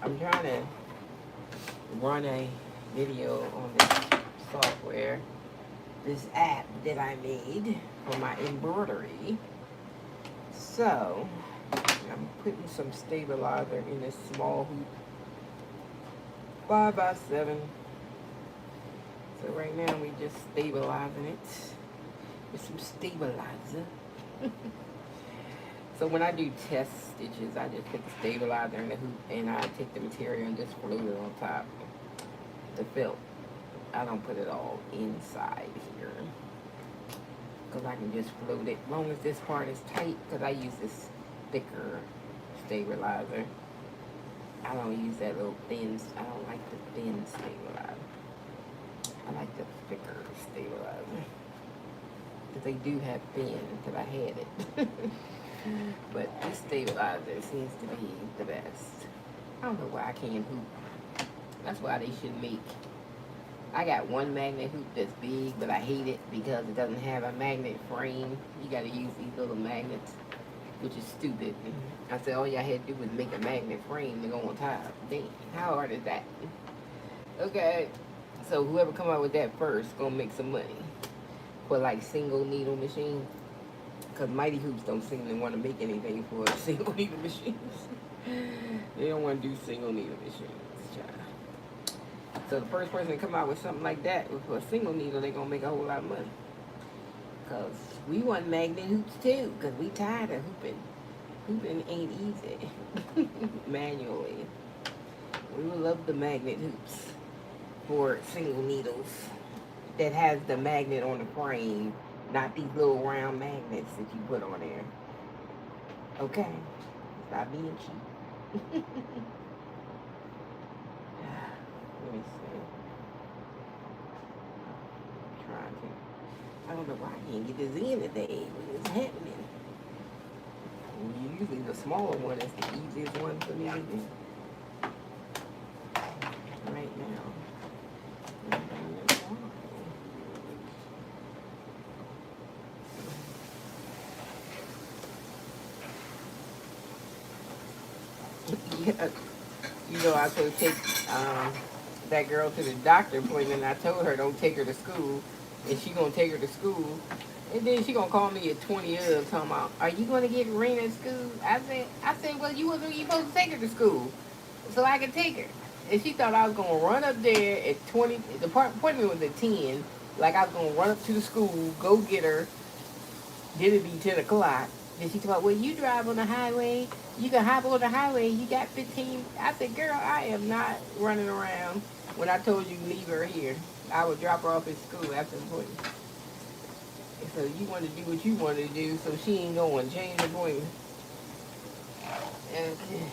I'm trying to run a video on this software, this app that I made for my embroidery. So I'm putting some stabilizer in this small hoop, 5x7. So right now we just stabilizing it with some stabilizer. So when I do test stitches, I just put the stabilizer in the hoop and I take the material and just float it on top. The felt, I don't put it all inside here because I can just float it as long as this part is tight, because I use this thicker stabilizer. I don't use that little thin, I don't like the thin stabilizer. I like the thicker stabilizer because they do have thin, because I had it. But this stabilizer seems to be the best. I don't know why I can't hoop. That's why they should make. I got one magnet hoop that's big, but I hate it because it doesn't have a magnet frame. You gotta use these little magnets, which is stupid. I said all y'all had to do was make a magnet frame to go on top. Dang, how hard is that? Okay, so whoever come out with that first gonna make some money for like single needle machine. Because Mighty Hoops don't seem to want to make anything for single needle machines. They don't want to do single needle machines, child. So the first person to come out with something like that for a single needle, they're going to make a whole lot of money. Because we want magnet hoops too, because we tired of hooping. Hooping ain't easy. Manually. We would love the magnet hoops for single needles that has the magnet on the frame. Not these little round magnets that you put on there. Okay? Stop being cheap. Let me see. I'm trying to. I don't know why I can't get this in today. What is happening? Usually the smaller one is the easiest one for me to do. Right now. Yeah. You know, I could take that girl to the doctor appointment, and I told her don't take her to school, and she gonna take her to school, and then she gonna call me at 20 of talking about, are you gonna get Rena at school? I said, well, you wasn't even supposed to take her to school, so I could take her. And she thought I was gonna run up there at 20. The appointment was at 10. Like I was gonna run up to the school, go get her. Then it'd be 10 o'clock. Then she thought, well, you drive on the highway. You can hop on the highway. You got 15. I said, girl, I am not running around. When I told you leave her here, I would drop her off at school after the appointment. So you want to do what you want to do, so she ain't going. Change the appointment. Okay.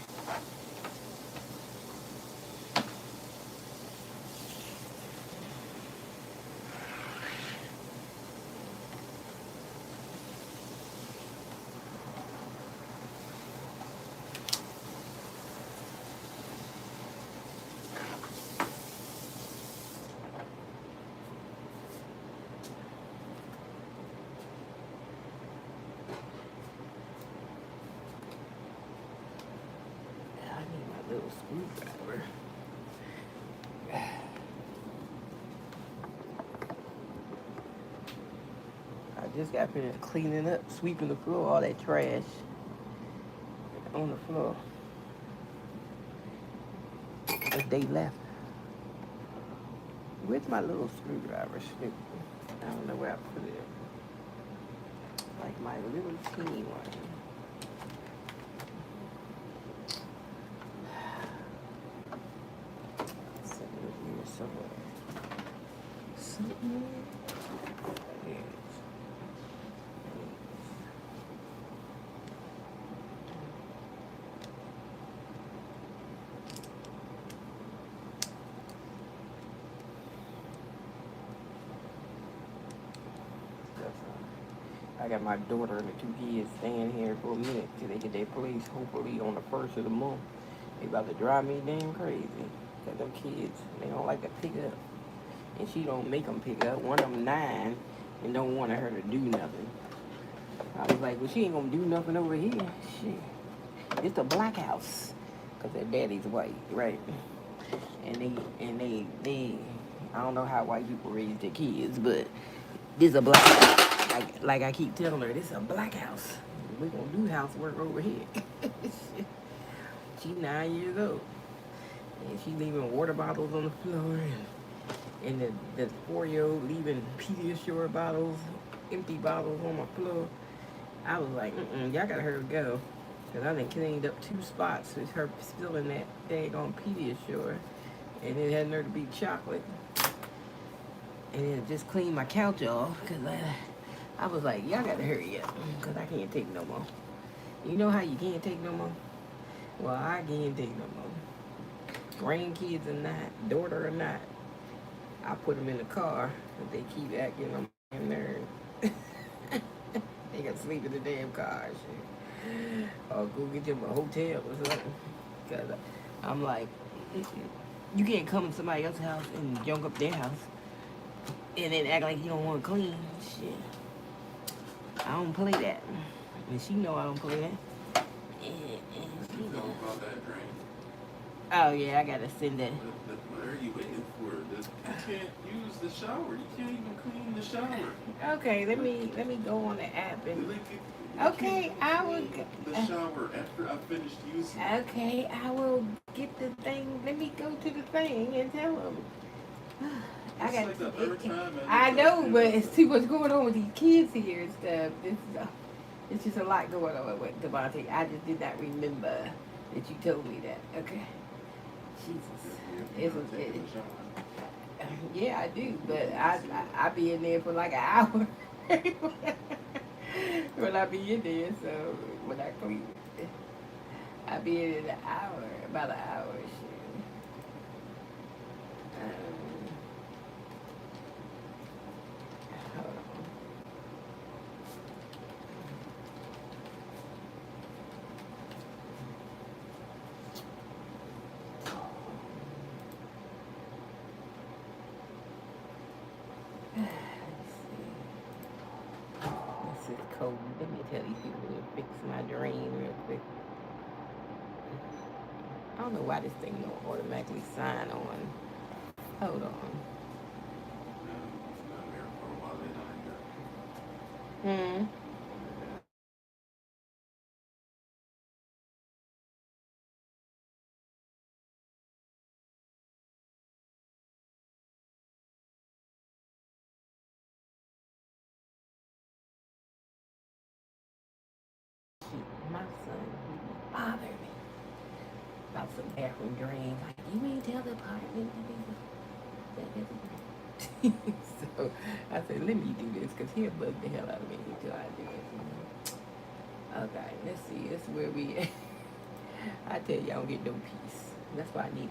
I need my little screwdriver. I just got finished cleaning up, sweeping the floor, all that trash on the floor. The day left. Where's my little screwdriver, Snoop? I don't know where I put it. Like my little teeny one. Somewhere here somewhere. Somewhere. There it is. I got my daughter and the two kids staying here for a minute till they get their place, hopefully on the 1st of the month. They about to drive me damn crazy. Cause them kids, they don't like to pick up. And she don't make them pick up. One of them 9 and don't want her to do nothing. I was like, well, she ain't gonna do nothing over here. Shit. It's a black house. because their daddy's white, right? And they I don't know how white people raise their kids, but this a black house. Like I keep telling her, this is a black house. We're gonna do housework over here. She 9 years old. And she leaving water bottles on the floor, and the 4-year-old leaving Pediasure bottles, empty bottles on my floor. I was like, y'all gotta hurry go. Because I done cleaned up 2 spots with her spilling that daggone Pediasure. And it had nerve to be chocolate. And it just cleaned my couch off. Because I was like, y'all gotta hurry up. Because I can't take no more. You know how you can't take no more? Well, I can't take no more. Grandkids or not, daughter or not, I put them in the car. If they keep acting on my nerve. They can sleep in the damn car and shit. Or go get them a hotel or something. Because I'm like, you can't come to somebody else's house and junk up their house. And then act like you don't want to clean. Shit. I don't play that. And she know I don't play that. And she know. About that drain. Oh yeah, I gotta send that. What are you waiting for? You can't use the shower. You can't even clean the shower. Okay, let me go on the app and. Okay, I will. The shower after I finished using it. Okay, I will get the thing. Let me go to the thing and tell them. I got. Like the third time I know, but it's too much going on with these kids here and stuff. It's just a lot going on with Devontae. I just did not remember that you told me that. Okay. Jesus. Yeah, I do, but I be in there for like an hour. When I be in there, so when I clean it, I be in an hour, about an hour. Shit. Hold on. This is cold. Let me tell these people to fix my drain real quick. I don't know why this thing don't automatically sign on. Hold on. Hmm. My son bothered me about some bathroom drains. Like, you ain't tell the apartment to do that. So I said, let me do this because he'll bug the hell out of me until I do it. Okay, let's see. This is where we at. I tell you, I don't get no peace. That's why I need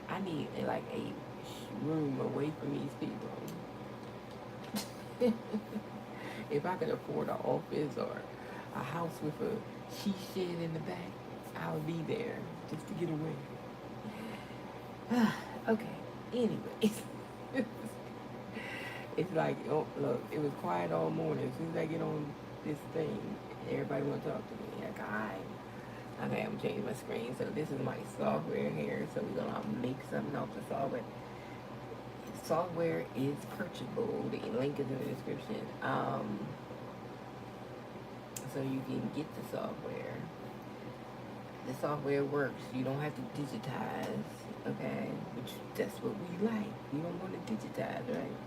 I need like a room away from these people. If I could afford an office or a house with a she shed in the back, I would be there just to get away. Okay, anyways. It's like, oh, look, it was quiet all morning. As soon as I get on this thing, everybody want to talk to me. Like, okay, I'm changing my screen. So this is my software here. So we're going to make something off the software. Software is purchasable. The link is in the description. So you can get the software. The software works. You don't have to digitize, okay? Which that's what we like. We don't want to digitize, right?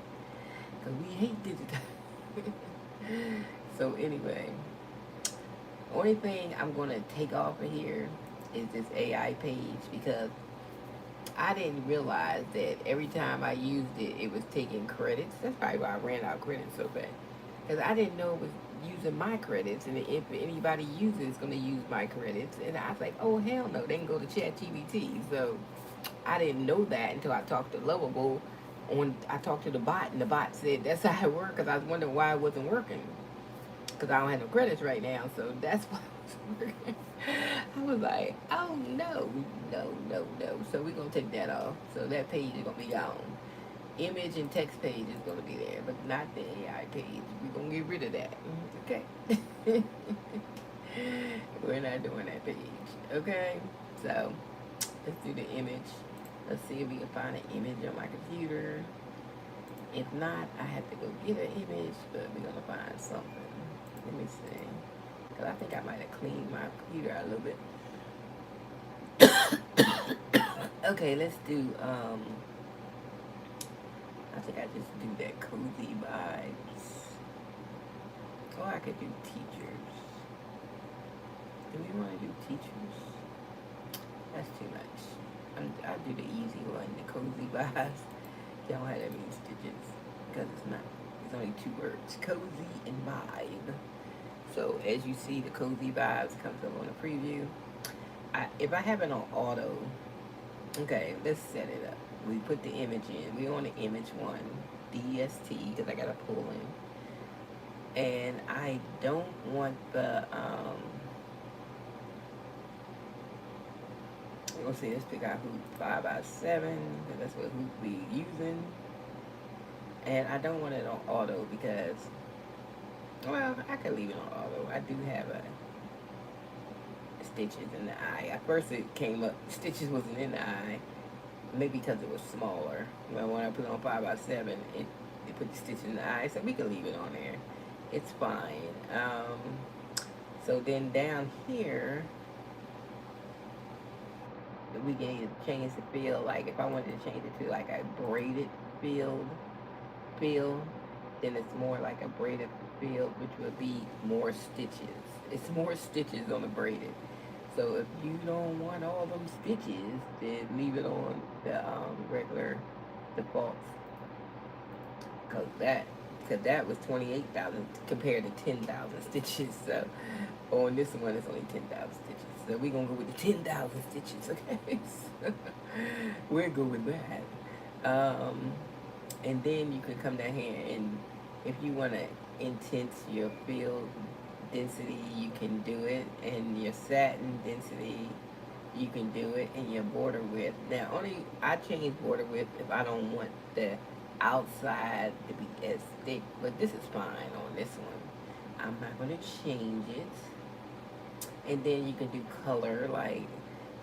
Because we hate digitizing. So anyway, only thing I'm going to take off of here is this AI page because I didn't realize that every time I used it, it was taking credits. That's probably why I ran out of credits so fast. Because I didn't know it was using my credits, and if anybody uses it, it's going to use my credits. And I was like, oh, hell no, they can go to ChatGPT. So I didn't know that until I talked to Lovable. I talked to the bot, and the bot said that's how it worked, because I was wondering why it wasn't working. Because I don't have no credits right now, so that's why it wasn't working. I was like, oh, no. So we're going to take that off. So that page is going to be gone. Image and text page is going to be there, but not the AI page. We're going to get rid of that. Okay? We're not doing that page. Okay? So let's do the image. Let's see if we can find an image on my computer. If not, I have to go get an image, but we're gonna find something. Let me see. Cause I think I might have cleaned my computer out a little bit. Okay, let's do, I think I just do that cozy vibes. Or I could do teachers. Do we want to do teachers? That's too much. I'll do the easy one, the cozy vibes. Don't have that many stitches because it's not. It's only 2 words: cozy and vibe. So as you see, the cozy vibes comes up on the preview. If I have it on auto, okay, let's set it up. We put the image in. We on the image 1, DST, because I gotta pull in, and I don't want the Let's see, let's pick out hoop 5x7, because that's what hoop we using. And I don't want it on auto because, well, I could leave it on auto. I do have a stitches in the eye. At first it came up, stitches wasn't in the eye, maybe because it was smaller. But when I put it on 5x7, it put the stitch in the eye, so we can leave it on there. It's fine. So then down here, we can change the feel. Like if I wanted to change it to like a braided feel, then it's more like a braided feel, which would be more stitches. It's more stitches on the braided. So if you don't want all them stitches, then leave it on the regular defaults. Cause that was 28,000 compared to 10,000 stitches. So on this one, it's only 10,000 stitches. So we're gonna go with the 10,000 stitches, okay? So we'll go with that. And then you can come down here, and if you want to intense your field density, you can do it, and your satin density, you can do it, and your border width. Now, I change border width if I don't want the outside to be as thick, but this is fine on this one. I'm not going to change it. And then you can do color, like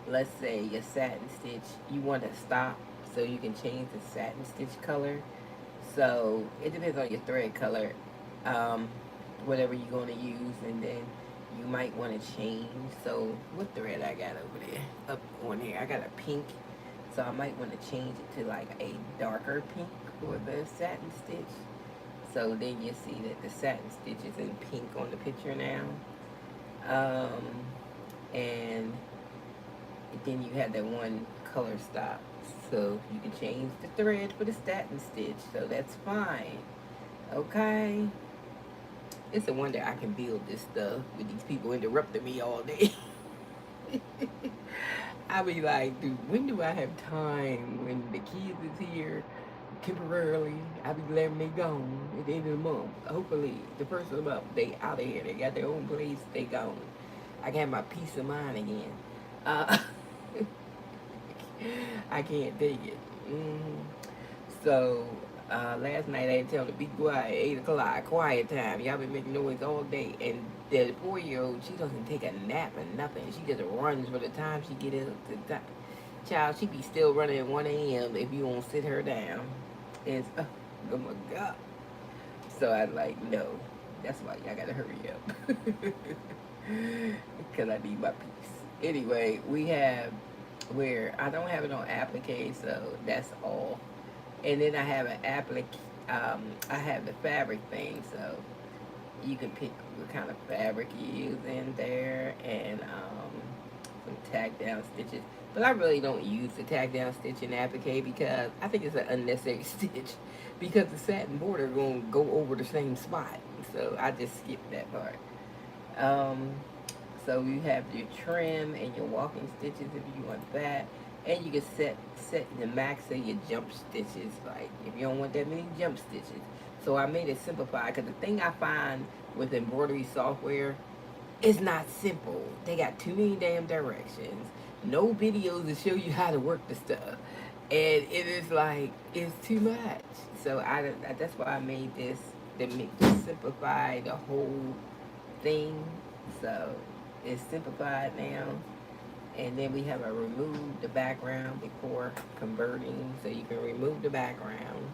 let's say your satin stitch, you want to stop, so you can change the satin stitch color. So it depends on your thread color, whatever you're going to use, and then you might want to change. So what thread I got over there, up on here, I got a pink, so I might want to change it to like a darker pink for the satin stitch. So then you see that the satin stitch is in pink on the picture now. And then you have that one color stop, so you can change the thread for the satin stitch, so that's fine. Okay, it's a wonder I can build this stuff with these people interrupting me all day. I be like, dude, when do I have time when the kids is here temporarily? I be glad when they gone at the end of the month. Hopefully the first of the month they out of here, they got their own place, they gone. I can have my peace of mind again. I can't take it. So last night I had to tell them to be quiet, 8 o'clock, quiet time. Y'all been making noise all day. And the 4-year-old, she doesn't take a nap or nothing. She just runs for the time she get up. Child, she be still running at 1 a.m. if you won't sit her down. And oh my God. So I like, no. That's why y'all gotta hurry up. Because I need my peace. Anyway, we have where I don't have it on applique, so that's all. And then I have an applique, I have the fabric thing, so you can pick what kind of fabric you use in there, and some tack down stitches. But I really don't use the tack down stitch in applique because I think it's an unnecessary stitch because the satin border gonna go over the same spot. So I just skip that part. So you have your trim and your walking stitches if you want that. And you can set the max of your jump stitches, like if you don't want that many jump stitches. So I made it simplified because the thing I find with embroidery software is not simple. They got too many damn directions. No videos to show you how to work the stuff. And it is like, it's too much. So that's why I made this, to simplify the whole thing. So it's simplified now. And then we have a remove the background before converting. So you can remove the background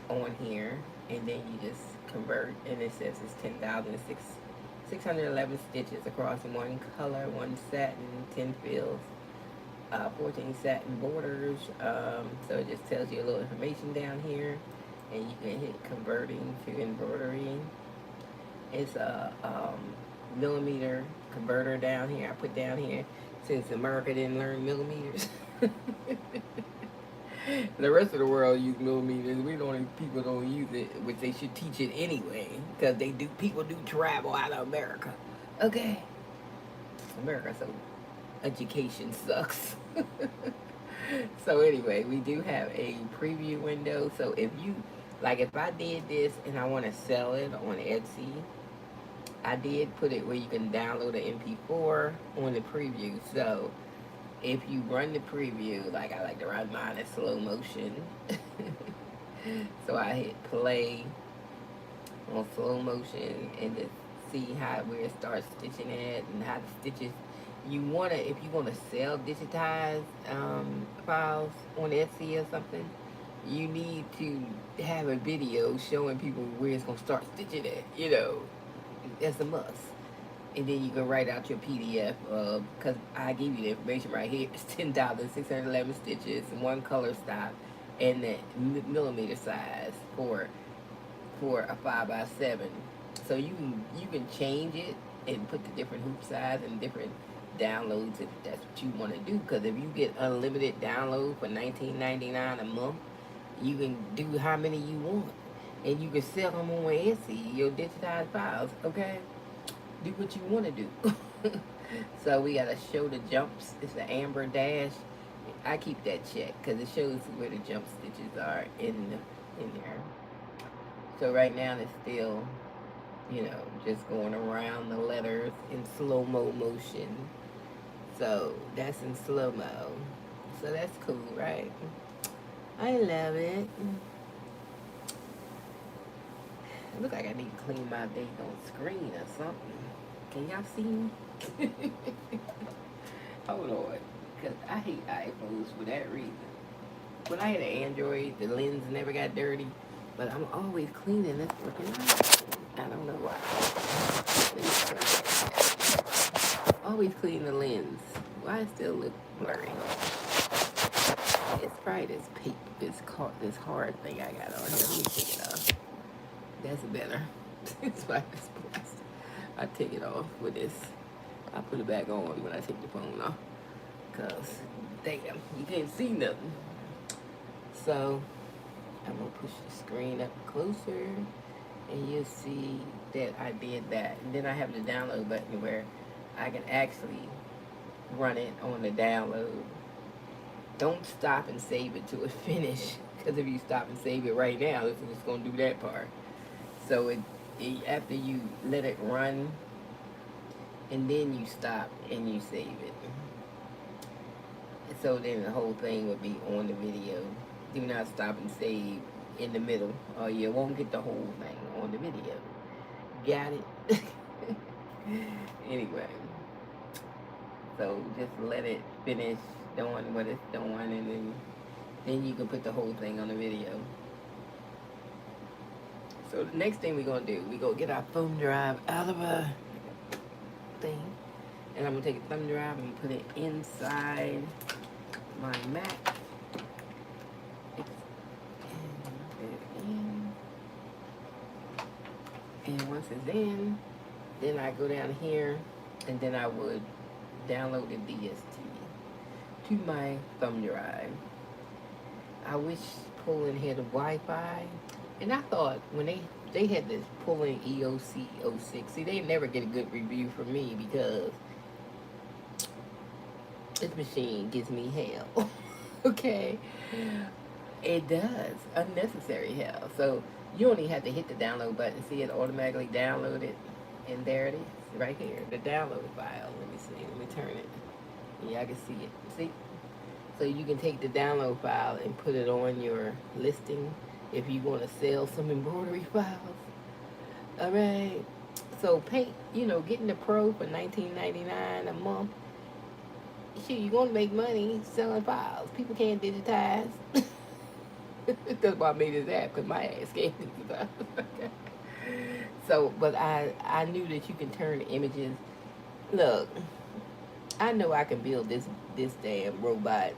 on here, and then you just convert, and it says it's 10,611 stitches across one color, one satin, 10 fills, 14 satin borders. So it just tells you a little information down here, and you can hit converting to embroidery. It's a millimeter converter down here. I put down here since America didn't learn millimeters. The rest of the world use millimeters. We don't. People don't use it, which they should teach it anyway, because they do. People do travel out of America. Okay, America. So education sucks. So anyway, we do have a preview window. So if you like, if I did this and I want to sell it on Etsy, I did put it where you can download an MP4 on the preview. So if you run the preview, like I like to run mine in slow motion. So I hit play on slow motion and just see where it starts stitching at and how the stitches. If you wanna sell digitized files on Etsy or something, you need to have a video showing people where it's gonna start stitching at. That's a must. And then you can write out your PDF, because I give you the information right here. It's 10,611 stitches, one color stop, and the millimeter size for a 5x7. So you can change it and put the different hoop size and different downloads if that's what you want to do. Because if you get unlimited downloads for $19.99 a month, you can do how many you want, and you can sell them on Etsy, your digitized files. Okay, do what you want to do. So we gotta show the jumps. It's the amber dash. I keep that checked because it shows where the jump stitches are in there. So right now it's still, just going around the letters in slow-mo motion. So that's in slow-mo. So that's cool, right? I love it. It looks like I need to clean my date on screen or something. Can y'all see me? Hold on. Because I hate iPhones for that reason. When I had an Android, the lens never got dirty. But I'm always cleaning this freaking iPhone. I don't know why. Always clean the lens. Why it still look blurry? It's probably this paper, this hard thing I got on here. Let me take it off. That's better. It's why it's plastic. I take it off with this. I put it back on when I take the phone off. Because, damn, you can't see nothing. So, I'm going to push the screen up closer. And you'll see that I did that. And then I have the download button where I can actually run it on the download. Don't stop and save it till it finish. Because if you stop and save it right now, it's just going to do that part. So after you let it run, and then you stop and you save it. So then the whole thing would be on the video. Do not stop and save in the middle, or you won't get the whole thing on the video. Got it? Anyway, so just let it finish doing what it's doing, and then you can put the whole thing on the video. So the next thing we're going to do, we're going to get our thumb drive out of a thing. And I'm going to take a thumb drive and put it inside my Mac. And once it's in, then I go down here, and then I would download the DST to my thumb drive. I wish Poland had a Wi-Fi. And I thought when they had this Poland EOC 06, see, they never get a good review from me because this machine gives me hell. Okay? It does. Unnecessary hell. So you only have to hit the download button, see it automatically download it, and there it is, right here, the download file. Let me see. Let me turn it. Yeah, I can see it. See? So you can take the download file and put it on your listing if you want to sell some embroidery files. All right. So paint, getting the Pro for $19.99 a month shoot, you're gonna make money selling files. People can't digitize. That's why I made this app, because my ass can't digitize. So, but I knew that you can turn images. Look, I know I can build this damn robot.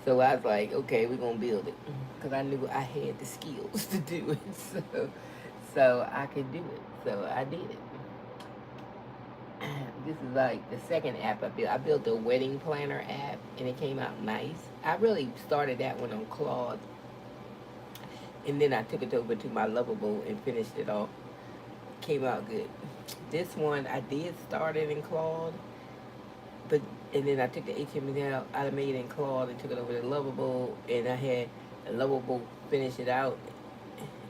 So I was like, okay, we're gonna build it, because I knew I had the skills to do it. So I could do it. So I did it. This is like the second app I built. I built a wedding planner app, and it came out nice. I really started that one on Claude, and then I took it over to my Lovable and finished it off. Came out good. This one I did start it in Claude, but and then I took the HTML out of made it in Claude and took it over to Lovable, and I had Lovable finish it out,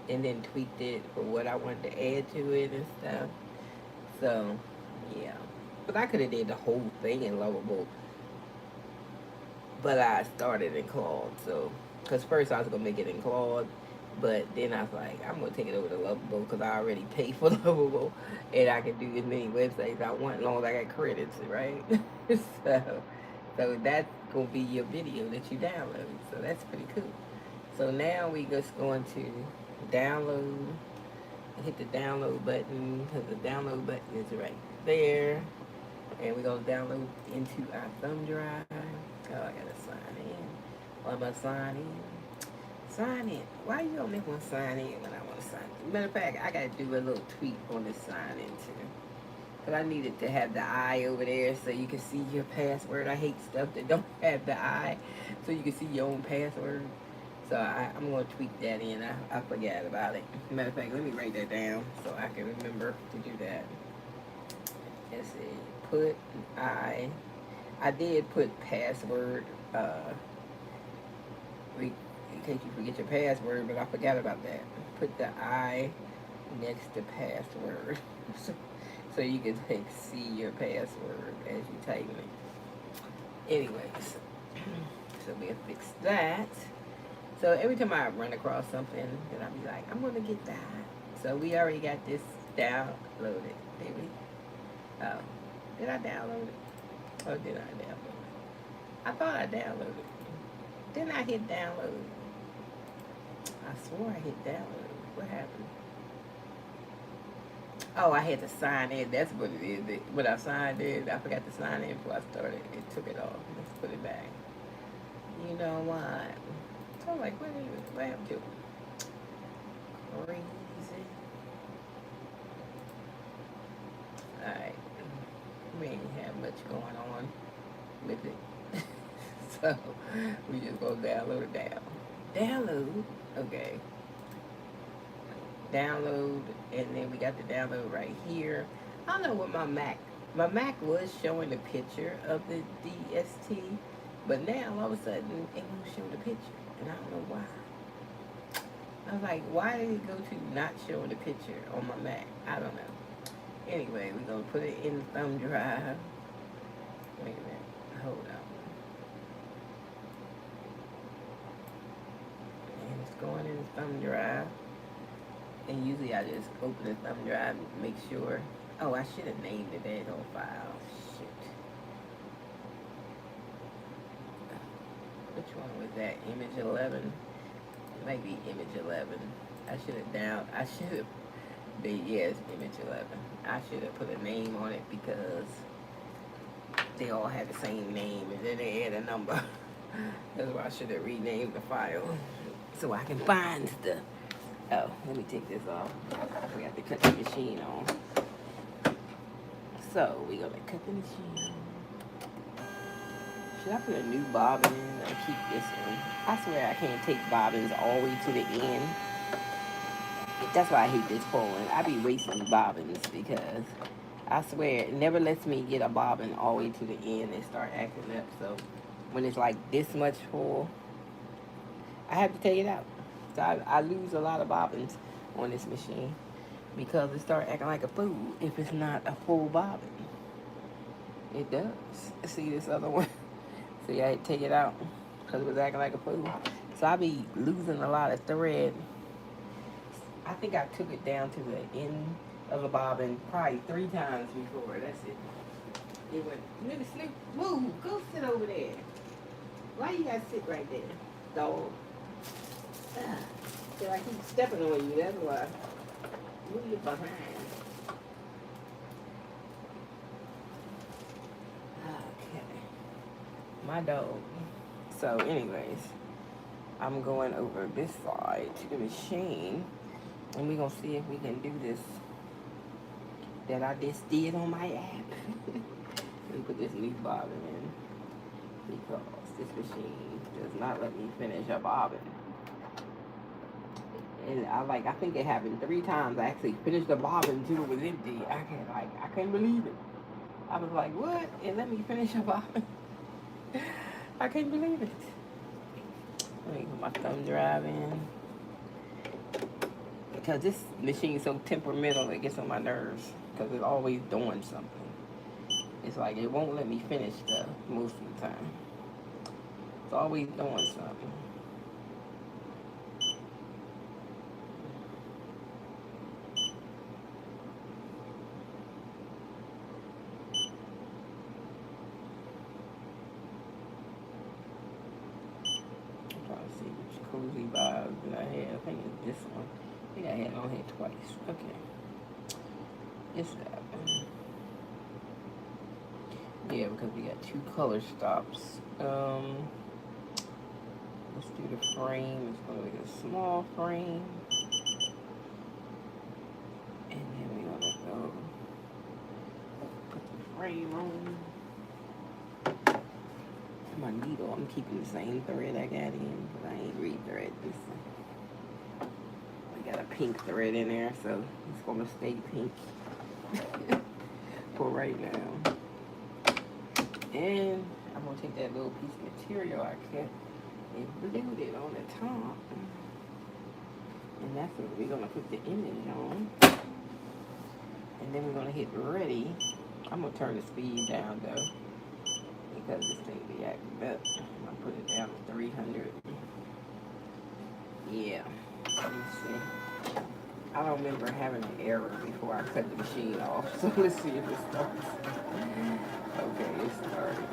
and then tweaked it for what I wanted to add to it and stuff. So yeah, but I could have did the whole thing in Lovable, but I started in Claude. So because first I was gonna make it in Claude, but then I was like, I'm gonna take it over to Lovable, because I already pay for Lovable, and I can do as many websites I want as long as I got credits, right? so that's gonna be your video that you download. So that's pretty cool. So now we just going to download. Hit the download button, because the download button is right there, and we're gonna download into our thumb drive. Oh, I gotta sign in. What am I sign in? Sign in. Why you don't make one sign in when I want to sign in? Matter of fact, I gotta do a little tweak on this sign in too, because I needed to have the eye over there so you can see your password. I hate stuff that don't have the eye, so you can see your own password. So I'm going to tweak that in. I forgot about it. Matter of fact, let me write that down so I can remember to do that. Let's see. Put I did put password, in case you forget your password, but I forgot about that. Put the I next to password. So you can see your password as you type it. Anyways, so we'll fix that. So every time I run across something, then I'll be like, I'm going to get that. So we already got this downloaded, did we? Oh, did I download it? Or did I download it? I thought I downloaded it. Didn't I hit download? I swore I hit download. What happened? Oh, I had to sign in. That's what it is. When I signed in, I forgot to sign in before I started. It took it off. Let's put it back. You know what? So I'm like, what happened to it? Crazy. Alright. We ain't have much going on with it. So we just gonna download it down. Download? Okay. Download, and then we got the download right here. I don't know what my Mac was showing a picture of the DST, but now all of a sudden it won't show the picture. And I don't know why. I was like, why did it go to not showing the picture on my Mac? I don't know. Anyway, we're going to put it in the thumb drive. Wait a minute. Hold on. And it's going in the thumb drive. And usually I just open the thumb drive and make sure. Oh, I should have named the daggone file. Shit. Which one was that? Image 11? It might be image 11. I should have been, yes, image 11. I should have put a name on it, because they all had the same name, and then they had a number. That's why I should have renamed the file, so I can find the, oh, let me take this off. We have to cut the machine on. So we're gonna cut the machine on. Should I put a new bobbin in or keep this one? I swear I can't take bobbins all the way to the end. That's why I hate this pulling. I be wasting bobbins, because I swear it never lets me get a bobbin all the way to the end and start acting up. So when it's like this much full, I have to take it out. So I lose a lot of bobbins on this machine, because it start acting like a fool if it's not a full bobbin. It does. See this other one? See, I had to take it out because it was acting like a fool. So I be losing a lot of thread. I think I took it down to the end of the bobbin probably 3 times before. That's it. It went, really sleep. Move, go sit over there. Why you gotta sit right there, dog? Feel like he's stepping on you, that's why. Move your behind. Okay. My dog. So anyways, I'm going over this side to the machine and we're gonna see if we can do this that I just did on my app. Let me put this new bobbin in because this machine does not let me finish a bobbin. And I think it happened 3 times. I actually finished the bobbin until it was empty. I couldn't believe it. I was like, what? It let me finish a bobbin. I can't believe it. Let me put my thumb drive in. Because this machine is so temperamental, it gets on my nerves. Because it's always doing something. It's like it won't let me finish stuff most of the time. It's always doing something. I'm trying to see which cozy vibes that I had. I think it's this one. I think I had it on here twice. Okay. It's that one. Yeah, because we got 2 color stops. Let's do the frame. It's going to be a small frame. And then we're going to go put the frame on. My needle, I'm keeping the same thread I got in, but I ain't re-thread this one. We got a pink thread in there, so it's going to stay pink for right now. And I'm going to take that little piece of material I cut and glued it on the top. And that's what we're going to put the image on. And then we're going to hit ready. I'm going to turn the speed down though, because this thing be acting up. I'm going to put it down to 300. Yeah. Let me see. I don't remember having an error before I cut the machine off. So let's see if it starts. Okay, it started.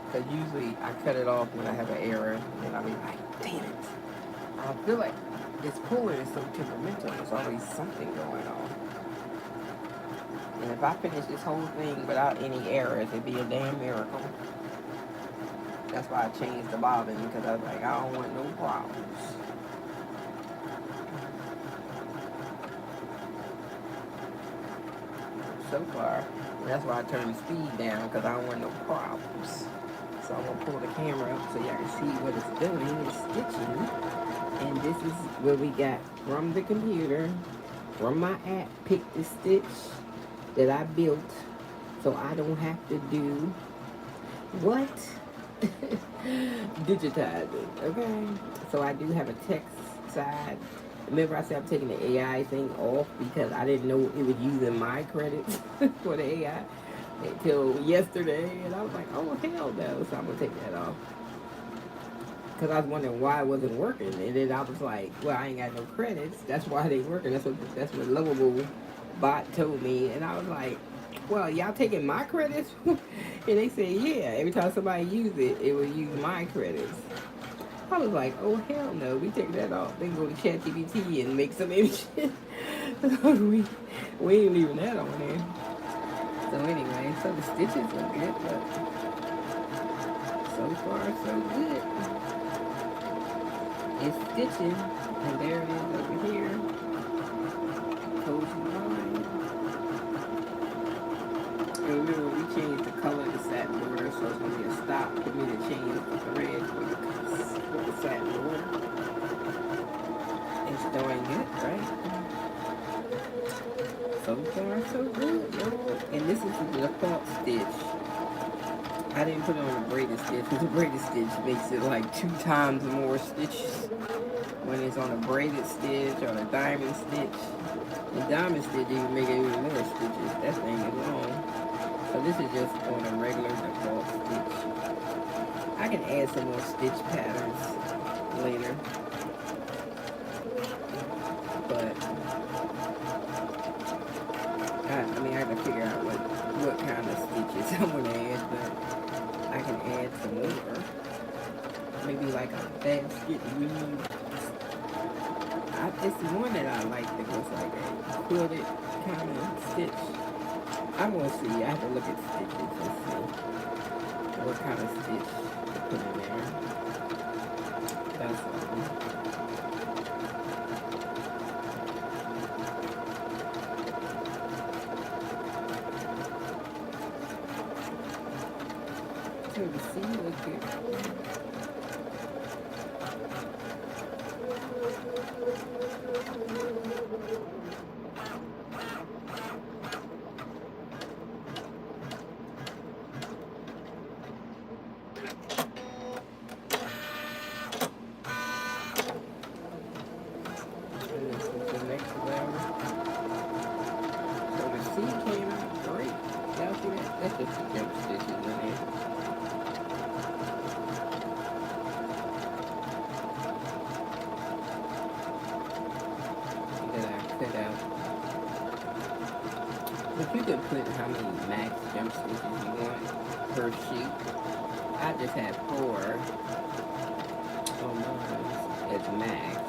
Because usually I cut it off when I have an error, and I'll be like, damn it. I feel like this puller is so temperamental. There's always something going on. And if I finish this whole thing without any errors, it'd be a damn miracle. That's why I changed the bobbin, because I was like, I don't want no problems. So far, that's why I turned the speed down, because I don't want no problems. So I'm going to pull the camera up so y'all can see what it's doing. It's stitching. And this is what we got from the computer, from my app. Pick the stitch that I built so I don't have to do what? Digitize it, okay? So I do have a text side. Remember I said I'm taking the AI thing off because I didn't know it was using my credits for the AI until yesterday, and I was like, oh hell no, so I'm gonna take that off. Because I was wondering why it wasn't working, and then I was like, well, I ain't got no credits, that's why they working. That's what Lovable Bot told me, and I was like, well, y'all taking my credits? And they said, yeah, every time somebody used it, it would use my credits. I was like, oh hell no, we take that off. Then go to ChatGPT and make some images. we ain't leaving that on there. So anyway, so the stitches look good, but so far so good. It's stitching, and there it is over here. Cozy line. And remember, we changed the color of the satin border, so it's going to be a stop for me to change the thread for the satin border. It's doing good, right? So far, so good, Lord. And this is the default stitch. I didn't put it on the braided stitch, because the braided stitch makes it like 2 times more stitches. When it's on a braided stitch or a diamond stitch, the diamond stitch, you can make it even more stitches. That thing is long. So this is just on a regular default stitch. I can add some more stitch patterns later. I mean, I have to figure out what kind of stitches I'm gonna add, but I can add some more. Maybe like a basket weave. It's one that I like that was like a quilted kind of stitch. I'm gonna see. I have to look at stitches and see what kind of stitch to put in there. That's all. So the sea look good. And this is the next level. So the sea came out great. Y'all see that? That's just the jump stitches in there. That I cut out. But you could put how many max jump stitches you want per sheet. I just have 4 on mine as max.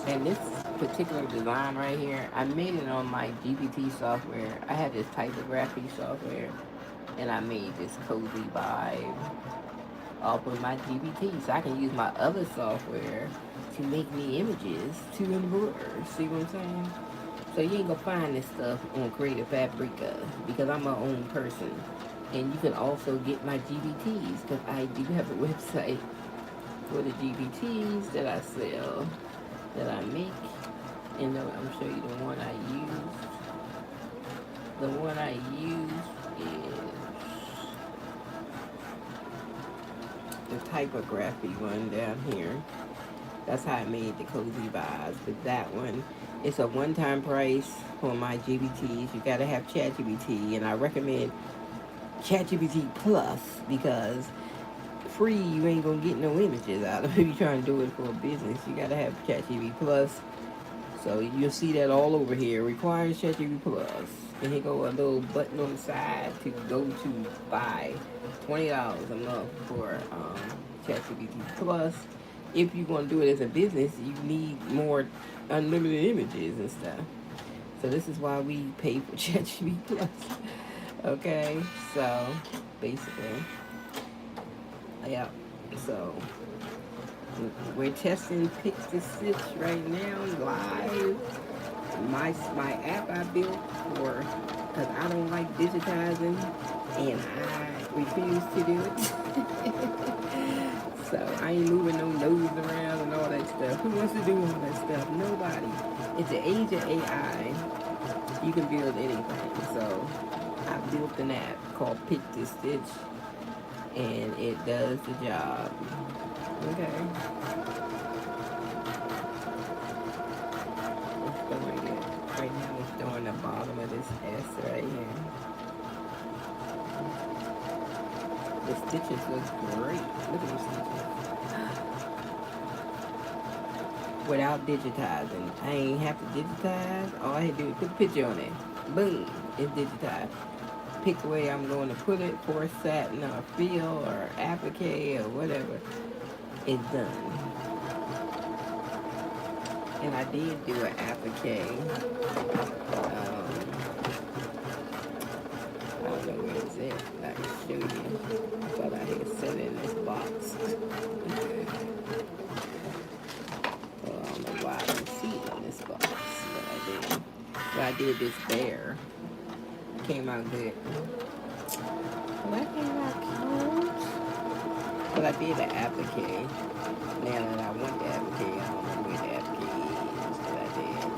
And this particular design right here, I made it on my GPT software. I have this typography software, and I made this cozy vibe off of my GPT. So I can use my other software to make me images to embroider. See what I'm saying? So you ain't gonna find this stuff on Creative Fabrica because I'm my own person. And you can also get my GBTs because I do have a website for the GBTs that I sell, that I make. And I'm gonna show you the one I use. The one I use is the typography one down here. That's how I made the cozy vibes. But that one, it's a one-time price for my GBTs. You gotta have ChatGPT, and I recommend ChatGPT Plus because free you ain't gonna get no images out of it. If you're trying to do it for a business, you gotta have ChatGPT Plus. So you'll see that all over here. Requires ChatGPT Plus. And here go a little button on the side to go to buy $20 a month for ChatGPT Plus. If you want to do it as a business, you need more unlimited images and stuff. So this is why we pay for ChatGPT Plus. Okay, so basically, yeah. So we're testing Pix to Stitch right now live. My app I built for, because I don't like digitizing and I refuse to do it. So I ain't moving no nose around and all that stuff. Who wants to do all that stuff? Nobody. It's the age of AI. You can build anything. So I built an app called Pix to Stitch, and it does the job. Okay. It's throwing it. Right now it's throwing the bottom of this S right here. The stitches look great. Look at the stitches. Without digitizing. I ain't have to digitize. All I had to do was put a picture on it. Boom. It's digitized. Pick where I'm going to put it, for satin or feel or applique or whatever. It's done. And I did do an applique. I don't know where it's at. I can show you. I thought I had set it in this box. Well, I don't know why I don't see it in this box, but I did. But I did this bear. Came out good. Well, that came out cute. But I did an applique. Now that I want the applique, I don't know where the applique is that I did.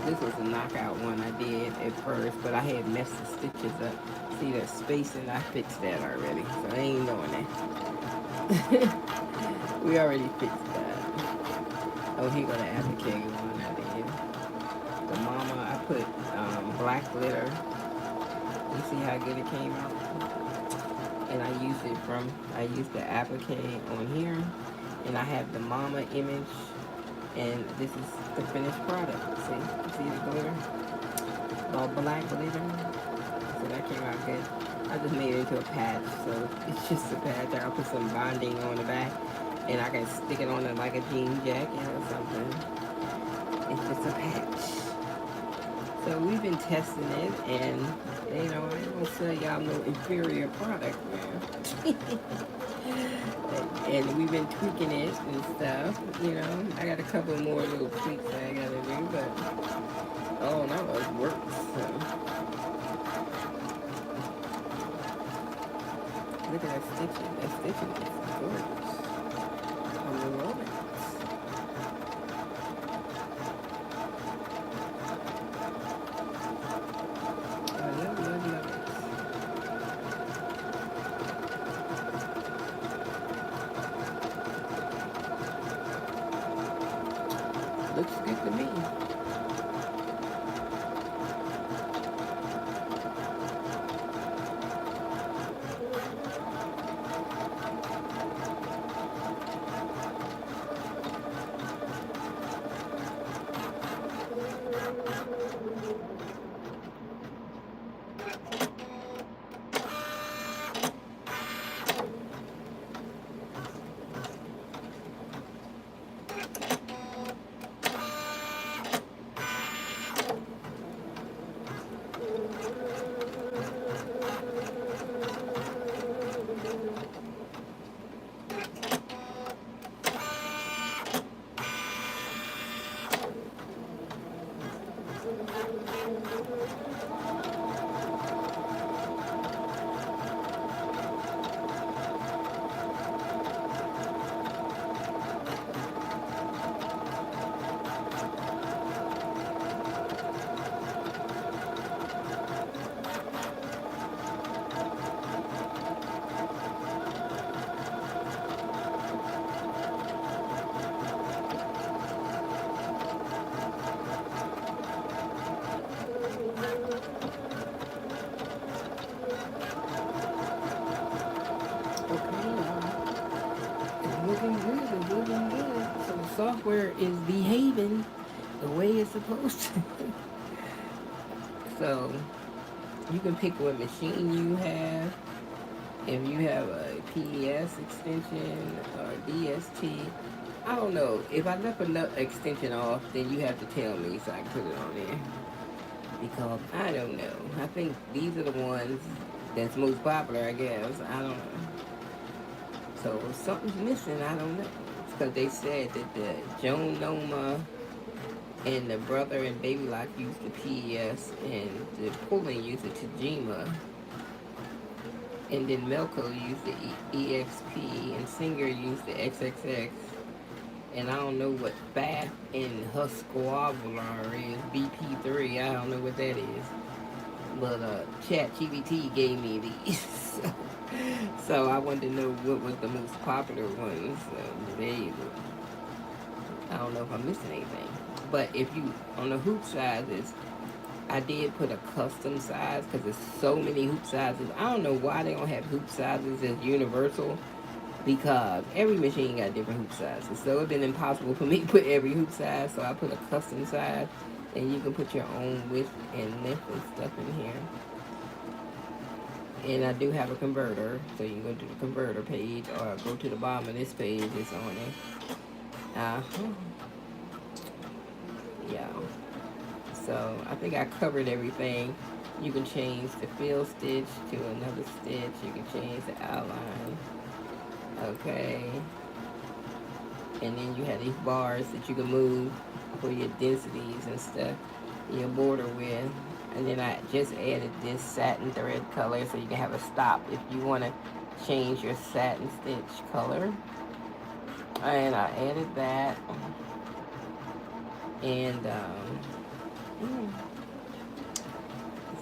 This was a knockout one I did at first, but I had messed the stitches up. See that spacing? I fixed that already, so I ain't doing that. We already fixed that. Oh, here go the applique one I did. The mama, I put black glitter. You see how good it came out? and I used the applique on here, and I have the mama image, and this is the finished product. See the glitter? All black glitter. So that came out good. I just made it into a patch, so it's just a patch. I'll put some bonding on the back, and I can stick it on it like a jean jacket or something. It's just a patch. So we've been testing it, and I ain't gonna sell y'all no inferior product, man. And we've been tweaking it and stuff, I got a couple more little tweaks that I gotta do, but all in all, it works. So. Look at that stitching. That stitching is gorgeous on the rollers. Looks good to me. So the software is behaving the way it's supposed to. So you can pick what machine you have. If you have a PES extension or DST, I don't know. If I left another extension off, then you have to tell me so I can put it on there. Because I don't know. I think these are the ones that's most popular, I guess. I don't know. So if something's missing, I don't know. Because they said that the Joan Noma and the brother and Baby Lock used the PES, and the Pulling used the Tajima, and then Melco used the EXP, and Singer used the XXX, and I don't know what Bath and Husqvarna is, BP3, I don't know what that is, but ChatGPT gave me these, so I wanted to know what was the most popular ones. So there you go. I don't know if I'm missing anything. But if you, on the hoop sizes, I did put a custom size because there's so many hoop sizes. I don't know why they don't have hoop sizes as universal, because every machine got different hoop sizes. So it's been impossible for me to put every hoop size, so I put a custom size, and you can put your own width and length and stuff in here. And I do have a converter, so you can go to the converter page or go to the bottom of this page, it's on it. Yeah. So I think I covered everything. You can change the fill stitch to another stitch. You can change the outline. Okay. And then you have these bars that you can move for your densities and stuff, your border with. And then I just added this satin thread color so you can have a stop if you want to change your satin stitch color. And I added that. And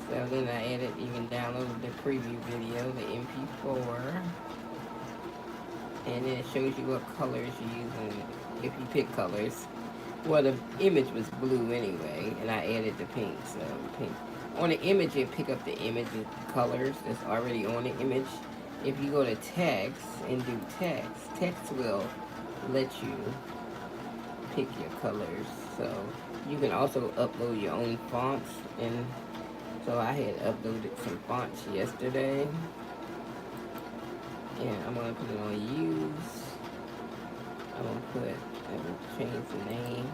so then I added, even downloaded the preview video, the MP4. And then it shows you what colors you're using if you pick colors. Well, the image was blue anyway, and I added the pink, so pink. On the image, it pick up the image colors that's already on the image, if you go to text and do text will let you pick your colors. So you can also upload your own fonts, and so I had uploaded some fonts yesterday, and I'm gonna put it on use. I'm gonna change the name.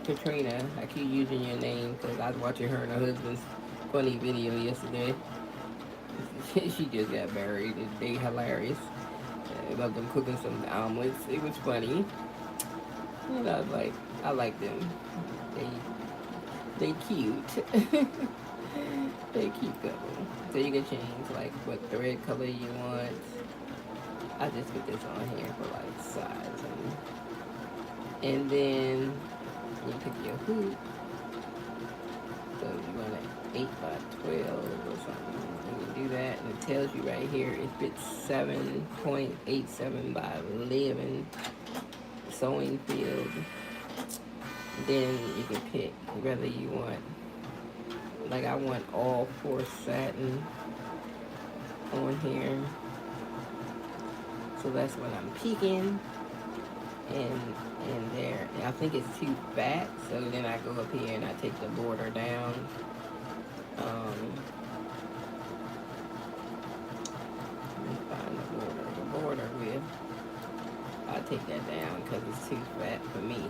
Katrina, I keep using your name because I was watching her and her husband's funny video yesterday. She just got married. They hilarious. About them cooking some omelets. It was funny. And I was like, I like them. They cute. They cute couple. So you can change like what thread color you want. I just put this on here for like size, and then you pick your hoop. So you want an 8 by 12 or something. You can do that, and it tells you right here it fits 7.87 by 11 sewing field. Then you can pick whether you want, like I want all 4 satin on here. So that's what I'm picking. And there, I think it's too fat, so then I go up here and I take the border down. Let me find the border with. I take that down because it's too fat for me,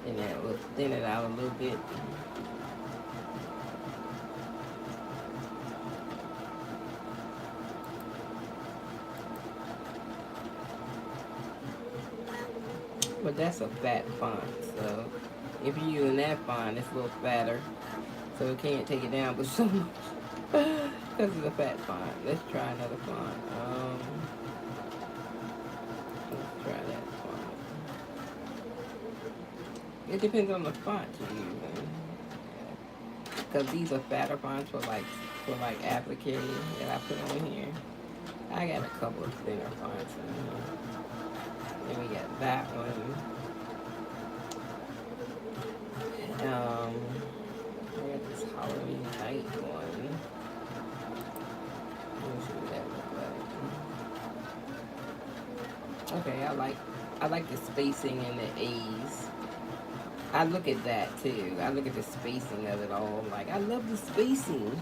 and that will thin it out a little bit. But that's a fat font, so if you're using that font, it's a little fatter, so it can't take it down but so much because it's a fat font. Let's try another font. Let's try that font. It depends on the font you're using, because these are fatter fonts for like applique that I put on here. I got a couple of thinner fonts in here. Then we got that one. I got this Halloween night one. Let me see what that looks like. Okay, I like the spacing and the A's. I look at that too. I look at the spacing of it all. Like, I love the spacing.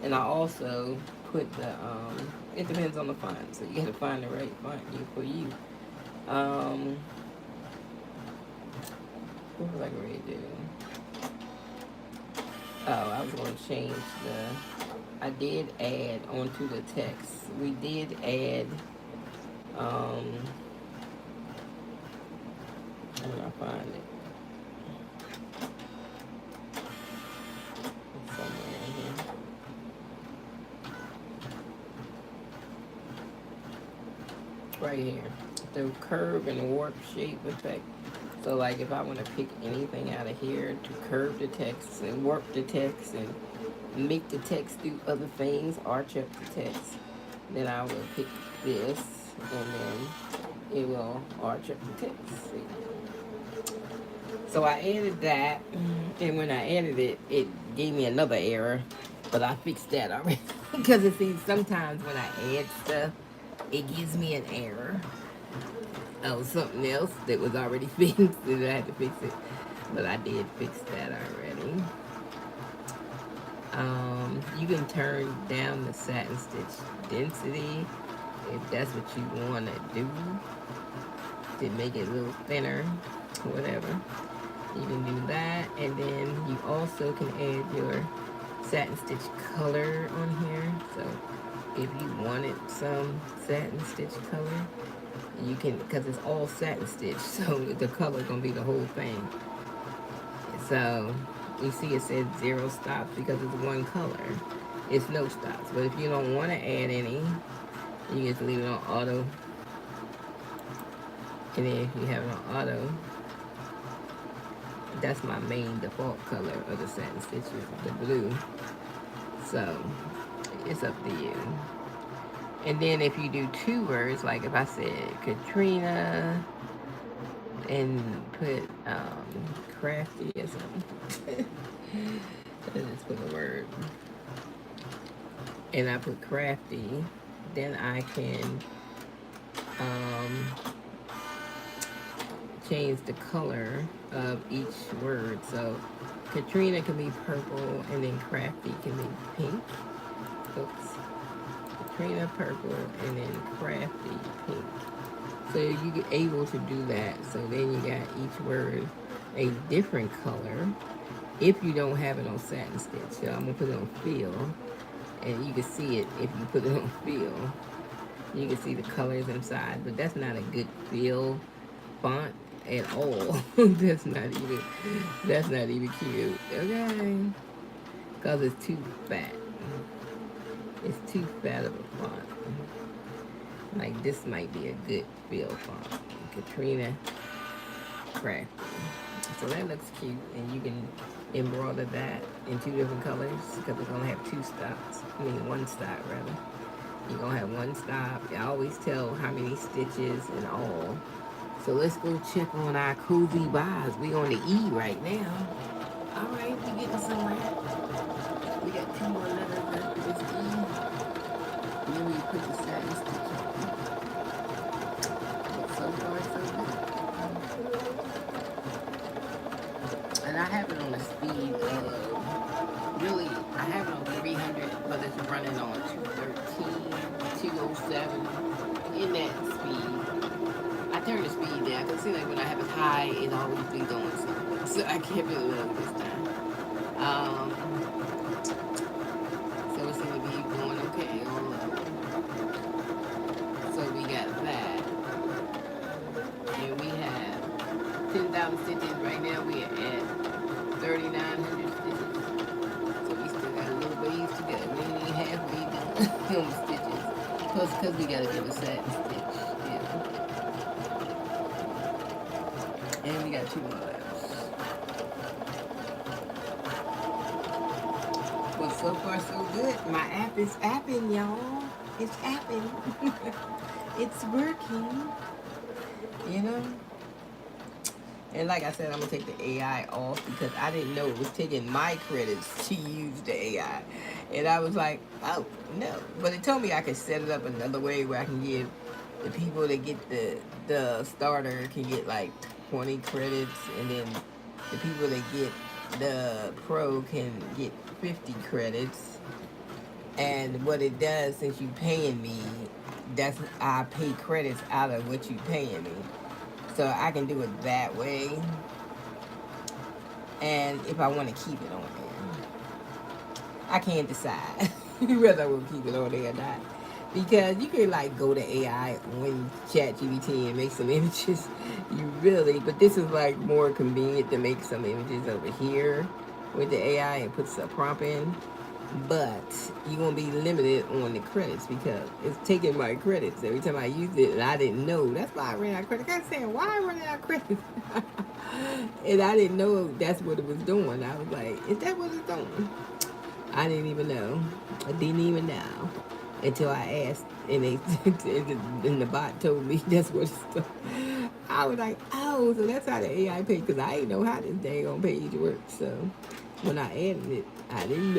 And I also put the it depends on the font, so you gotta find the right font for you. What was I going to do? Oh, I was going to change I did add onto the text. We did add, where did I find it? It's somewhere in here. Right here. The curve and warp shape effect. So like if I want to pick anything out of here to curve the text and warp the text and make the text do other things, arch up the text, then I will pick this and then it will arch up the text. See? So I added that, and when I added it, it gave me another error, but I fixed that already. Because it seems sometimes when I add stuff, it gives me an error. Oh, something else that was already fixed, and I had to fix it. But I did fix that already. You can turn down the satin stitch density if that's what you want to do to make it a little thinner, whatever. You can do that, and then you also can add your satin stitch color on here. So if you wanted some satin stitch color, you can, because it's all satin stitch, so the color is going to be the whole thing. So you see it says 0 stops because it's one color. It's no stops. But if you don't want to add any, you just leave it on auto. And then if you have it on auto, that's my main default color of the satin stitches, the blue. So it's up to you. And then if you do 2 words, like if I said Katrina and put crafty or something, let's just put a word. and I put crafty, then I can um, change the color of each word. So Katrina can be purple, and then crafty can be pink. Oops. Katrina purple, and then crafty pink. So you get able to do that. So then you got each word a different color. If you don't have it on satin stitch, so I'm gonna put it on feel, and you can see it if you put it on feel. You can see the colors inside, but that's not a good feel font at all. That's not even cute. Okay, because it's too fat. It's too fat of a font. Like this might be a good feel font. Katrina Crafty. So that looks cute, and you can embroider that in 2 different colors because it's gonna have 2 stops. I mean 1 stop rather. You're gonna have 1 stop. I always tell how many stitches and all. So let's go check on our cozy buys. We on the E right now. All right, we getting somewhere. We got 2 more letters left for this E. And then we put the satin stitch on. But so far, so good. And I have it on a speed of, really, I have it on 300, but it's running on 213, 207, in that speed. I turn the speed down, because it seems like when I have it high, it always be doing something. So I kept it low this time. So it seems to be going okay on low. So we got that. And we have 10,000 stitches. Right now we are at 3,900 stitches. So we still got a little ways to go. We ain't even halfway done on the stitches. Plus, because we got to do a satin stitch. Yeah. And we got 2 more left. But so far, so good. My app is apping, y'all. It's apping. It's working. You know? And like I said, I'm going to take the AI off because I didn't know it was taking my credits to use the AI. And I was like, oh, no. But it told me I could set it up another way where I can give the people that get the starter can get like 20 credits. And then the people that get the pro can get 50 credits. And what it does, since you paying me, that's I pay credits out of what you paying me. So I can do it that way. And if I want to keep it on there, I can't decide whether I will keep it on there or not. Because you can like go to AI on ChatGPT and make some images. You really, but this is like more convenient to make some images over here with the AI and put some prompt in. But you're going to be limited on the credits because it's taking my credits every time I use it, and I didn't know. That's why I ran out of credits. I was saying, why I running out of credits? And I didn't know that's what it was doing. I was like, is that what it's doing? I didn't even know. I didn't even know until I asked, and they and the bot told me that's what it's doing. I was like, oh, so that's how the AI page, because I didn't know how this dang on page works. So when I added it, I didn't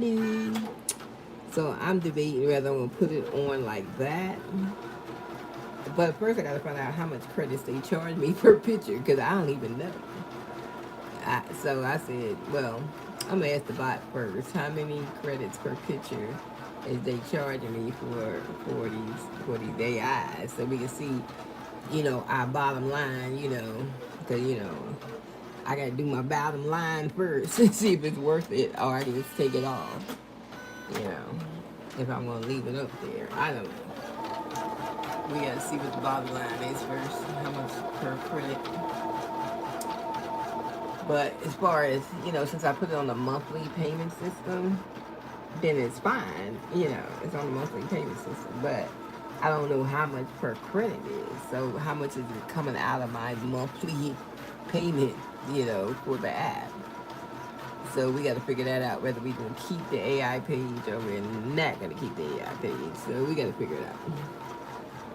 know. So I'm debating whether I'm going to put it on like that. But first I got to find out how much credits they charge me per picture, because I don't even know. So I said, well, I'm going to ask the bot first, how many credits per picture is they charging me for these AIs, so we can see, our bottom line, because, I gotta do my bottom line first and see if it's worth it, or I can just take it off. If I'm gonna leave it up there, I don't know. We gotta see what the bottom line is first, how much per credit. But as far as since I put it on the monthly payment system, then it's fine. It's on the monthly payment system, but I don't know how much per credit is. So how much is it coming out of my monthly payment? For the app. So we got to figure that out, whether we going to keep the AI page or we're not going to keep the AI page. So we got to figure it out.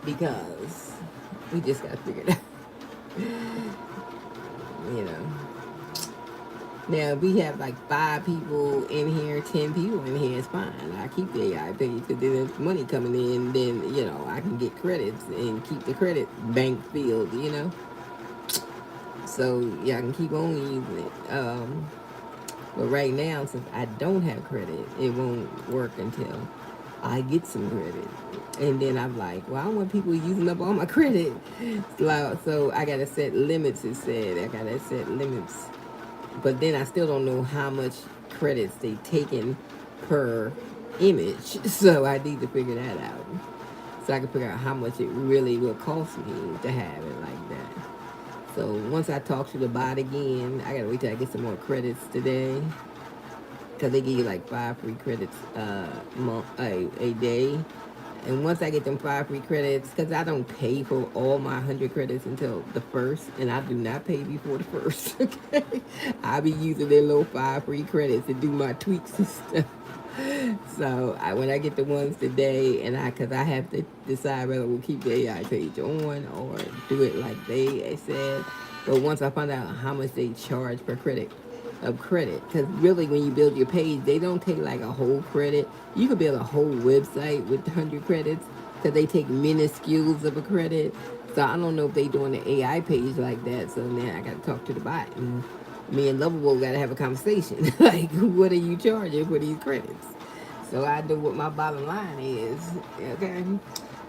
Because we just got to figure it out. Now, if we have like 5 people in here, 10 people in here, it's fine. I keep the AI page because then if money coming in, then I can get credits and keep the credit bank filled. So yeah, I can keep on using it. But right now, since I don't have credit, it won't work until I get some credit. And then I'm like, well, I don't want people using up all my credit. So I gotta set limits. It said I gotta set limits, but then I still don't know how much credits they taken per image. So I need to figure that out, so I can figure out how much it really will cost me to have it like that. So once I talk to the bot again, I gotta wait till I get some more credits today, because they give you like 5 free credits a day. And once I get them 5 free credits, because I don't pay for all my 100 credits until the first, and I do not pay before the first. Okay, I be using their little 5 free credits to do my tweaks and stuff. So when I get the ones today, and because I have to decide whether we'll keep the AI page on or do it like they said. But once I find out how much they charge per credit of credit, because really when you build your page, they don't take like a whole credit. You could build a whole website with 100 credits, because they take minuscules of a credit. So I don't know if they doing the AI page like that. So now I got to talk to the bot, and me and Lovable got to have a conversation. Like, what are you charging for these credits? So I know what my bottom line is. Okay.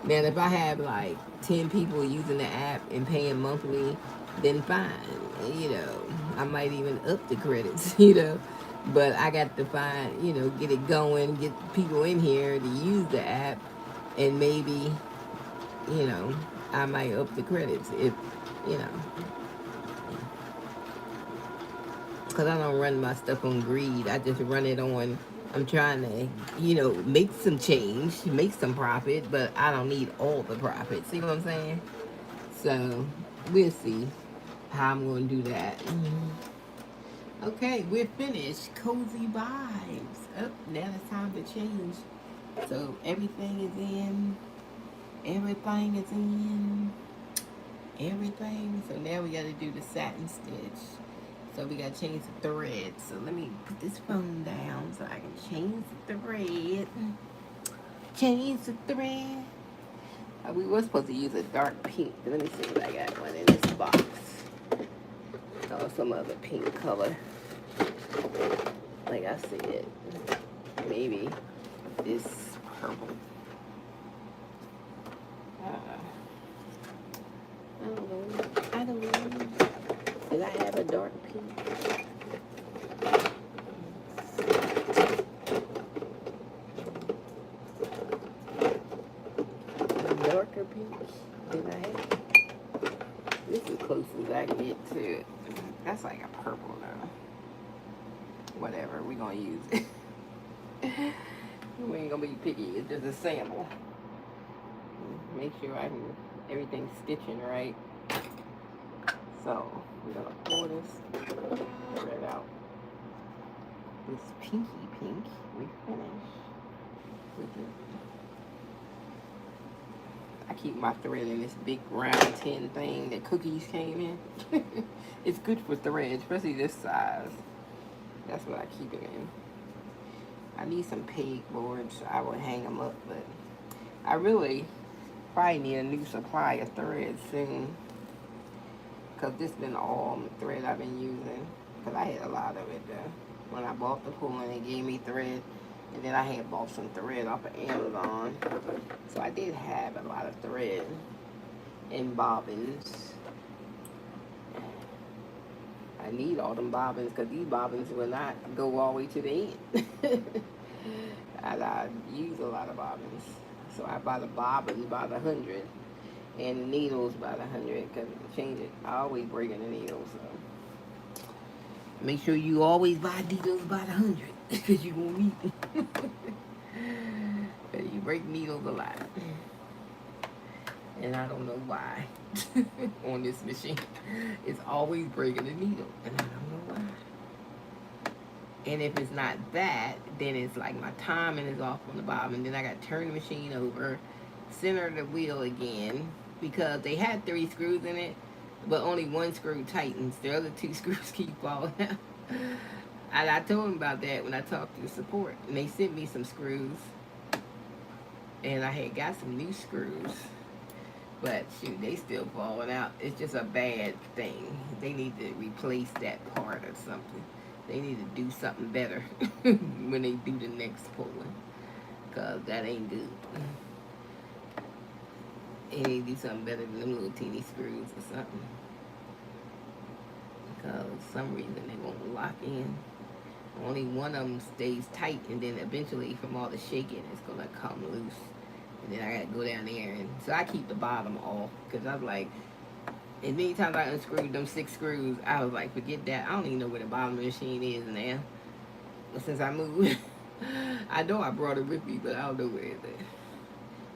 Now, if I have like 10 people using the app and paying monthly, then fine. You know, I might even up the credits, But I got to find, get it going, get people in here to use the app, and maybe, you know, I might up the credits if, you know, because I don't run my stuff on greed. I just run it on, I'm trying to, make some change, make some profit, but I don't need all the profit. See what I'm saying? So we'll see how I'm going to do that. Okay, we're finished. Cozy vibes. Oh, now it's time to change. So everything is in. Everything is in. Everything. So now we got to do the satin stitch. So we got to change the thread. So let me put this phone down so I can change the thread. Change the thread. We were supposed to use a dark pink. Let me see if I got one in this box. Or some other pink color. Like I said, maybe this purple. I don't know. I don't know. Did I have a dark pink? A darker pink? Did I have? This is close as I can get to it. That's like a purple now. Whatever, we gonna use it. We ain't gonna be picky. It's just a sample. Make sure everything's stitching right. So we're gonna pull this thread out. This pinky pink, we finish with it. I keep my thread in this big round tin thing that cookies came in. It's good for thread, especially this size. That's what I keep it in. I need some pegboards. I would hang them up, but I really probably need a new supply of thread soon, because this been all the thread I've been using, because I had a lot of it when I bought the pool, and they gave me thread, and then I had bought some thread off of Amazon, so I did have a lot of thread and bobbins. I need all them bobbins, because these bobbins will not go all the way to the end. I use a lot of bobbins. So I buy the bobbins by the 100 and the needles by the 100, because change it. I always break in the needles. So make sure you always buy needles by the 100, because you won't need them. You break needles a lot. And I don't know why. On this machine, it's always breaking the needle, and I don't know why. And if it's not that, then it's like my timing is off on the bottom, and then I got to turn the machine over, center the wheel again, because they had 3 screws in it, but only 1 screw tightens. The other 2 screws keep falling out. And I told him about that when I talked to support, and they sent me some screws, and I had got some new screws, but shoot, they still falling out. It's just a bad thing. They need to replace that part or something. They need to do something better when they do the next pulling, cause that ain't good. They need to do something better than them little teeny screws or something, because for some reason they won't lock in. Only one of them stays tight, and then eventually, from all the shaking, it's gonna come loose. And then I gotta go down there, and so I keep the bottom off, because I was like, and many times I unscrewed them 6 screws, I was like, forget that. I don't even know where the bottom of the machine is now. But since I moved, I know I brought it with me, but I don't know where it is.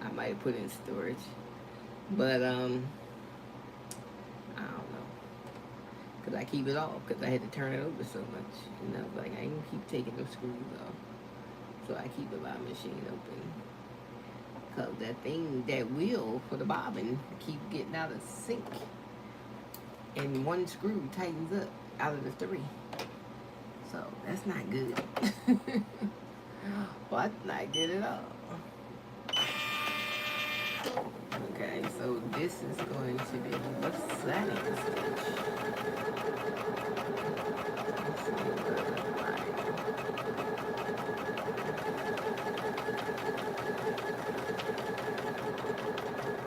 I might have put it in storage, but I don't know, because I keep it off, because I had to turn it over so much. And I was like, I ain't gonna keep taking those screws off. So I keep the bottom machine open. Because that thing, that wheel for the bobbin, keep getting out of sync. And one screw tightens up out of the 3. So that's not good. Well, that's not good at all. Okay, so this is going to be, what's that in stitch?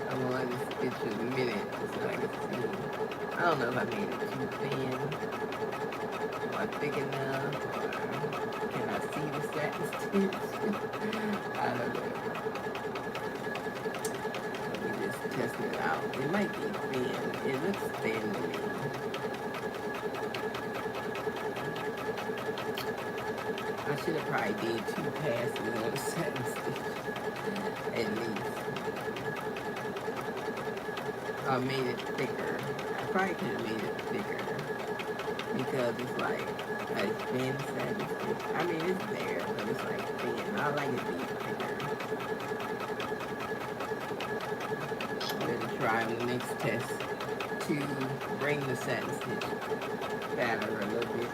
I'm on this stitch in a minute so I can see. I don't know if I made it too thin or thick enough, or can I see the satin stitch? I don't know. Let me just test it out. It might be thin. It looks thin to me. I should have probably did 2 passes on the satin stitch at least. I made it thicker. I probably could have made it thicker because it's like a thin satin stitch. I mean, it's there, but it's like thin. I like it to be thicker. I'm going to try on the next test to bring the satin stitch fatter a little bit.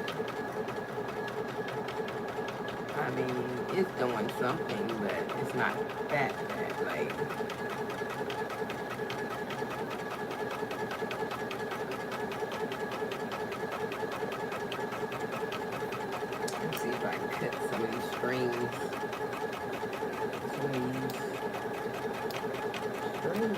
I mean, it's doing something, but it's not that bad. Like, let's see if I can cut some of these strings. Some of these strings.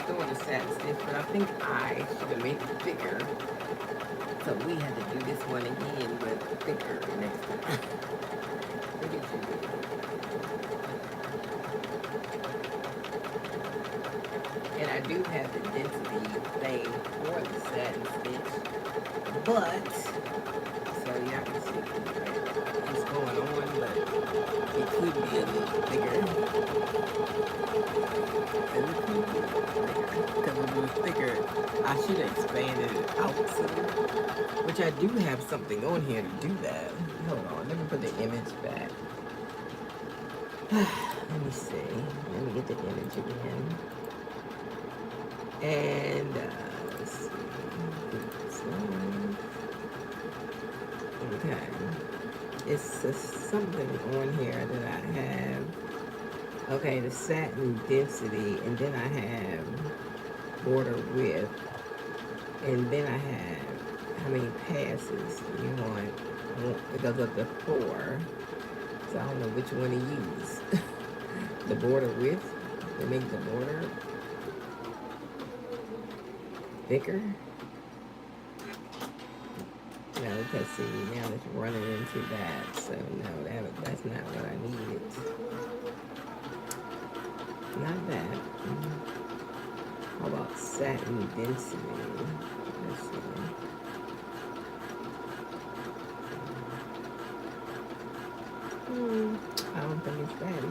Doing the satin stitch, but I think I should have made it thicker. So we had to do this one again, but thicker next time. Look at you. And I do have the density thing for the satin stitch, but so y'all can see what's going on, but it could be a little bigger. And it could be a little bigger, because if it was thicker, I should have expanded it out some, which I do have something on here to do that. Hold on, let me put the image back. Let me see. Let me get the image again. And let's see. Okay. It's something on here that I have. Okay, the satin density, and then I have border width, and then I have how many passes you want. It goes up to 4. So I don't know which one to use. The border width to make the border thicker. No, because see, now it's running into that. So no, that's not what I needed. Not that. How about satin density? Let's see. I don't think it's that either.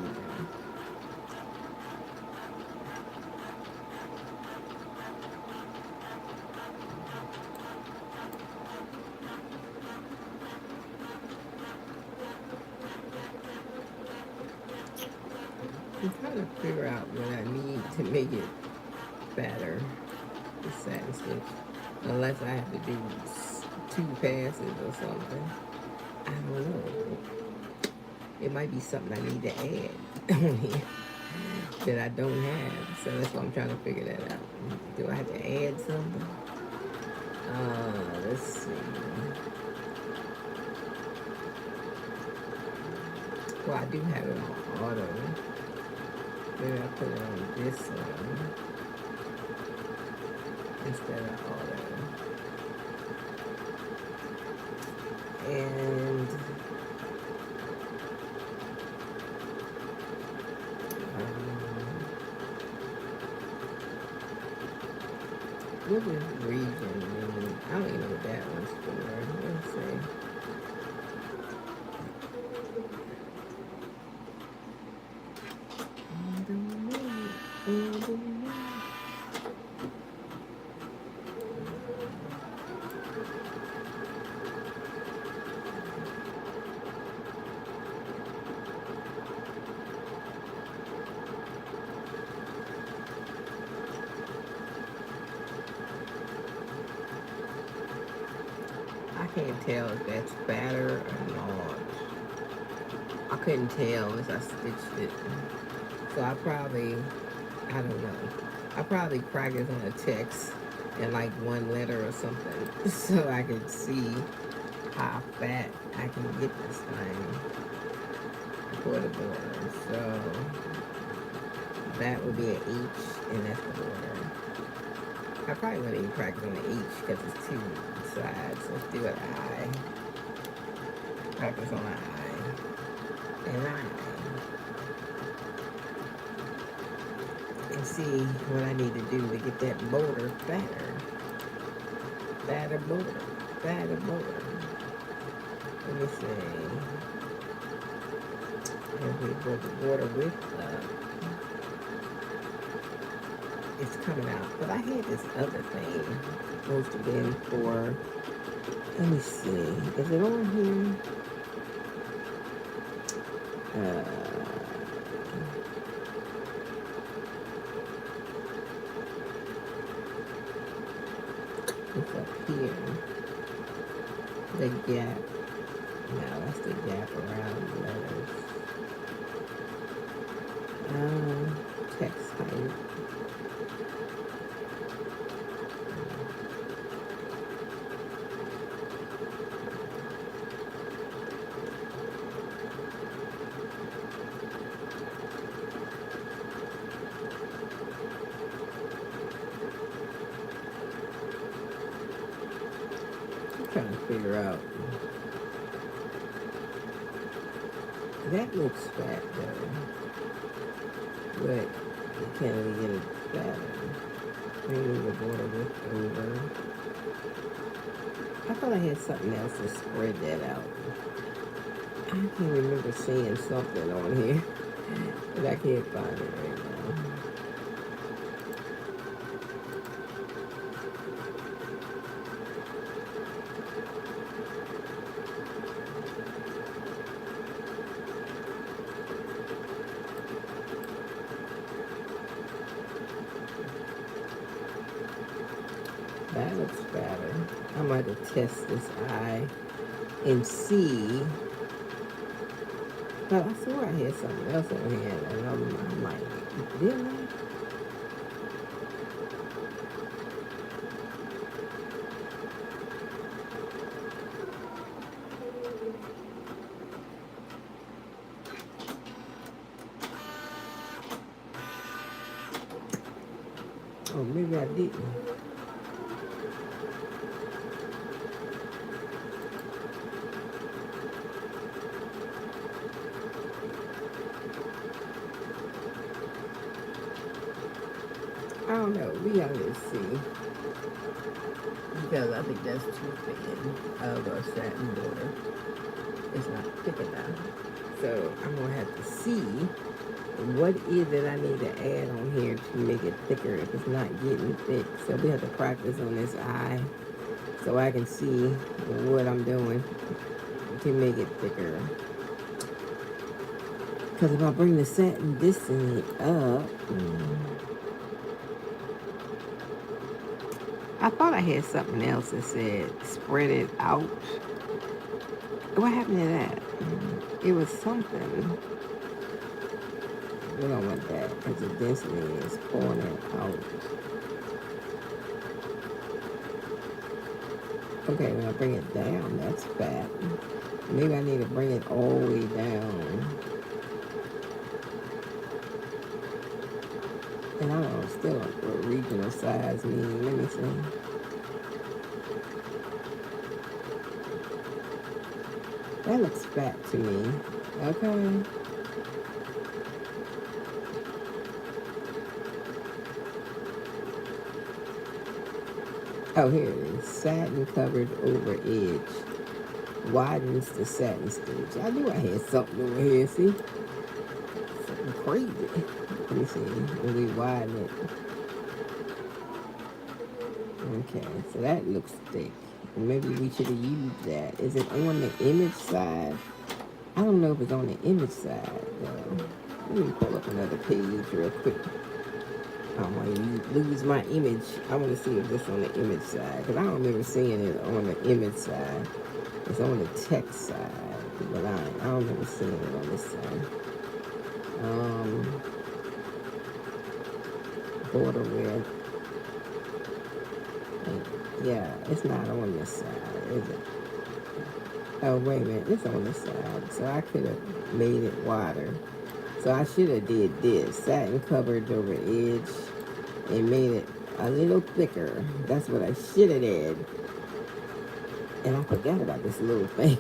I'm trying to figure out what I need to make it better. The satin stitch. Unless I have to do 2 passes or something. I don't know. It might be something I need to add on here that I don't have. So that's why I'm trying to figure that out. Do I have to add something? Let's see. Well, I do have it on auto. Maybe I put it on this one instead of auto. And what is region mean? I don't even know what that one's for. Let's see. I can't tell if that's fatter or large. I couldn't tell as I stitched it. So I don't know. I probably practice on a text and like one letter or something so I could see how fat I can get this thing for the border. So that would be an H and that's the border. I probably wouldn't even practice on the H because it's 2 sides. Let's do an I. Practice on an I. And I. And see what I need to do to get that border fatter. Fatter border. Fatter border. Let me see. If we put the border width up. It's coming out. But I had this other thing supposed to be for, let me see, is it on here? It's up here. The gap. No, that's the gap around the letters. Text height. Trying to figure out. That looks fat though. But you can't really get it fatter. Maybe the border width over. I thought I had something else to spread that out. I can't remember seeing something on here, but I can't find it right now. That looks better. I might have to test this eye and see. But I swore I had something else on here, and I'm like, didn't I? Oh, maybe I didn't. I don't know. We gotta see. Because I think that's too thin of a satin border. It's not thick enough. So I'm gonna have to see what is it I need to add on here to make it thicker if it's not getting thick. So we have to practice on this eye so I can see what I'm doing to make it thicker. Because if I bring the satin distance up, I thought I had something else that said spread it out. What happened to that? It was something. We don't want that because the density is pouring it out. Okay, when I bring it down, that's fat. Maybe I need to bring it all the way down. And I don't know, still what regional size means. Let me see. That looks fat to me. Okay. Oh, here it is. Satin covered over edge. Widens the satin stitch. I knew I had something over here, see? Something crazy. Let me see. When we widen it. Okay, so that looks thick. Maybe we should have used that. Is it on the image side? I don't know if it's on the image side, though. Let me pull up another page real quick. I don't want to lose my image. I want to see if it's on the image side. Because I don't remember seeing it on the image side. It's on the text side. But I don't remember seeing it on this side. Border width. Yeah, it's not on this side, is it? Oh, wait a minute. It's on this side. So I could have made it wider. So I should have did this. Satin covered over edge and made it a little thicker. That's what I should have did. And I forgot about this little thing.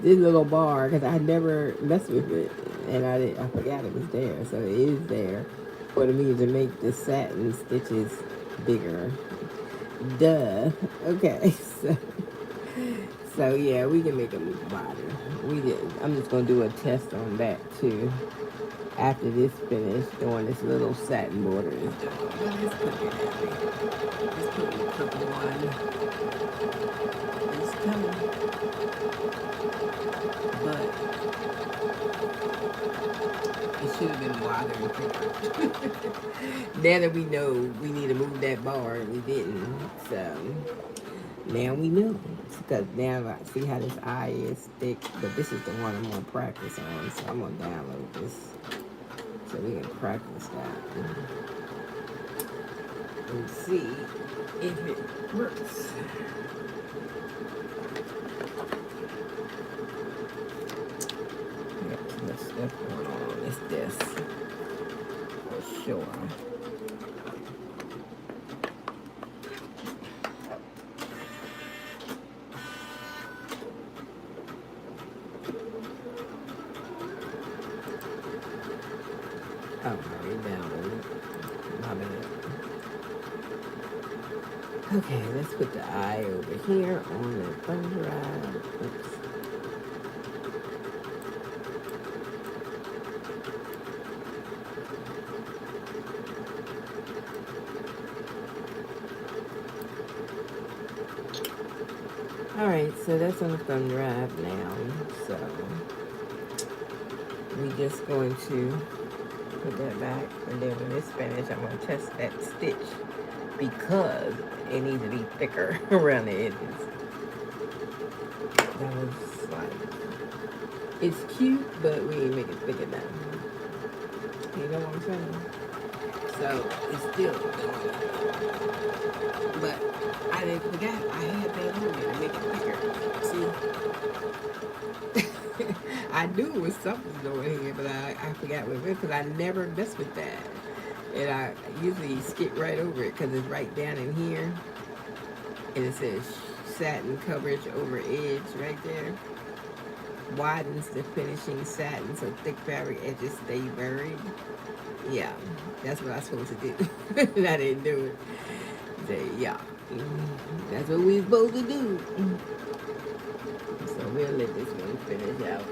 This little bar, because I never messed with it. And I forgot it was there. So it is there for me to make the satin stitches bigger. Duh. Okay. So yeah, we can make them wider. I'm just gonna do a test on that too. After this finish, doing this little satin border is done. Let's put it in. Let's put the purple one. It's coming. But it should have been wider and thicker. Now that we know we need to move that bar, we didn't. So now we know. Because now I see how this eye is thick, but this is the one I'm going to practice on. So I'm going to download this so we can practice that and see if it works. Yep, that's going on. It's this for sure. Oh, already downloaded. My bad. Okay, let's put the eye over here on the thumb drive. Oops. Alright, so that's on the thumb drive now. So we're just going to put that back, and then when it's finished, I'm going to test that stitch because it needs to be thicker around the edges. That was like, it's cute, but we ain't make it thick enough. You know what I'm saying? So it's still going. But I didn't forget I had that on there to make it thicker. See? I knew it was something over here, but I forgot what it was because I never messed with that. And I usually skip right over it because it's right down in here. And it says satin coverage over edge right there. Widens the finishing satin so thick fabric edges stay buried. Yeah, that's what I'm supposed to do. And I didn't do it. Say, yeah, that's what we're supposed to do. So we'll let this one finish out.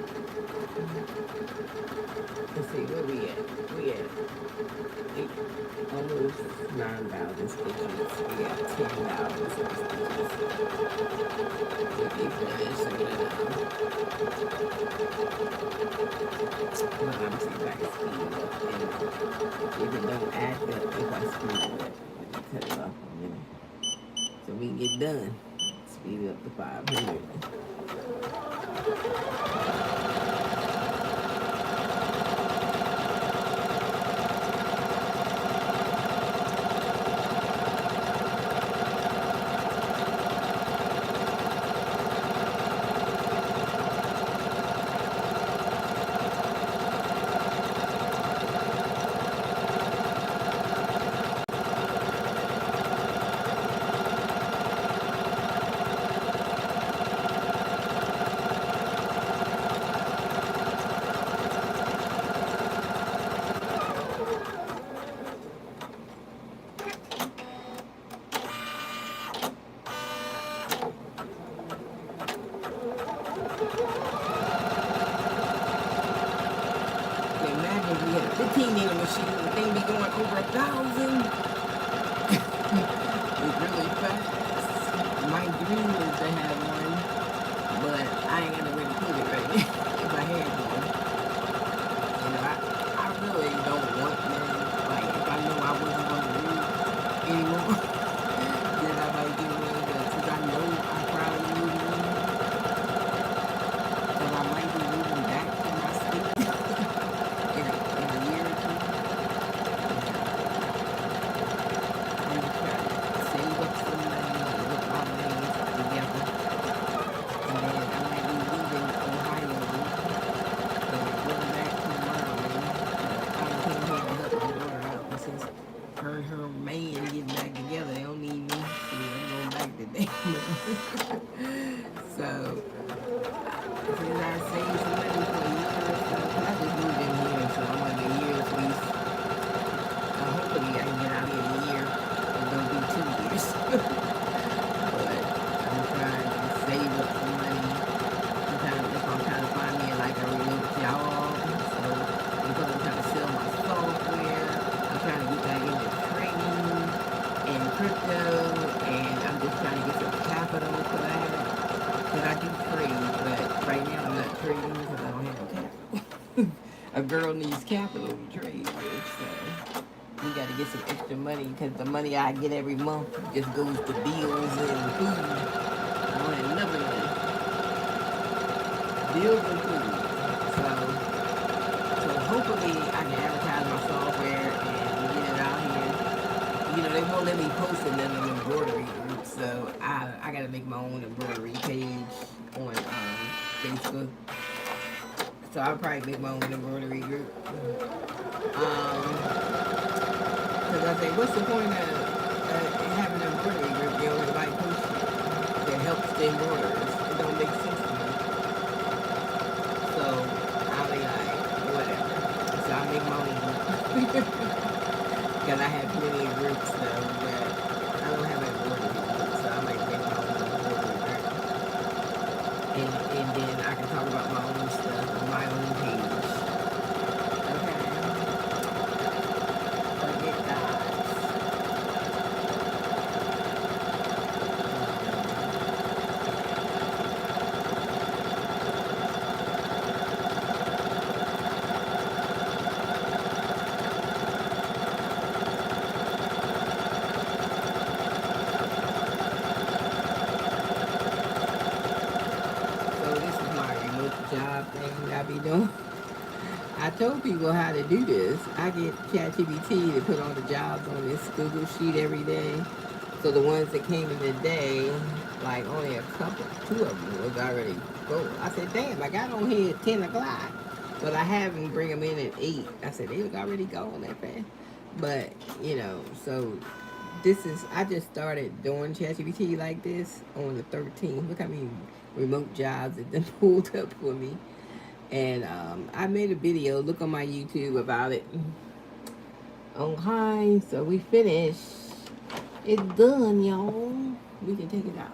Let's see, where we at? We at almost 9,000 stitches. We got 10,000 stitches. Let me finish some of that. Well, I'm see if I can speed it up. And if it don't add up, if I speed it up, let me cut it off a minute. So we can get done. Speed it up to 500. Imagine if we had a 15 needle machine, the thing be going over 1,000. It's really fast. My dream is to have one, but I ain't got nowhere to put it right now. If I had one, you know, I really don't want one. Like, if I know I wasn't going to do it anymore, then I might get one. But since I know I probably need one, because I might be moving back to my state in a year or two. I'm just trying to save up some money and put my money together. And then I might be leaving Ohio and going back to Maryland. I came here to help my daughter out. And since her and her man getting back together, they don't need me. So I'm going back today. So, since I saved some money for a year or so, 'cause I just moved in here, so I'm like a year's lease. Hopefully I can get out here in a year. It don't be 2 years. But I'm trying to save up some money. I'm trying to find me like a remote job. So because I'm trying to sell my software, I'm trying to get back into trading and crypto, and I'm just trying to get some capital for that. Because I do trade, but right now I'm not trading because I don't have no capital. A girl needs capital to trade with, so we got to get some extra money because the money I get every month just goes to bills and food. I don't have nothing money. Bills and food. So hopefully I can advertise my software and get it out here. You know, they won't let me post it in an embroidery group, so I got to make my own embroidery page on Facebook. So I'll probably make my own embroidery group. Because I say, what's the point of having an embroidery group? You know, like post that helps the embroiderers. It don't make sense to me. So I'll be like, whatever. So I'll make my own group. Because I have plenty of groups though, but I don't have an embroidery group. So I might make my own embroidery group. And then I can talk about my own stuff on my own page. Okay. Forget that. So this is my remote job thing I be doing. I told people how to do this. I get ChatGPT to put on the jobs on this Google sheet every day. So the ones that came in today, like only a couple, 2 of them was already full. I said, damn, I got on here at 10 o'clock. But I have them bring them in at 8. I said, they was already gone that fast. But, you know, so this is, I just started doing ChatGPT like this on the 13th. Look how many remote jobs it then pulled up for me. And I made a video, look on my YouTube about it. Okay, so we finished. It's done, y'all. We can take it out.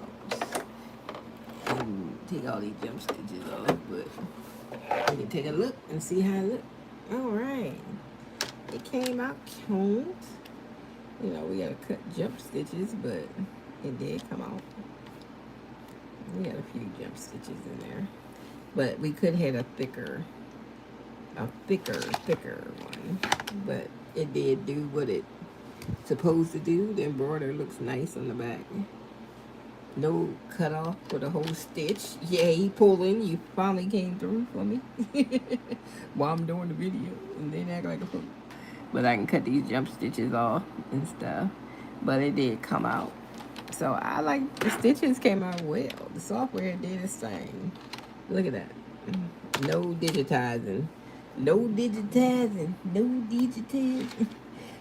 And take all these jump stitches off, but we can take a look and see how it looks. Alright. It came out cute. You know, we gotta cut jump stitches, but it did come out. We had a few jump stitches in there. But we could have a thicker one. But it did do what it supposed to do. The embroidery looks nice on the back. No cut off for the whole stitch. Yay, pulling. You finally came through for me while I'm doing the video. And then act like a fool. But I can cut these jump stitches off and stuff. But it did come out. So I like the stitches came out well. The software did its thing. Look at that. No digitizing. No digitizing. No digitizing.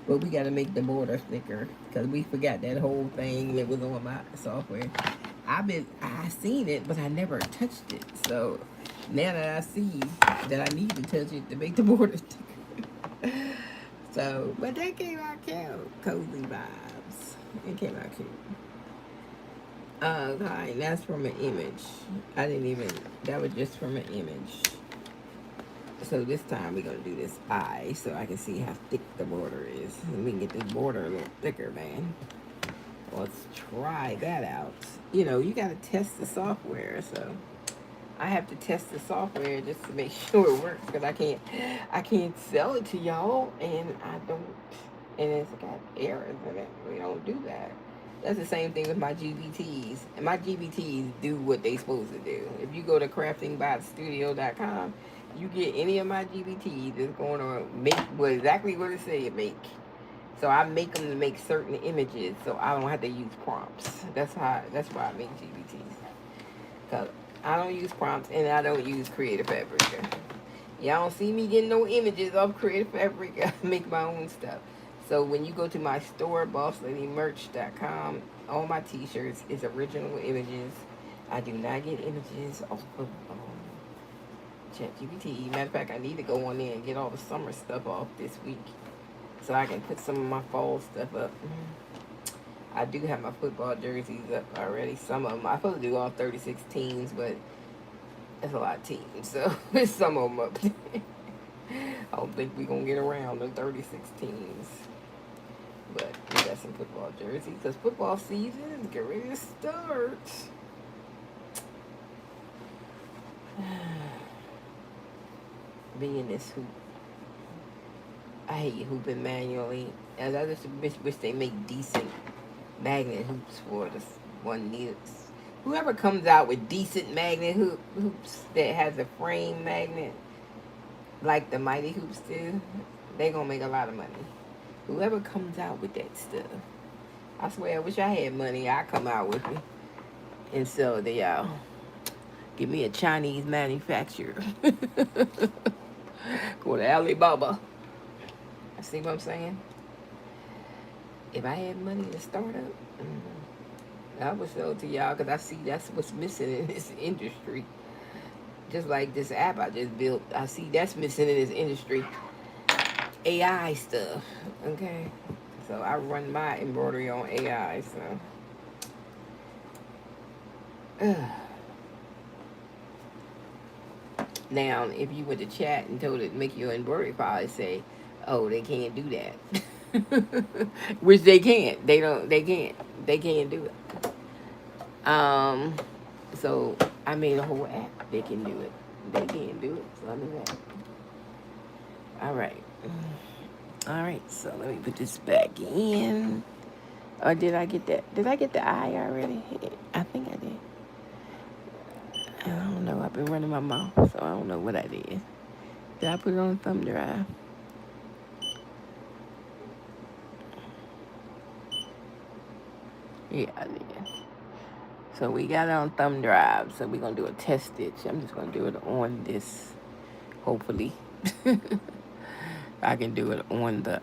But we gotta make the border thicker because we forgot that whole thing that was on my software. I seen it, but I never touched it. So now that I see that I need to touch it to make the border thicker. So, but that came out cute. Cozy vibes. It came out cute. Okay, that's from an image. That was just from an image. So this time we're going to do this eye so I can see how thick the border is. And we can get this border a little thicker, man. Let's try that out. You know, you got to test the software, so I have to test the software just to make sure it works because I can't sell it to y'all and it's got errors in it. We don't do that. That's the same thing with my GBTs. And my GBTs do what they supposed to do. If you go to craftingbotstudio.com, you get any of my GBTs, it's going to make exactly what it say it make. So I make them to make certain images, so I don't have to use prompts. That's why I make GBTs. Cause I don't use prompts and I don't use Creative Fabrica. Y'all don't see me getting no images off Creative Fabrica. I make my own stuff. So when you go to my store, bossladymerch.com, all my t-shirts is original images. I do not get images off of ChatGPT. Matter of fact, I need to go on there and get all the summer stuff off this week so I can put some of my fall stuff up. I do have my football jerseys up already. Some of them. I supposed to do all 36 teams, but that's a lot of teams. So there's some of them up there. I don't think we're going to get around the 36 teams. But we got some football jerseys because football season is getting ready to start. Being this hoop. I hate hooping manually. And I just wish they make decent magnet hoops for this one needs. Whoever comes out with decent magnet hoops that has a frame magnet like the Mighty Hoops do, they gonna make a lot of money. Whoever comes out with that stuff, I swear, I wish I had money. I come out with it and sell it to y'all. Give me a Chinese manufacturer. Go to Alibaba. See what I'm saying? If I had money to start up, I would sell it to y'all because I see that's what's missing in this industry. Just like this app I just built, I see that's missing in this industry. AI stuff, okay? So I run my embroidery on AI, so. Now, if you went to chat and told it to make your embroidery file, it'd say, oh, they can't do that. Which they can't. They can't do it. So I made a whole app. They can do it. They can't do it. So I do that. Alright, so let me put this back in. Or did I get that? Did I get the eye already? I think I did. I don't know. I've been running my mouth, so I don't know what I did. Did I put it on thumb drive? Yeah, I did. So we got it on thumb drive. So we're going to do a test stitch. I'm just going to do it on this, hopefully. I can do it on the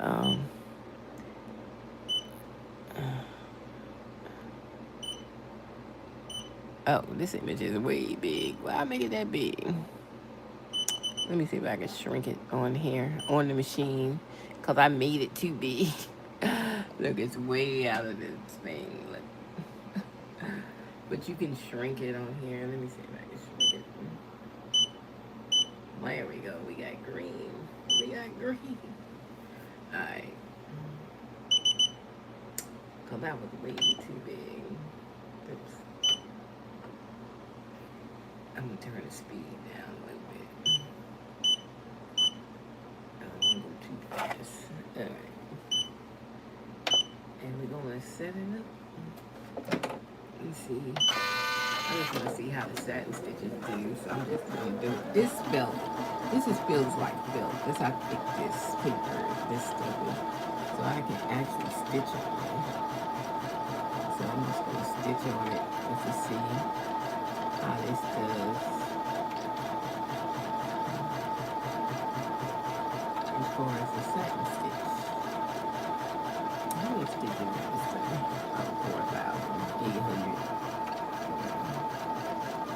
Oh, this image is way big. Why I make it that big? Let me see if I can shrink it on here, on the machine. Because I made it too big. Look, it's way out of this thing. Look. But you can shrink it on here. Let me see if I can shrink it. There we go. We got green. We got green. Alright. Because that was way too big. Oops. I'm going to turn the speed down a little bit. I don't want to go too fast. Alright. And we're going to set it up. Let's see. I just want to see how the satin stitches do. So I'm just going to do this belt. This is feels like felt. That's how thick this paper, this stuff is. So I can actually stitch on it. So I'm just going to stitch on it just to see how this does. As far as the satin stitch. How many stitches is this thing? Oh, 4,800.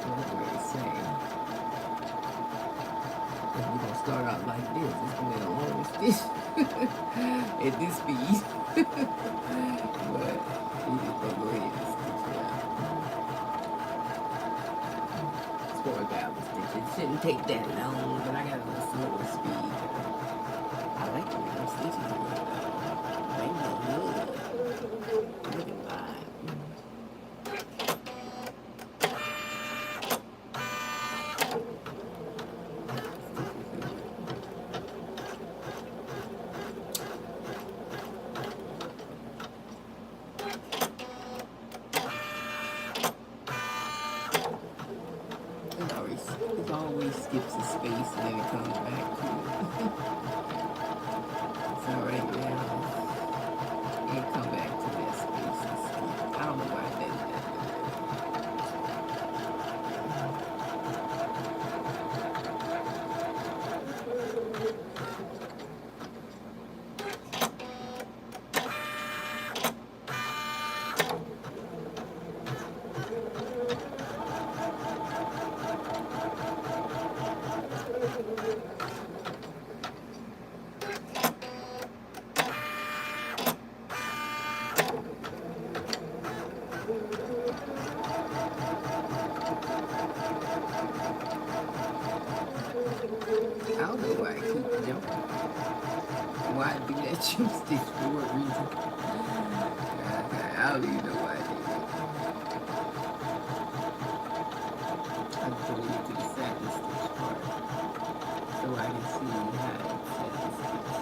What do they say? If we're going to start out like this, it's going to be a long stitch at this speed. But you just going to go ahead and stitch it out. It's 4,000 stitches. It shouldn't take that long, but I got a little slower speed. I like the way those stitches are though. They look good. Look at mine. It always skips a space and then it comes back to it. So right now, it come back to that space and skip. I don't know why that is. I don't know why I keep jumping. Why I do that jump stitch for what reason? I don't even know why I do that. I'm going to get to the satin stitch part so I can see how it's satin stitch.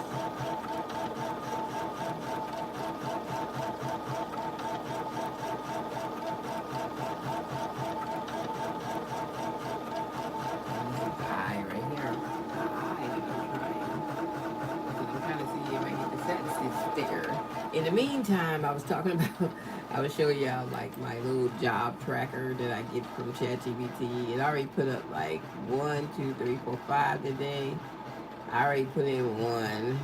Sticker. In the meantime, I was talking about, I was showing y'all like my little job tracker that I get from ChatGPT. It already put up like 1, 2, 3, 4, 5 today. I already put in 1,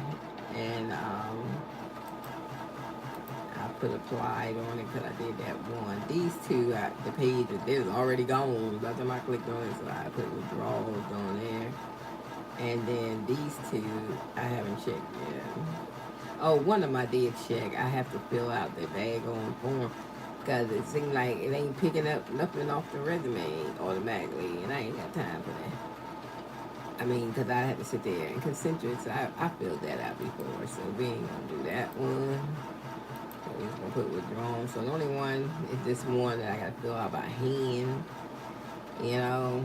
and I put applied on it because I did that 1. These 2, the page, it was already gone by the time I clicked on it, so I put withdrawals on there. And then these 2, I haven't checked yet. Oh, one of them I did check. I have to fill out the daggone form because it seemed like it ain't picking up nothing off the resume automatically, and I ain't got time for that. I mean, because I had to sit there and concentrate, so I filled that out before, so we ain't going to do that one. So we're just going to put withdrawn. So the only one is this one that I got to fill out by hand, you know.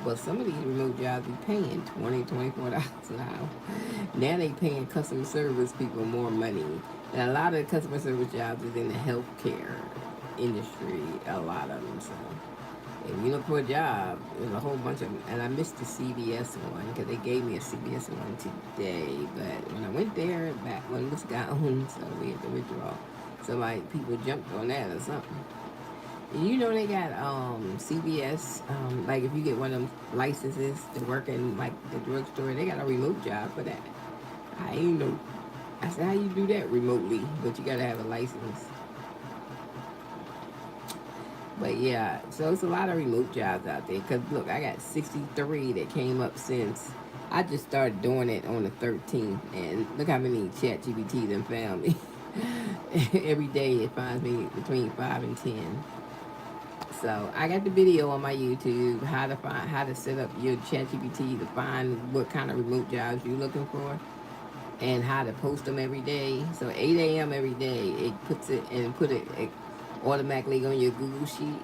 But some of these remote jobs be paying $20, $24 an hour. Now they paying customer service people more money. And a lot of the customer service jobs is in the healthcare industry, a lot of them. So if you look for a job, there's a whole bunch of them. And I missed the CVS one because they gave me a CVS one today. But when I went there, back when it was gone, so we had to withdraw. So like people jumped on that or something. You know they got CVS, like if you get one of them licenses to work in like the drugstore, they got a remote job for that. I ain't know. I said, how you do that remotely? But you gotta have a license. But yeah, so it's a lot of remote jobs out there. Cause look, I got 63 that came up since I just started doing it on the 13th, and look how many ChatGPT them found me. Every day it finds me between 5 and 10. So I got the video on my YouTube how to set up your ChatGPT to find what kind of remote jobs you're looking for, and how to post them every day. So 8 a.m. every day, it puts it and put it automatically on your Google sheet.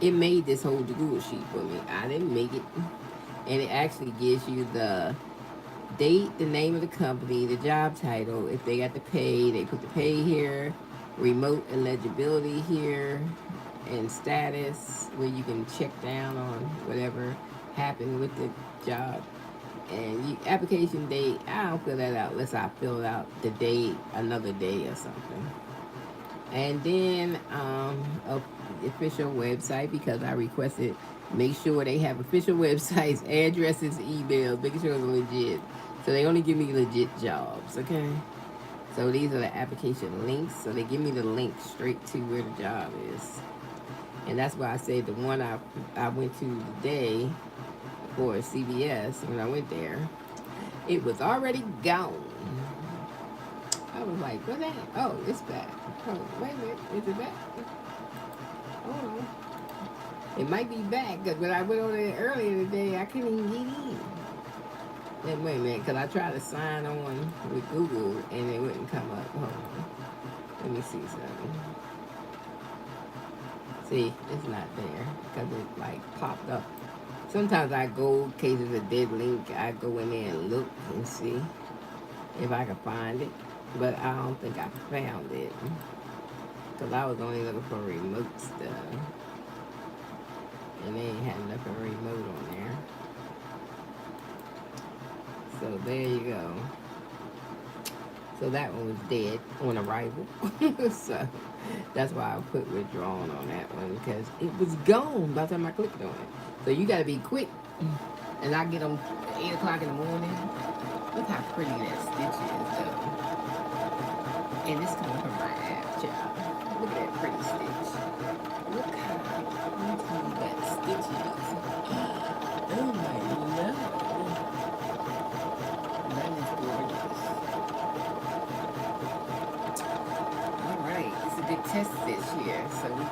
It made this whole Google sheet for me. I didn't make it, and it actually gives you the date, the name of the company, the job title. If they got the pay, they put the pay here, remote eligibility here, and status where you can check down on whatever happened with the job. And application date, I don't fill that out unless I fill out the date another day or something. And then a official website, because I requested, make sure they have official websites, addresses, emails, making sure it's legit. So they only give me legit jobs, okay? So these are the application links. So they give me the link straight to where the job is. And that's why I say the one I went to today for CBS, when I went there, it was already gone. I was like, what that? Oh, it's back. Oh, wait a minute. Is it back? Hold on. It might be back, because when I went over there earlier today, I couldn't even get in. And wait a minute, because I tried to sign on with Google, and it wouldn't come up. Hold on. Let me see something. See, it's not there, because it, like, popped up. Sometimes I go, in case it's a dead link, I go in there and look and see if I can find it. But I don't think I found it, because I was only looking for remote stuff, and they ain't had nothing remote on there. So there you go. So that one was dead on arrival. So that's why I put withdrawn on that one, because it was gone by the time I clicked on it. So you got to be quick. And I get them 8 o'clock in the morning. Look how pretty that stitch is, though. And this coming from my app, child. Look at that pretty stitch. Look how pretty that stitch is. Oh my lord. That is gorgeous. Alright, it's a good test stitch here. So we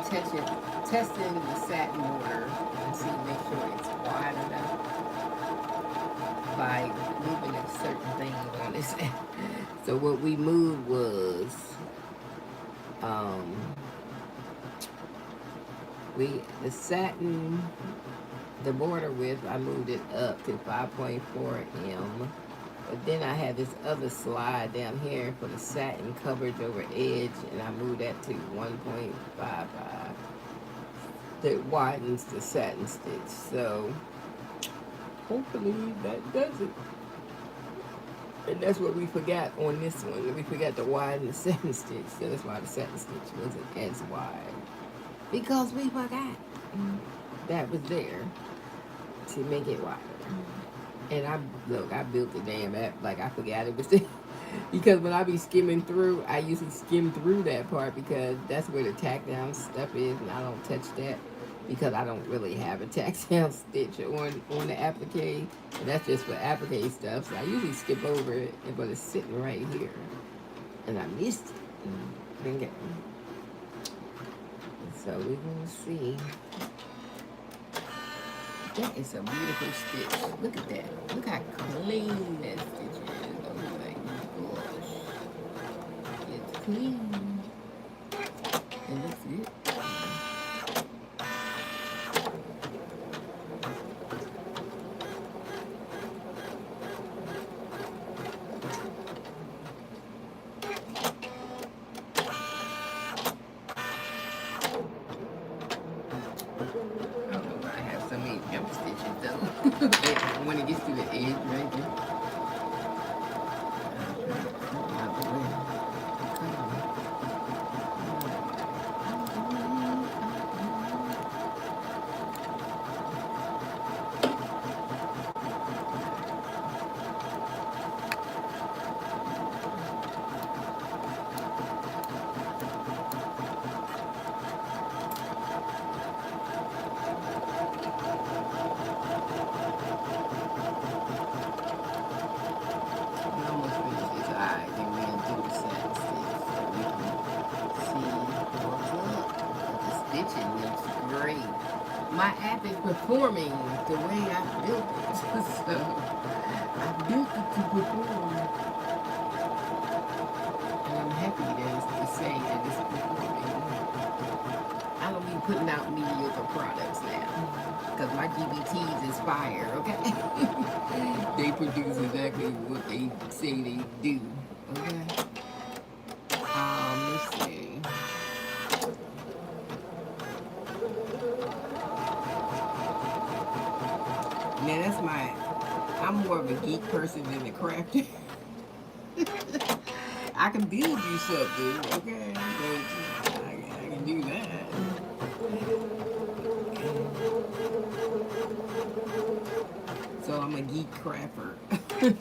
testing the satin border and see, make sure it's wide enough by moving a certain thing on this. So what we moved was the satin, the border width, I moved it up to 5.4 m. But then I had this other slide down here for the satin coverage over edge, and I moved that to 1.55. That widens the satin stitch. So hopefully that does it. And that's what we forgot on this one. We forgot to widen the satin stitch. So that's why the satin stitch wasn't as wide. Because we forgot that was there to make it wider. And I built the damn app like I forgot it was there. Because when I be skimming through, I usually skim through that part, because that's where the tack down stuff is, and I don't touch that because I don't really have a tack down stitch on the applique. And that's just for applique stuff. So I usually skip over it, but it's sitting right here. And I missed it. Okay. So we're gonna see. That is a beautiful stitch. Look at that. Look how clean that stitch is. Oh my gosh. It's clean. It looks good. When it gets to the edge right there. stitching looks great. My app is performing the way I built it. So I built it to perform. And I'm happy to say that it's performing. I don't be putting out mediocre products now. Because my GBTs is fire, okay? They produce exactly what they say they do, okay? Let's see. Now that's I'm more of a geek person than a crafter. I can build you something, okay? But I can do that. So I'm a geek crapper. That's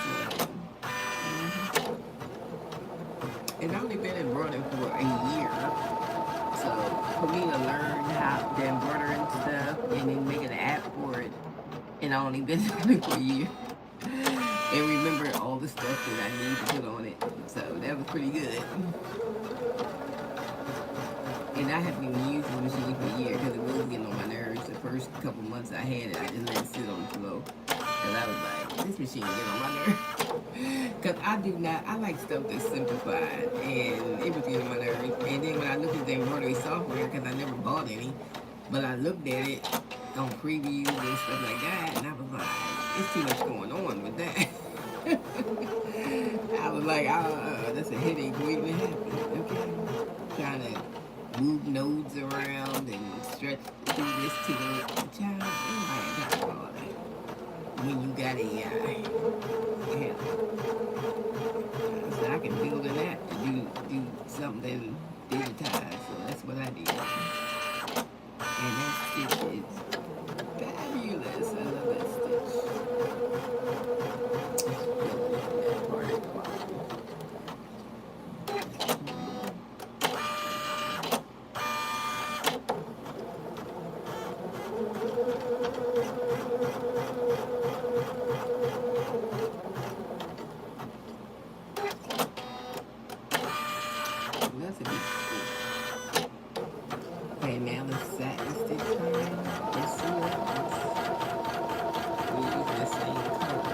what I am. And I've only been embroidering for a year. So for me to learn how to embroider and stuff and then make an app for it, and I only been doing it for a year. And remember all the stuff that I need to put on it. So that was pretty good. And I haven't even used the machine for a year because it was getting on my nerves. The first couple months I had it, I just let it sit on the floor. Because I was like, this machine get on my nerves. Because I like stuff that's simplified. And it was getting on my nerves. And then when I looked at the embroidery software, because I never bought any, but I looked at it on previews and stuff like that, and I was like, it's too much going on with that. I was like, that's a headache waiting to happen. Okay. Trying to move nodes around and stretch through this to the child. Everybody got all that. When you got AI. Yeah. So I can build an app to do something digitized. So that's what I did. And that stitch is fabulous. I love that stitch. That's a big stitch. Okay, now the satin stitch time. Let's see what happens. We're using the same color.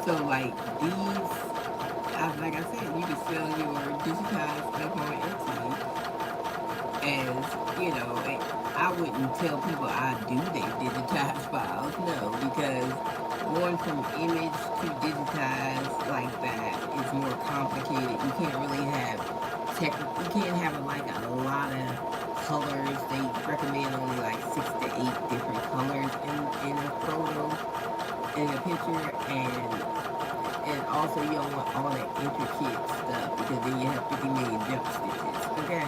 So like these, like I said, you can sell your digitized stuff on Etsy. As you know, I wouldn't tell people I do their digitized files, no, because going from image to digitized like that is more complicated. You can't really have you can't have like a lot of colors. They recommend only like 6 to 8 different colors in a photo, in a picture, and also you don't want all that intricate stuff because then you have 50 million jump stitches, okay?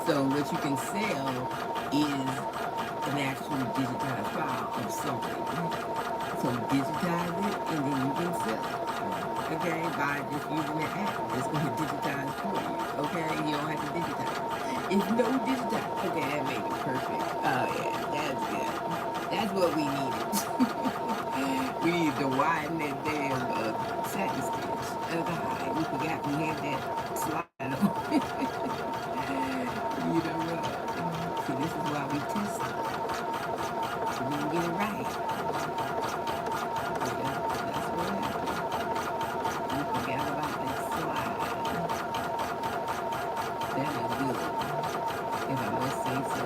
So what you can sell is an actual digitized file of something. So digitize it and then you can sell it, okay? By just using the app, it's going to digitize for you, okay? You don't have to digitize. It's no digitize. Okay, that made it perfect. Oh yeah, that's good. That's what we needed. We need to widen that damn satin stitch. Okay, we forgot we had that slide on. You know what? See, this is why we test it. So we can get it right. Yeah, that's what happened. We forgot about that slide. That was good, if I must say so.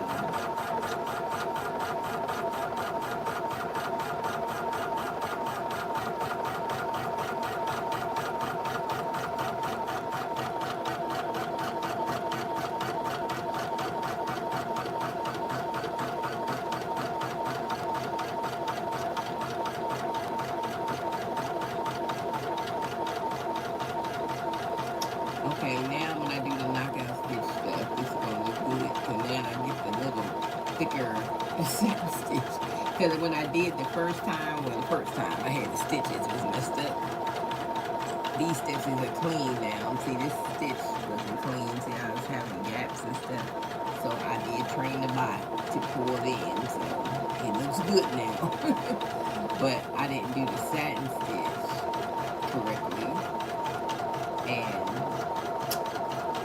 Okay, now when I do the knockout stitch stuff, it's gonna look good. Cause now I get the little thicker second stitch. Cause when I did the first time, I had the stitches was messed up. These stitches are clean now. See, this stitch wasn't clean. See, I was having gaps and stuff. So I did train the bot to pull it in. So it looks good now. But I didn't do the satin stitch correctly. And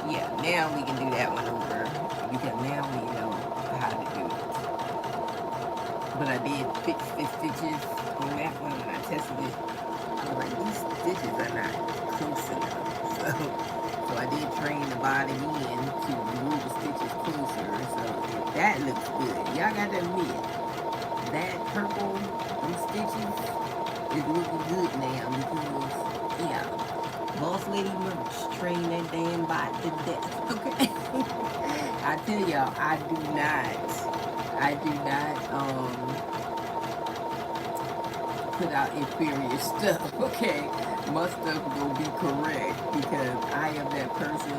yeah, now we can do that one over because now we know how to do it. But I did fix the stitches on that one when I tested it. I was like, these stitches are not close enough. So I did train the body in to remove the stitches closer. So that looks good. Y'all got to admit, that purple, those stitches, is looking good now because, yeah, Boss Lady Merch trained that damn bot to death, okay? I tell y'all, I do not, put out inferior stuff, okay? My stuff will be correct because I am that person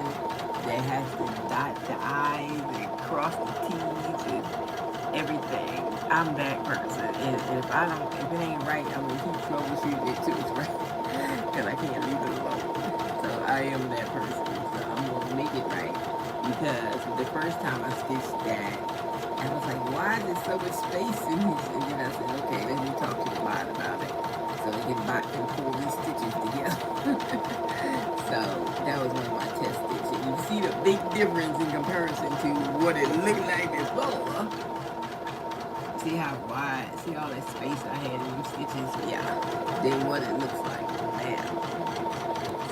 that has to dot the I's and cross the T's and everything. I'm that person. And if it ain't right, I'm gonna keep troubleshooting it till it's right. Because I can't leave it alone. So I am that person. So I'm gonna make it right. Because the first time I stitched that, I was like, why is there so much space in these? And then I said, okay, let me talk to the bot about it. So the bot can pull these stitches together. So that was one of my test stitches. You see the big difference in comparison to what it looked like before. See how wide, see all that space I had in these stitches? Yeah. Then what it looks like now.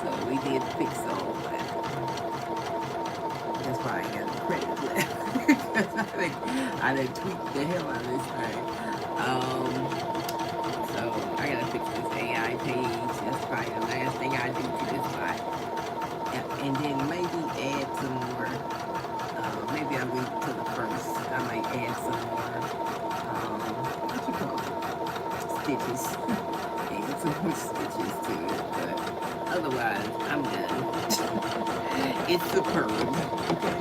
So we did fix all that. That's why I got no credit left. I done tweaked the hell out of this thing. So I gotta fix this AI page. That's probably the last thing I do to this bot. And then maybe add some more. Maybe I'll wait till the first. I might add some more. What you call it? Stitches. Add some more stitches to it. But otherwise, I'm done. It's superb. Okay.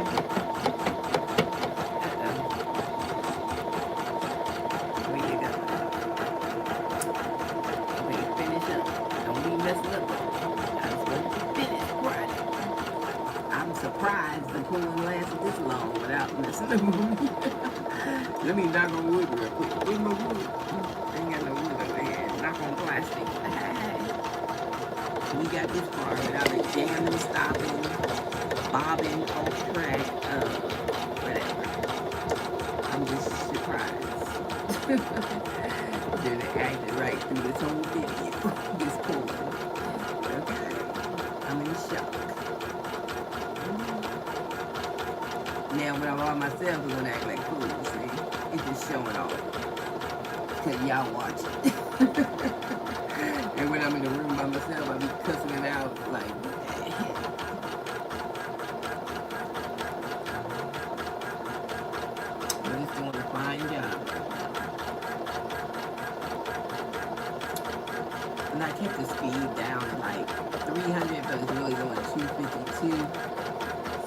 Surprised the pulling lasted this long without messing the movie. Let me knock on wood real quick. Where's my wood? I ain't got no wood over here. Knock on plastic. We got this far without it jamming, stopping, bobbing, off track, whatever. I'm just surprised. Then it acted right through this whole video. This pulling. Okay. I'm in shock. Now, when I'm all myself, I'm gonna act like cool, see? It's just showing off. Because y'all watch it. And when I'm in the room by myself, I'll be cussing it out like, what the heck? But it's doing a fine job. And I kept the speed down to like 300, but it's really going 252.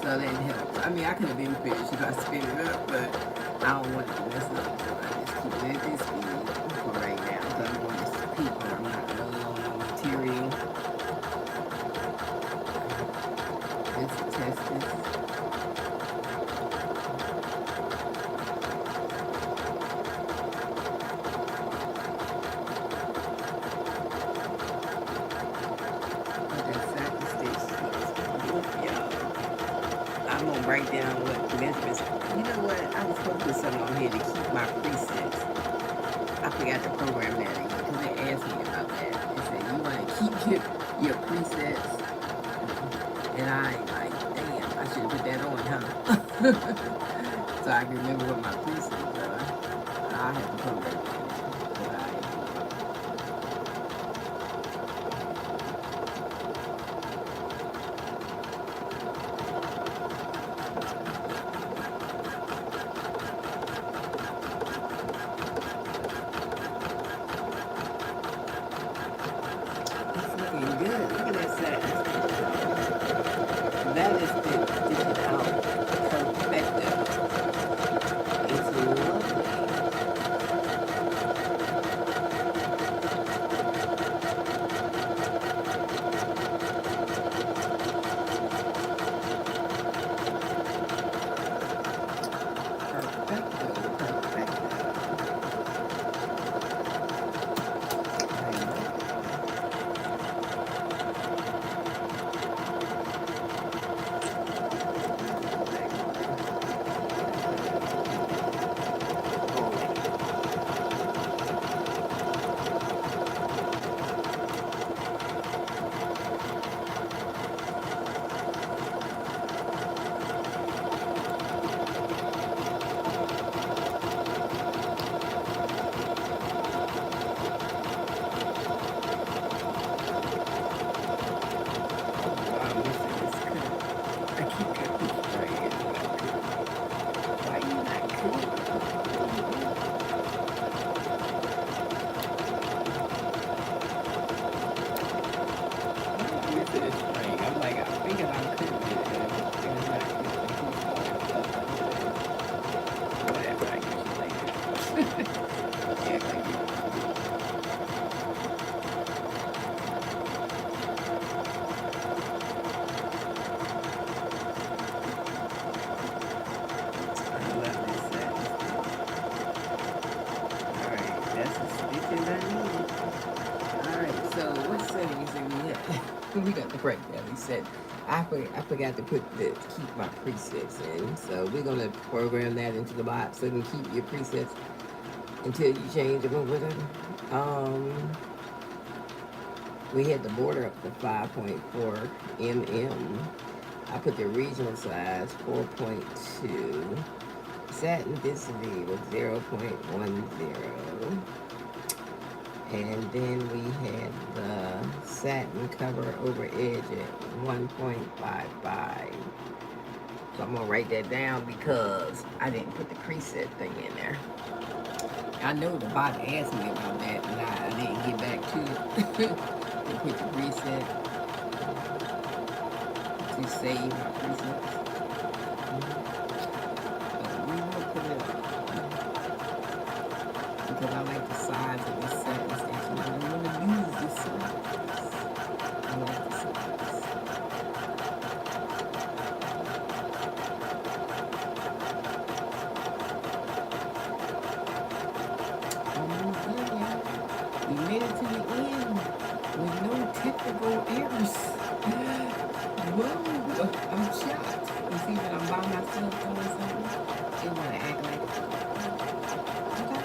So that helps. I mean, I could have been finished if I spin it up, but I don't want it to mess up. So I just keep it at this speed for right now. So I don't want this to peak, but I'm not really on the material. Let's test this. I'm gonna write down what measurements. You know what? I was supposed to put something on here to keep my presets. I forgot to program that again because they asked me about that. They said you want to keep your presets, and I ain't like, damn, I should have put that on, huh? So I can remember what my presets are. I have to program that. We got the break that we said. I forgot to keep my presets in, so we're gonna program that into the bot so you can keep your presets until you change them or whatever. We had the border up to 5.4 mm. I put the regional size 4.2. Satin density was 0.10. And then we had the satin cover over edge at 1.55. So I'm gonna write that down because I didn't put the preset thing in there. I know the bot asked me about that, and I didn't get back to it. To put the preset to save my presets. We will put it up because I like the size of this satin station. I don't want to use this size. I like the size. We made it to the end with no technical errors. Whoa, I'm shocked. You see that I'm by myself doing something? They want to act like it's okay.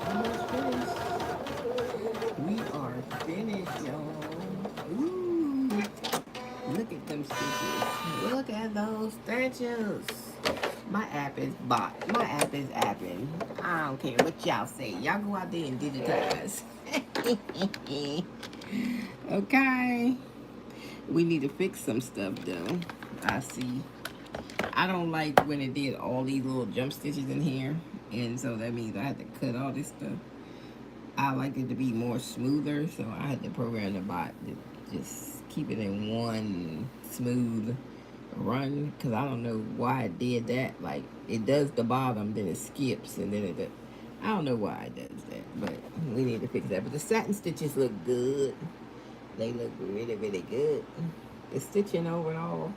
Almost finished. We are finished, y'all. Ooh. Look at them stitches. Look at those stitches. My app is apping. I don't care what y'all say. Y'all go out there and digitize. Okay. We need to fix some stuff though. I see. I don't like when it did all these little jump stitches in here. And so that means I had to cut all this stuff. I like it to be more smoother, so I had to program the bot to just keep it in one smooth run, because I don't know why it did that. Like, it does the bottom, then it skips, and then it, I don't know why it does that, but we need to fix that. But the satin stitches look good. They look really, really good. The stitching overall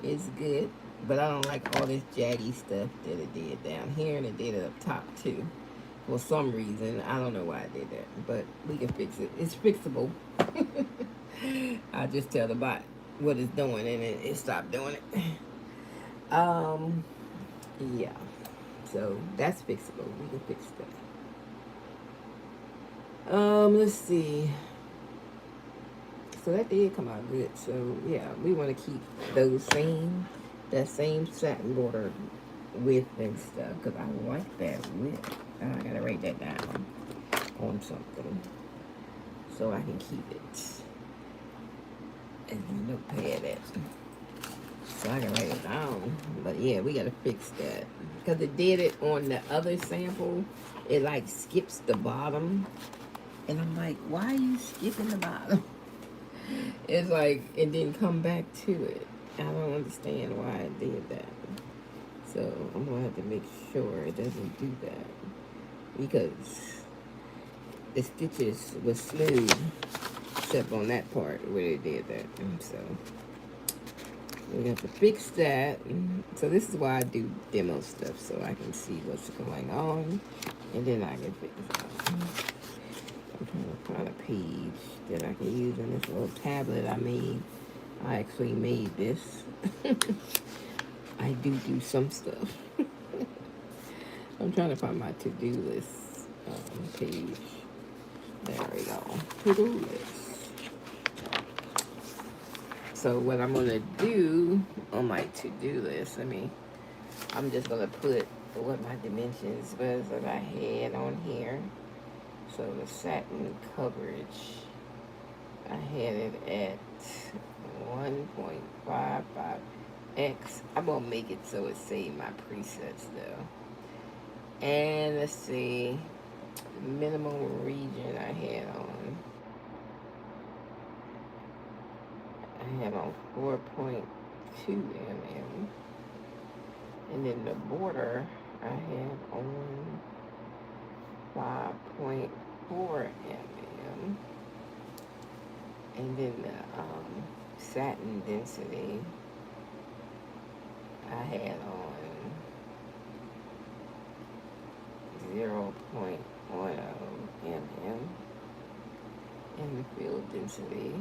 is good, but I don't like all this jaggy stuff that it did down here, and it did it up top too. For some reason, I don't know why I did that, but we can fix it. It's fixable. I just tell the bot what it's doing, and it stopped doing it. Yeah. So that's fixable. We can fix that. Let's see. So that did come out good. So yeah, we want to keep that same satin border width and stuff, because I like that width. I gotta write that down on something so I can keep it and notepad it. So I can write it down. But yeah, we gotta fix that, because it did it on the other sample. It like skips the bottom, and I'm like, why are you skipping the bottom? It's like it didn't come back to it. I don't understand why it did that. So I'm gonna have to make sure it doesn't do that, because the stitches was smooth except on that part where it did that. And so we have to fix that. So this is why I do demo stuff, so I can see what's going on, and then I can fix it. I'm trying to find a page that I can use in this little tablet I made. I actually made this. I do some stuff. I'm trying to find my to-do list page. There we go. To-do list. So what I'm gonna do on my to-do list, I'm just gonna put what my dimensions was that I had on here. So the satin coverage, I had it at 1.55x. I'm gonna make it so it saved my presets though. And let's see, minimum region I had on 4.2 mm, and then the border I had on 5.4 mm, and then the satin density I had on 0.10 mm in the field density.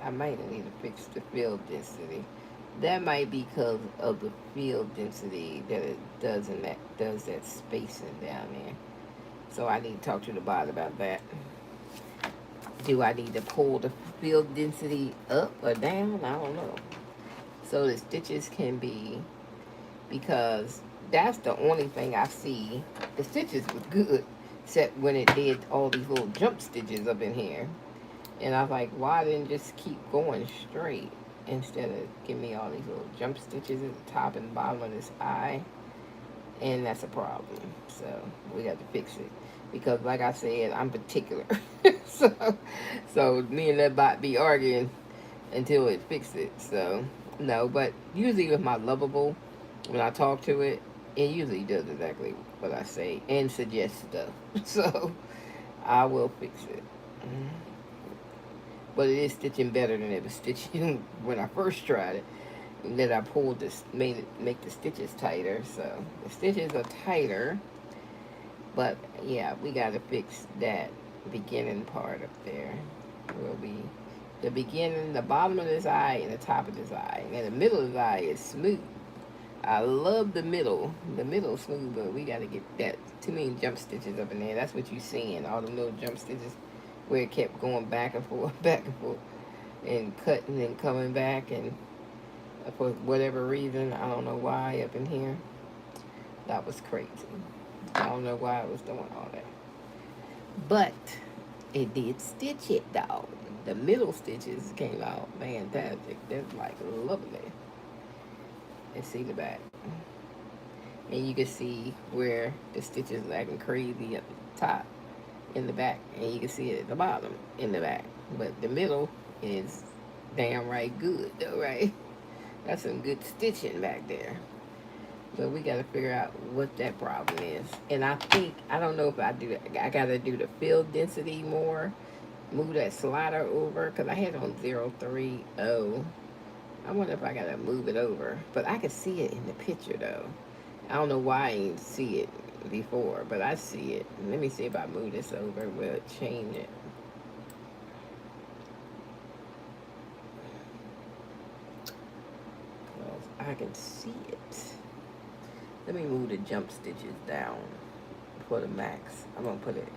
I might need to fix the field density. That might be because of the field density that it does that spacing down there. So I need to talk to the bot about that. Do I need to pull the field density up or down? I don't know. So the stitches can be, because that's the only thing I see. The stitches was good, except when it did all these little jump stitches up in here. And I was like, why didn't just keep going straight instead of giving me all these little jump stitches at the top and bottom of this eye? And that's a problem. So we got to fix it. Because like I said, I'm particular. so me and that bot be arguing until it fixes it. So no, but usually with my Lovable, when I talk to it, it usually does exactly what I say and suggests stuff. So I will fix it. But it is stitching better than it was stitching when I first tried it. And then I pulled this, make the stitches tighter. So the stitches are tighter. But yeah, we got to fix that beginning part up there. Will be the beginning, the bottom of this eye and the top of this eye. And the middle of the eye is smooth. I love the middle. The middle smooth, but we got to get that. Too many jump stitches up in there. That's what you're seeing. All the little jump stitches where it kept going back and forth, and cutting and coming back. And for whatever reason, I don't know why up in here. That was crazy. I don't know why I was doing all that. But it did stitch it, though. The middle stitches came out fantastic. That's like lovely. And see the back. And you can see where the stitches are acting crazy at the top in the back. And you can see it at the bottom in the back. But the middle is damn right good, though, right? That's some good stitching back there. But we got to figure out what that problem is. And I think, I don't know if I do that. I got to do the field density more. Move that slider over. Because I had it on 030. I wonder if I got to move it over. But I can see it in the picture, though. I don't know why I didn't see it before. But I see it. Let me see if I move this over. Will it change it? I can see it. Let me move the jump stitches down for the max. I'm going to put it.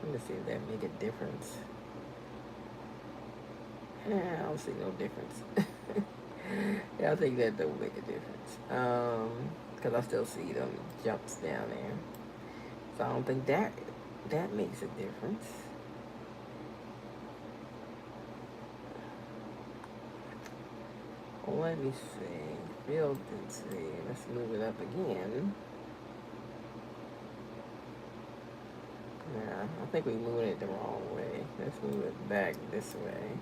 Let me see if that make a difference. I don't see no difference. Yeah, I think that don't make a difference. Because I still see them jumps down there. So I don't think that makes a difference. Let me see. Field density. Let's move it up again. Yeah, I think we're moving it the wrong way. Let's move it back this way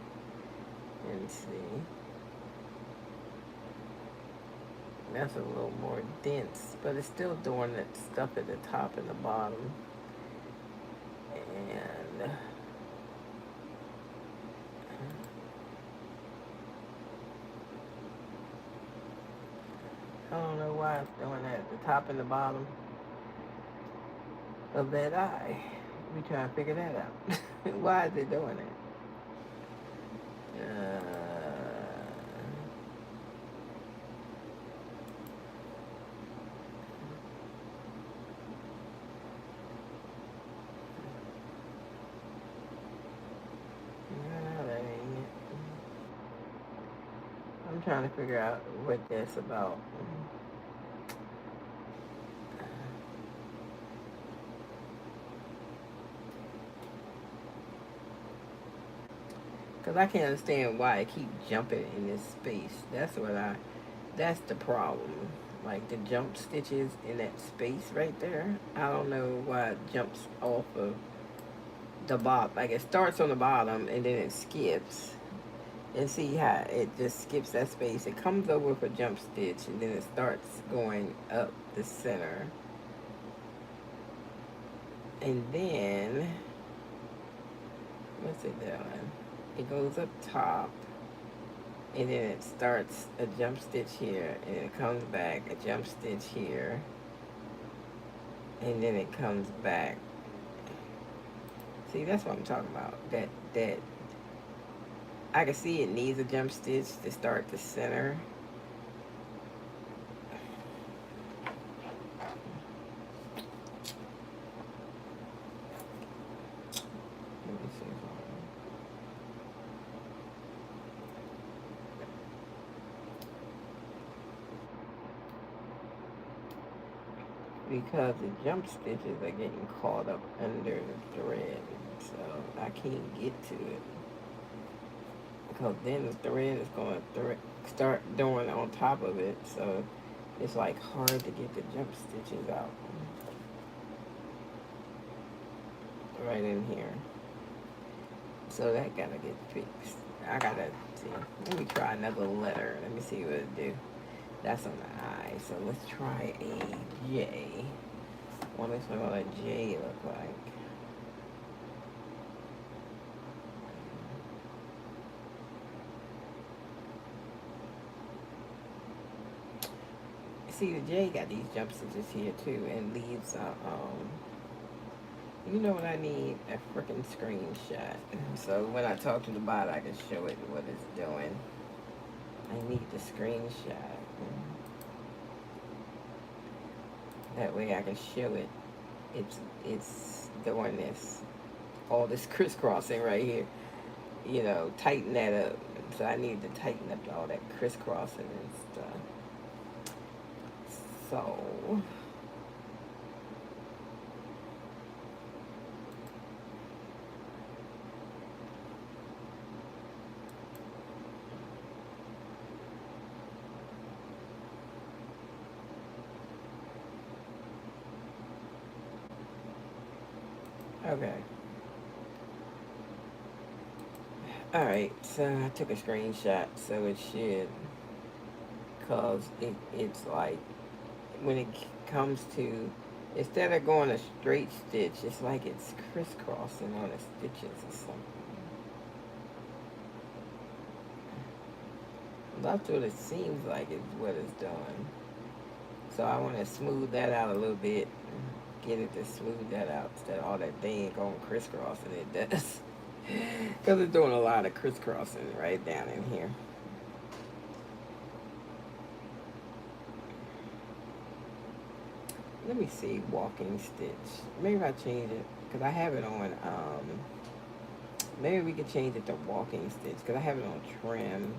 and see. That's a little more dense, but it's still doing that stuff at the top and the bottom. And I don't know why it's doing that at the top and the bottom of that eye. We trying to figure that out. Why is it doing it? I'm trying to figure out what that's about. Because I can't understand why it keeps jumping in this space. That's the problem. Like the jump stitches in that space right there. I don't know why it jumps off of the bottom. Like it starts on the bottom and then it skips. And see how it just skips that space. It comes over with a jump stitch and then it starts going up the center. And then, what's it doing? It goes up top and then it starts a jump stitch here, and it comes back a jump stitch here, and then it comes back. See, that's what I'm talking about. That I can see it needs a jump stitch to start the center. Let me see because the jump stitches are getting caught up under the thread, so I can't get to it. Because then the thread is going to start doing on top of it, so it's like hard to get the jump stitches out. Right in here. So that gotta get fixed. I gotta see. Let me try another letter. Let me see what it do. That's on the I. So let's try a J. What is what a J look like? See, the J got these jump stitches here too, and leaves you know what I need? A freaking screenshot. So when I talk to the bot, I can show it what it's doing. I need the screenshot. That way I can show it. It's doing this. All this crisscrossing right here. You know, tighten that up. So I need to tighten up all that crisscrossing and stuff. So okay. Alright, so I took a screenshot, so it should, cause it's like, when it comes to, instead of going a straight stitch, it's like it's crisscrossing on the stitches or something. That's what it seems like is what it's doing. So I want to smooth that out a little bit, get it to smooth that out instead of all that thing going crisscrossing it does. Because it's doing a lot of crisscrossing right down in here. Let me see, walking stitch. Maybe if I change it, because I have it on, maybe we could change it to walking stitch, because I have it on trim.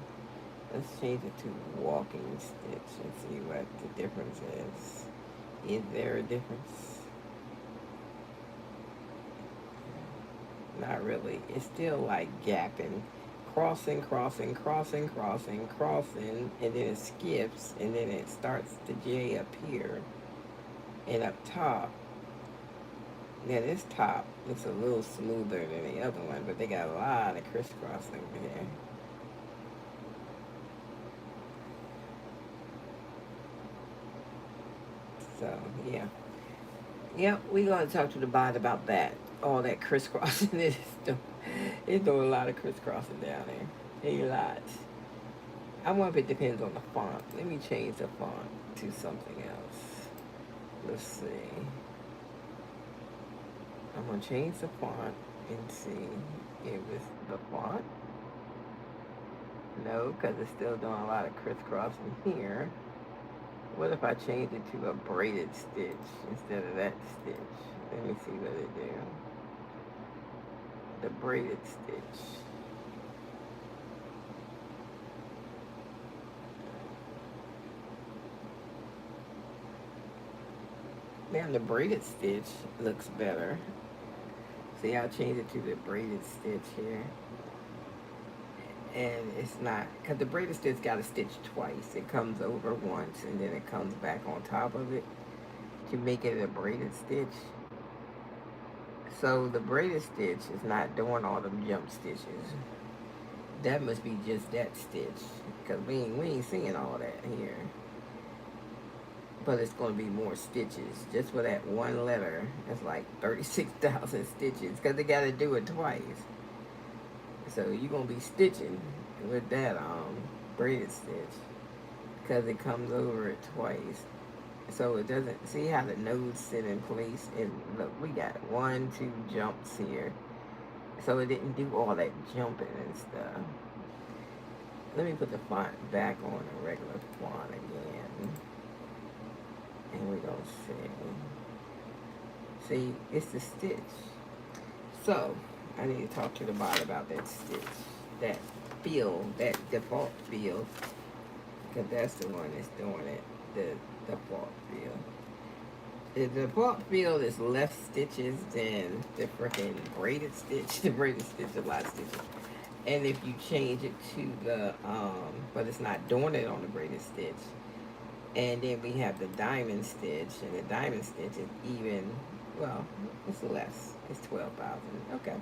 Let's change it to walking stitch and see what the difference is. Is there a difference? Not really. It's still like gapping. Crossing, crossing, crossing, crossing, crossing, and then it skips, and then it starts the J up here. And up top, now this top looks a little smoother than the other one, but they got a lot of crisscrossing here. So, yeah. Yep, we're going to talk to the bot about that. All that crisscrossing it's doing a lot of crisscrossing down there. A lot. I wonder if it depends on the font. Let me change the font to something else. Let's see. I'm going to change the font and see if it's the font. No, because it's still doing a lot of crisscrossing here. What if I change it to a braided stitch instead of that stitch? Let me see what it do. The braided stitch. Man, the braided stitch looks better. See, I'll change it to the braided stitch here. And it's not, because the braided stitch got to stitch twice. It comes over once and then it comes back on top of it to make it a braided stitch. So the braided stitch is not doing all them jump stitches. That must be just that stitch, because we ain't seeing all that here. But it's going to be more stitches. Just for that one letter, it's like 36,000 stitches, because they got to do it twice. So you're going to be stitching with that braided stitch because it comes over it twice. So it doesn't, see how the nodes sit in place? And look, we got 1, 2 jumps here. So it didn't do all that jumping and stuff. Let me put the font back on a regular font again. And we're going to see. See, it's the stitch. So, I need to talk to the bot about that stitch. That feel, that default feel. Because that's the one that's doing it. The default feel. The default feel is less stitches than the freaking braided stitch. The braided stitch is a lot of stitches. And if you change it to the, but it's not doing it on the braided stitch. And then we have the diamond stitch, and the diamond stitch is even, well, it's less. It's 12,000. Okay.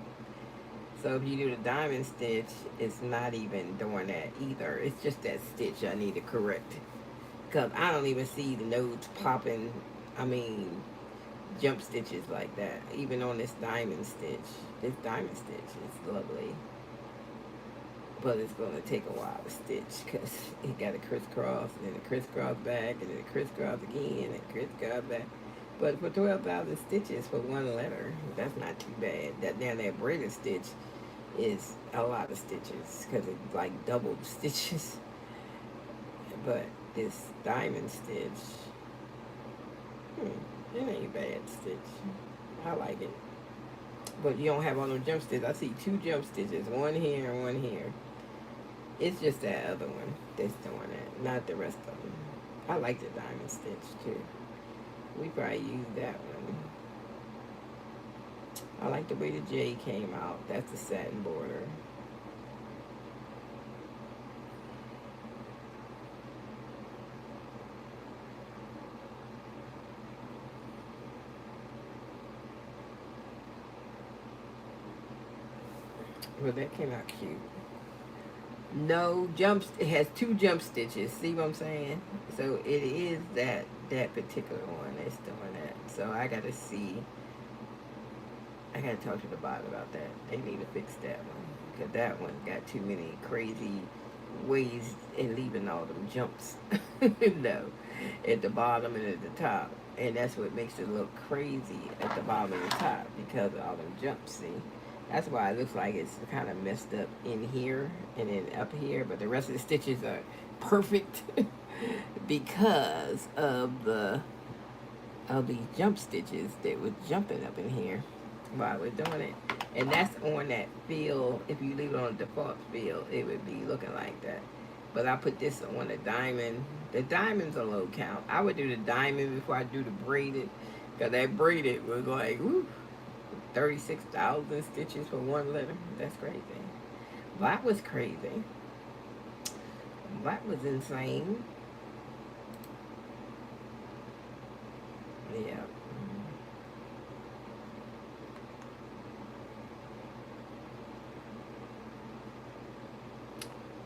So if you do the diamond stitch, it's not even doing that either. It's just that stitch I need to correct. Because I don't even see the nodes popping, jump stitches like that. Even on this diamond stitch. This diamond stitch is lovely. But it's going to take a while to stitch because it got a crisscross, and then a crisscross back, and then a crisscross again, and a crisscross back. But for 12,000 stitches for one letter, that's not too bad. That braided stitch is a lot of stitches because it's like double stitches. But this diamond stitch, it ain't bad stitch. I like it. But you don't have all them jump stitches. I see 2 jump stitches, one here and one here. It's just that other one that's doing it, not the rest of them. I like the diamond stitch too. We probably use that one. I like the way the J came out. That's the satin border. Well, that came out cute. No jumps. It has 2 jump stitches. See what I'm saying? So it is that particular one that's doing that. So I gotta see. I gotta talk to the bot about that. They need to fix that one because that one got too many crazy ways in leaving all them jumps. No, at the bottom and at the top, and that's what makes it look crazy at the bottom and the top because of all them jumps. See. That's why it looks like it's kind of messed up in here and then up here, but the rest of the stitches are perfect because of these jump stitches that was jumping up in here while we're doing it. And that's on that feel. If you leave it on the default feel, it would be looking like that. But I put this on the diamond. The diamond's a low count. I would do the diamond before I do the braided, because that braided was like, woo. 36,000 stitches for one letter. That's crazy. That was crazy. That was insane. Yeah.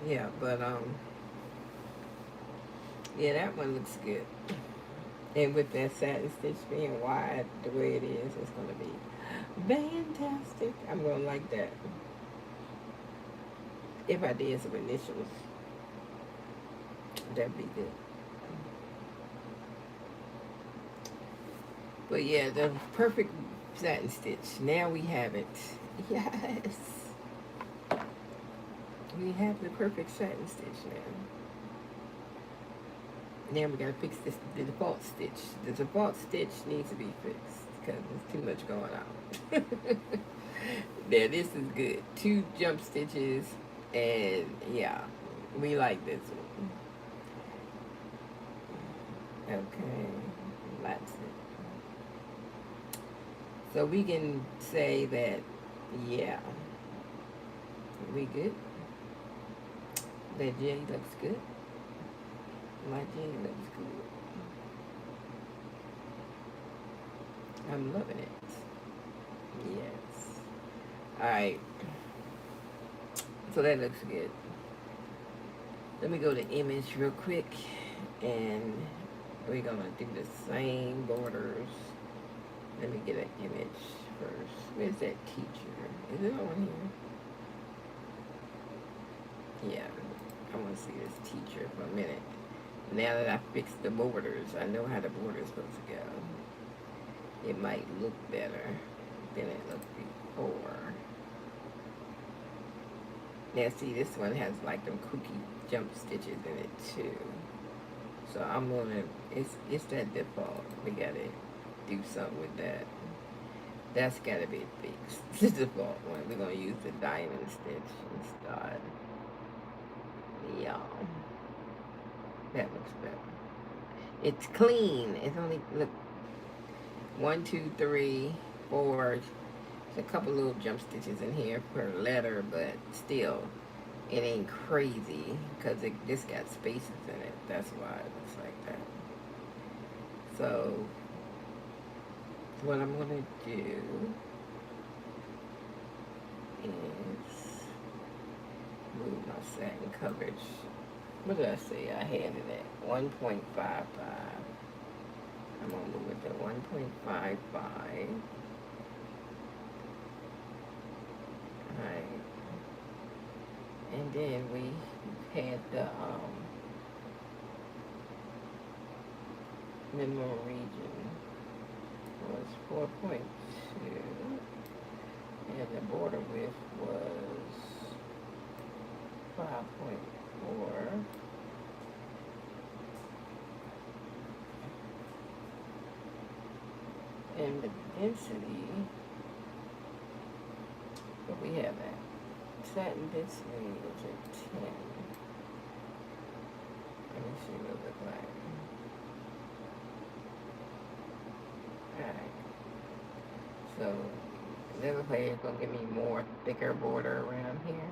Yeah, but yeah, that one looks good. And with that satin stitch being wide the way it is, it's gonna be fantastic. I'm gonna like that. If I did some initials, that'd be good. But yeah, the perfect satin stitch. Now we have it. Yes. We have the perfect satin stitch now. Now we gotta fix this, the default stitch. The default stitch needs to be fixed because there's too much going on. Now this is good. 2 jump stitches, and yeah, we like this one. Okay, that's it. So we can say that, yeah, we good. That J looks good. My J looks good. I'm loving it. Yes. Alright. So that looks good. Let me go to image real quick. And we're going to do the same borders. Let me get an image first. Where's that teacher? Is it on here? Yeah. I want to see this teacher for a minute. Now that I fixed the borders, I know how the border's supposed to go. It might look better than it looked before. Now see, this one has like them kooky jump stitches in it too. So I'm gonna, it's that default. We gotta do something with that. That's gotta be fixed. The default one. We're gonna use the diamond stitch instead. Yeah. That looks better. It's clean. It's only, look, 1, 2, 3, 4. There's a couple little jump stitches in here per letter, but still, it ain't crazy because it just got spaces in it. That's why it looks like that. So, what I'm gonna do is move my satin coverage. What did I say? I had it at 1.55. I'm gonna move it to 1.55. Right. And then we had the minimum region was 4.2, and the border width was 5.4. And the density, what we have at satin density is at 10. Let me see what it looks like. Alright. So the other player is gonna give me more thicker border around here.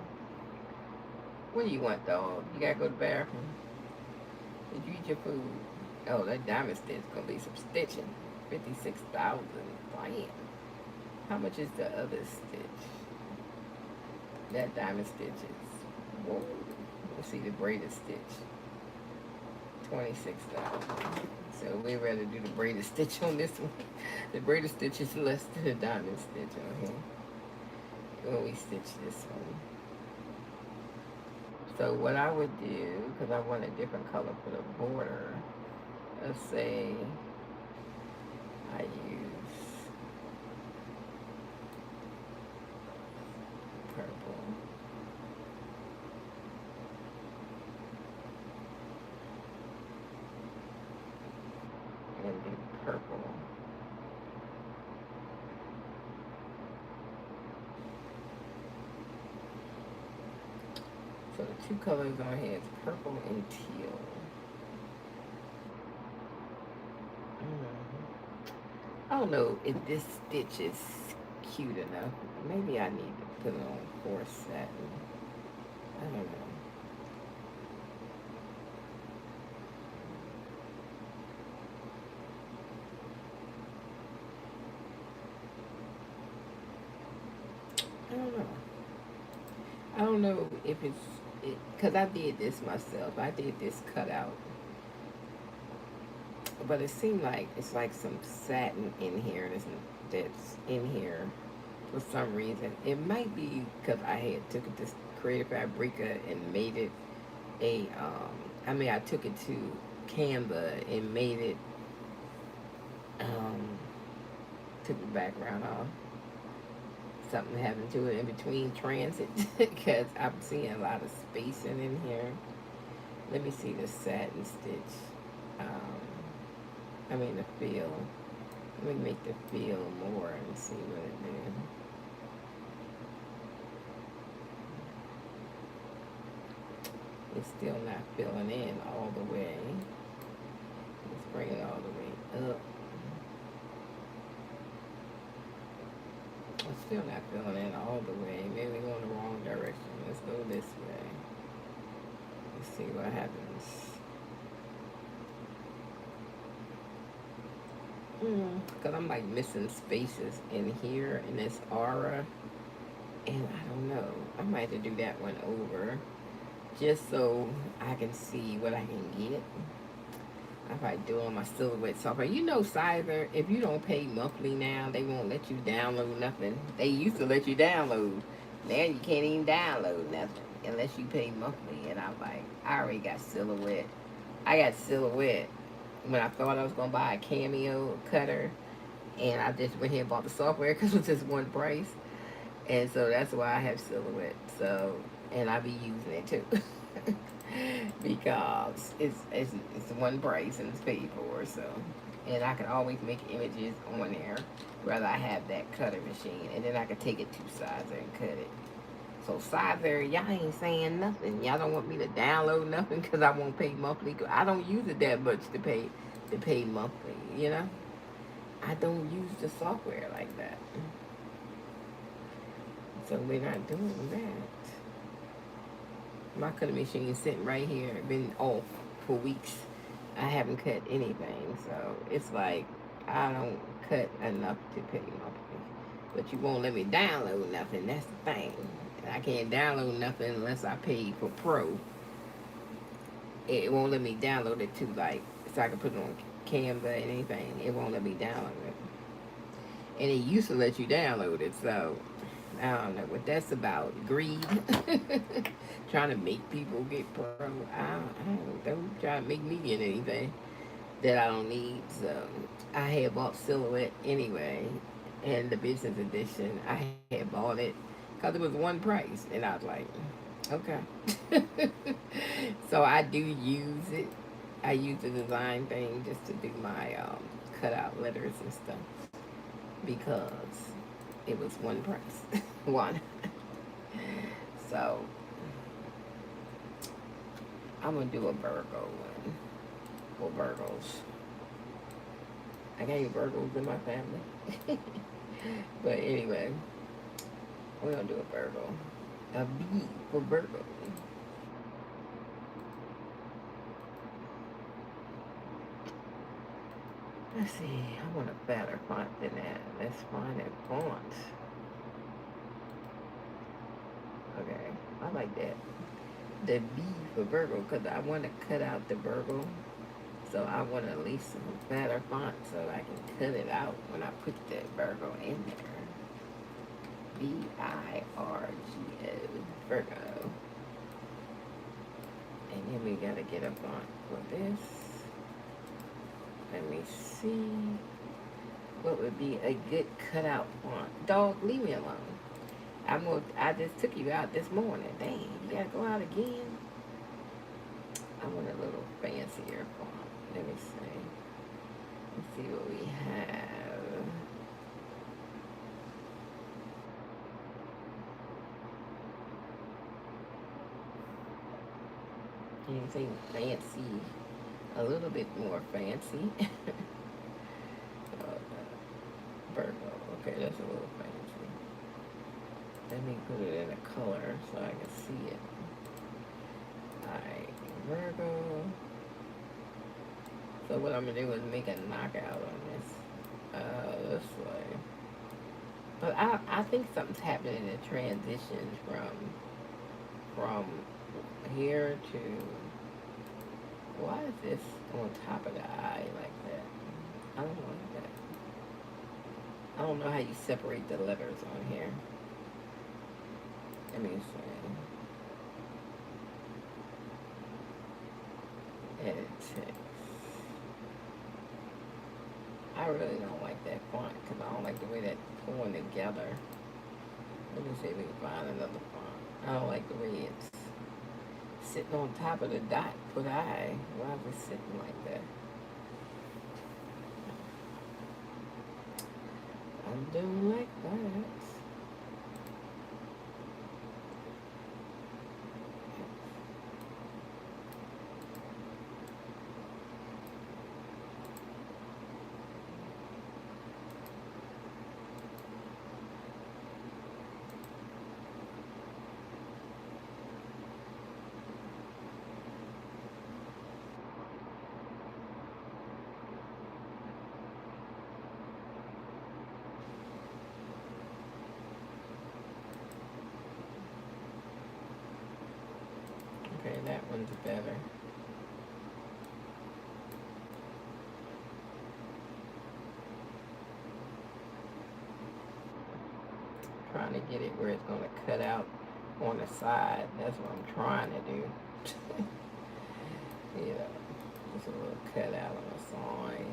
What do you want, dog? You gotta go to the bathroom. Did you eat your food? Oh, that diamond stitch is gonna be some stitching. 56,000. Damn. How much is the other stitch? That diamond stitch is, whoa. Let's see the braided stitch. 26,000. So we rather do the braided stitch on this one. The braided stitch is less than the diamond stitch on here when we stitch this one. So what I would do, because I want a different color for the border, let's say I use purple. And do purple. So the two colors on here is purple and teal. I don't know if this stitch is cute enough. Maybe I need to put it on force satin. I don't know. I don't know if it's, because I did this myself. I did this cutout. But it seemed like it's like some satin in here that's in here for some reason. It might be because I had took it to Creative Fabrica and made it a, I took it to Canva and made it, took the background off. Something happened to it in between transit because I'm seeing a lot of spacing in here. Let me see the satin stitch. The feel. Let me make the feel more and see what it did. It's still not filling in all the way. Let's bring it all the way up. It's still not filling in all the way. Maybe we're going the wrong direction. Let's go this way. Let's see what happens. Because I'm like missing spaces in here in this aura. And I don't know. I might have to do that one over. Just so I can see what I can get. If I do on my silhouette software. You know, Cyber, if you don't pay monthly now, they won't let you download nothing. They used to let you download. Now you can't even download nothing. unless you pay monthly. And I'm like, I already got Silhouette. I got Silhouette when I thought I was gonna buy a Cameo cutter, and I just went here and bought the software because it was just one price, and so that's why I have Silhouette. So, and I be using it too. Because it's one price and it's paid for, so, and I can always make images on there whether I have that cutter machine, and then I can take it to Sizer and cut it. So Sizer, y'all ain't saying nothing. Y'all don't want me to download nothing because I won't pay monthly. I don't use it that much to pay monthly. You know, I don't use the software like that, so we're not doing that. My cutting machine is sitting right here, been off for weeks. I haven't cut anything, so it's like I don't cut enough to pay monthly. But you won't let me download nothing. That's the thing. And I can't download nothing unless I pay for Pro. It won't let me download it to like so I can put it on Canva and anything. It won't let me download it. And it used to let you download it, so I don't know what that's about. Greed. Trying to make people get Pro. Don't try to make me get anything that I don't need. So I had bought Silhouette anyway, and the business edition. I had bought it because it was one price, and I was like, okay. So I do use it. I use the design thing just to do my cutout letters and stuff because it was one price. One. So I'm gonna do a Virgo one. Or Virgos. I got any Virgos in my family. But anyway, we're gonna do a Virgo. A B for Virgo. Let's see, I want a fatter font than that. Let's find a font. Okay, I like that. The B for Virgo, because I want to cut out the Virgo. So I want at least some fatter font so I can cut it out when I put that Virgo in there. Virgo. Virgo. And then we gotta get a font for this. Let me see. What would be a good cutout font? Dog, leave me alone. I just took you out this morning. Dang, you gotta go out again. I want a little fancier font. Let me see. Let's see what we have. Anything fancy? A little bit more fancy. Virgo. Okay, that's a little fancy. Let me put it in a color so I can see it. Alright, Virgo. So what I'm gonna do is make a knockout on this way. But I think something's happening in the transition from here to, why is this on top of the eye like that? I don't like that. I don't know how you separate the letters on here. Let me see. Edit text. I really don't like that font because I don't like the way that's pulling together. Let me see if we can find another font. I don't like the way it's sitting on top of the dot for the eye. Why is it sitting like that? I don't like that. Okay, that one's better. Trying to get it where it's going to cut out on the side. That's what I'm trying to do. Yeah, just a little cutout on the side.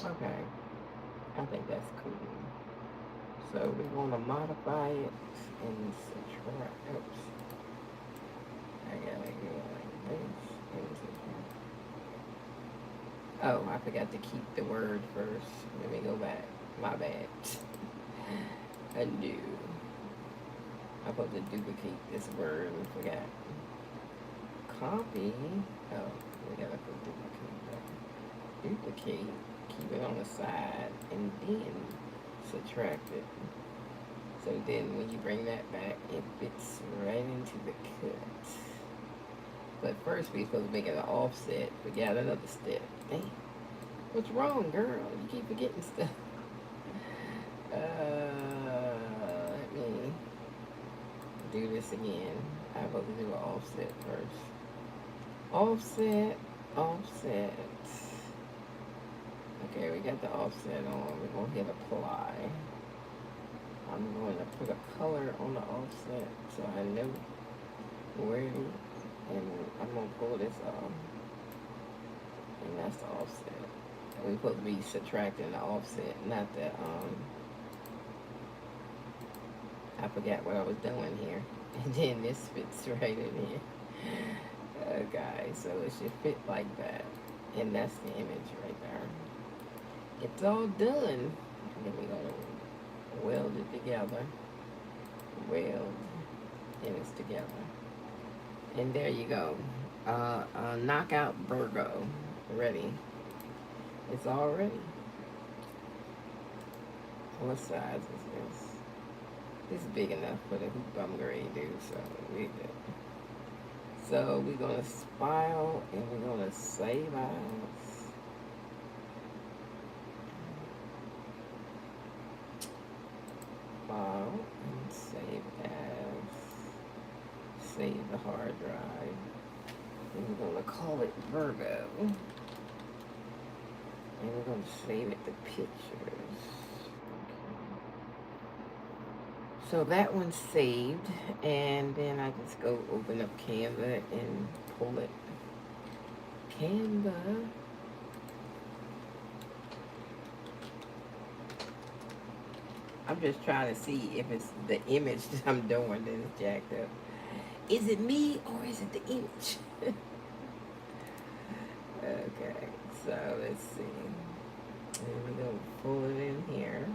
Okay, I think that's cool. So we're going to modify it and subtract. Oops, I gotta go like this. And subtract. Oh, I forgot to keep the word first. Let me go back. My bad. Undo. I'm supposed to duplicate this word and forgot. Copy. Oh, we gotta put duplicate. Duplicate. Keep it on the side and then subtract it. So then when you bring that back, it fits right into the cut. But first we're supposed to make it an offset. Forgot another step. Dang. What's wrong, girl? You keep forgetting stuff. Let me do this again. I'm supposed to do an offset first. Offset, offset. Okay, we got the offset on. We're going to hit apply. I'm going to put a color on the offset so I know where it is. And I'm going to pull this off. And that's the offset. We're supposed to be subtracting the offset, not the, I forgot what I was doing here. And then this fits right in here. Okay, so it should fit like that. And that's the image right there. It's all done. Then we're going to weld it together. Weld. And it's together. And there you go. Knockout Virgo. Ready. It's all ready. What size is this? It's big enough for the hoop I'm going to do, so we're good. So we're going to file and we're going to save as. File and save as. Save the hard drive. And we're going to call it Virgo. And we're going to save it to pictures. So that one's saved, and then I just go open up Canva and pull it. Canva. I'm just trying to see if it's the image that I'm doing that is jacked up. Is it me or is it the image? Okay, so let's see. And we're going to pull it in here.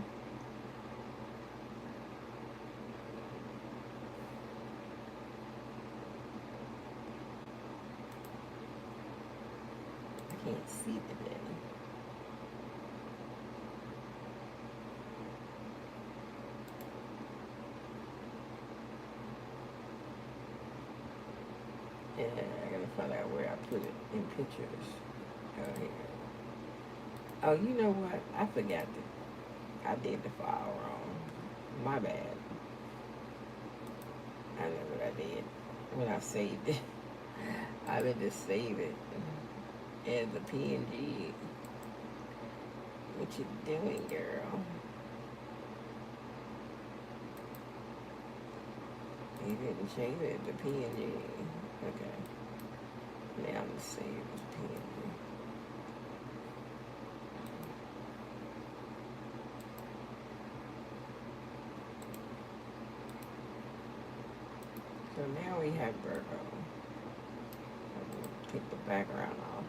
Can't see today. And I gotta find out where I put it in pictures. Oh, here. Oh, you know what? I forgot that I did the file wrong. My bad. I know what I did when I saved it. I meant to save it as a PNG. What you doing, girl? You didn't save it as a PNG. Okay. Now I'm gonna save it as PNG. So now we have Virgo. Take the background off.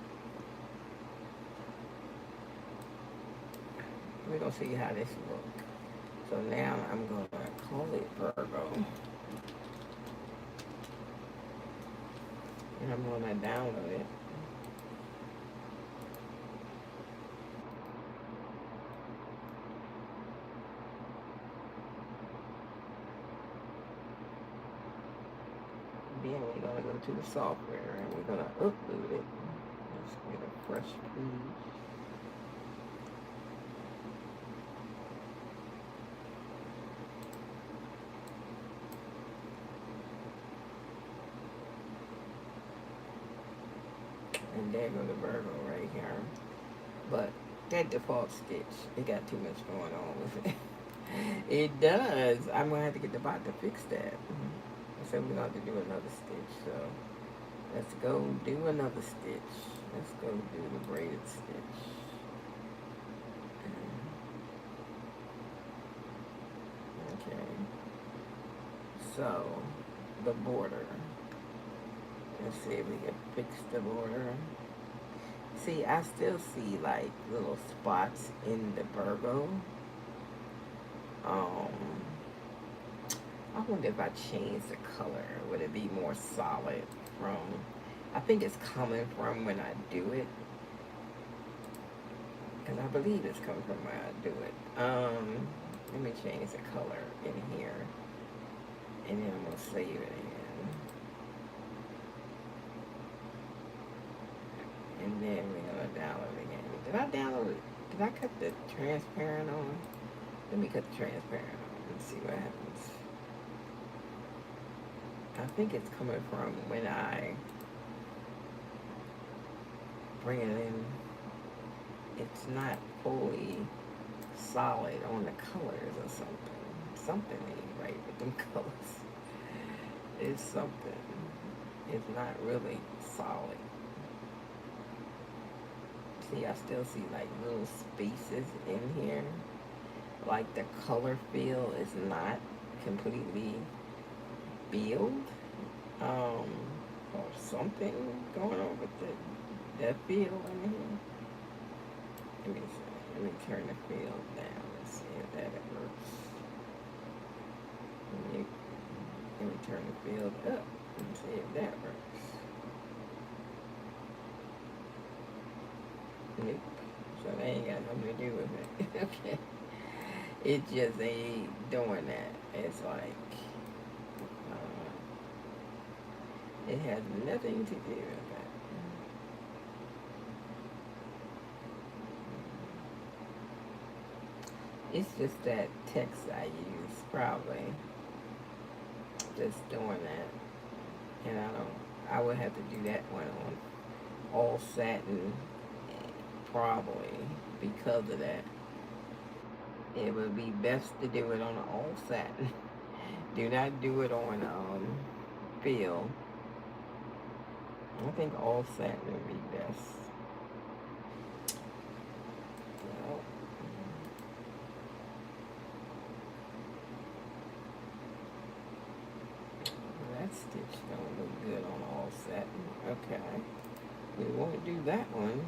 We're gonna see how this looks. So now I'm gonna call it Virgo. And I'm gonna download it. Then we're gonna go to the software and we're gonna upload it. Let's get a fresh page. And there goes the Virgo right here. But that default stitch, it got too much going on with it. It does. I'm gonna have to get the bot to fix that. So we're gonna have to do another stitch. So let's go do another stitch. Let's go do the braided stitch. Okay. So the border. Let's see if we can fix the border. See, I still see like little spots in the Virgo. I wonder if I change the color, would it be more solid from, I think it's coming from when I do it. Because I believe it's coming from when I do it. Let me change the color in here. And then I'm going to save it again. And then we're going to download it again. Did I download it? Did I cut the transparent on? Let me cut the transparent on and see what happens. I think it's coming from when I bring it in. It's not fully solid on the colors or something. Something ain't right with them colors. It's something. It's not really solid. See, I still see like little spaces in here. Like the color feel is not completely filled. Or something going on with that feel in here. Let me turn the field down and see if that works. Let me turn the field up and see if that works. Nope. So that ain't got nothing to do with it. Okay. It just ain't doing that. It's like, it has nothing to do with that. It's just that text I use, probably. Just doing that. And I would have to do that one on all satin, probably, because of that. It would be best to do it on all satin. Do not do it on feel. I think all satin would be best. Well, that stitch don't look good on all satin. Okay. We won't do that one.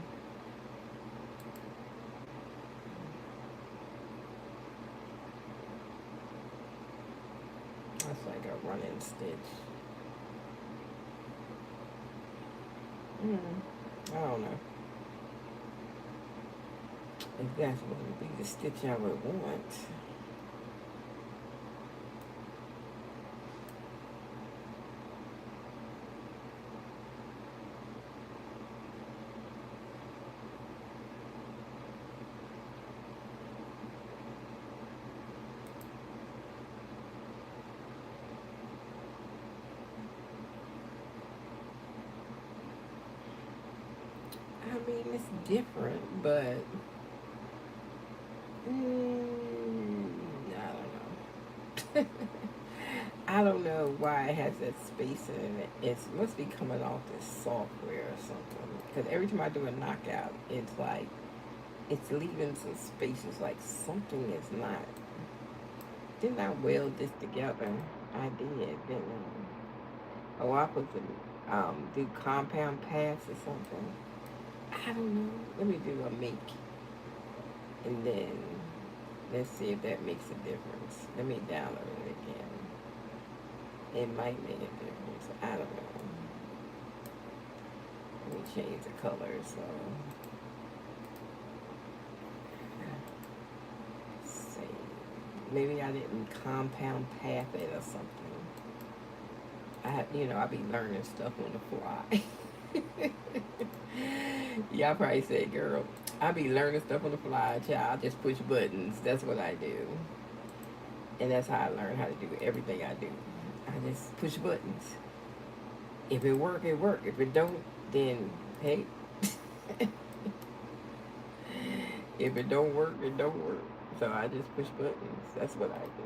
That's like a running stitch. I don't know. If that's what would be the stitch I would want. I mean, it's different, but I don't know. I don't know why it has that space in it. It must be coming off this software or something. Because every time I do a knockout, it's like, it's leaving some spaces like something is not. Didn't I weld this together? I did, didn't I? Oh, I put the, do compound paths or something. I don't know. Let me do a make. And then, let's see if that makes a difference. Let me download it again. It might make a difference. I don't know. Let me change the color, so. Let's see. Maybe I didn't compound path it or something. I be learning stuff on the fly. Y'all probably say, girl, I be learning stuff on the fly, child. I just push buttons. That's what I do. And that's how I learn how to do everything I do. I just push buttons. If it work, it work. If it don't, then, hey. If it don't work, it don't work. So I just push buttons. That's what I do.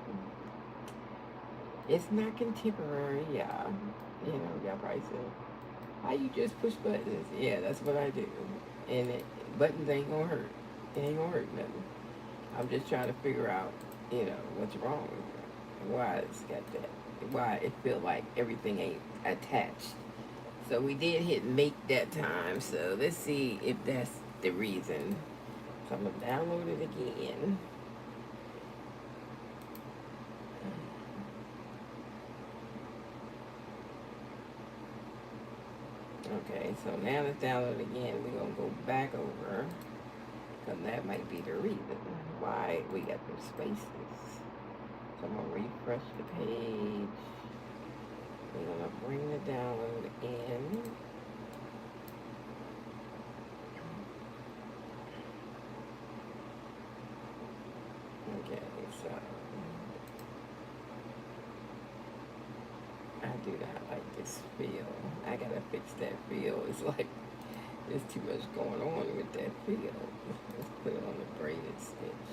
It's not contemporary, yeah. You know, y'all probably said, how you just push buttons? Yeah, that's what I do. And buttons ain't gonna hurt. It ain't gonna hurt nothing. I'm just trying to figure out, you know, what's wrong with it. Why it's got that. Why it feel like everything ain't attached. So we did hit make that time. So let's see if that's the reason. So I'm gonna download it again. Okay, so now let's download it again. We're gonna go back over, because that might be the reason why we got them spaces. So I'm gonna refresh the page. We're gonna bring the download in. Okay, so I do not like this feel. I gotta fix that feel. It's like there's too much going on with that feel. Let's put it on the braided stitch.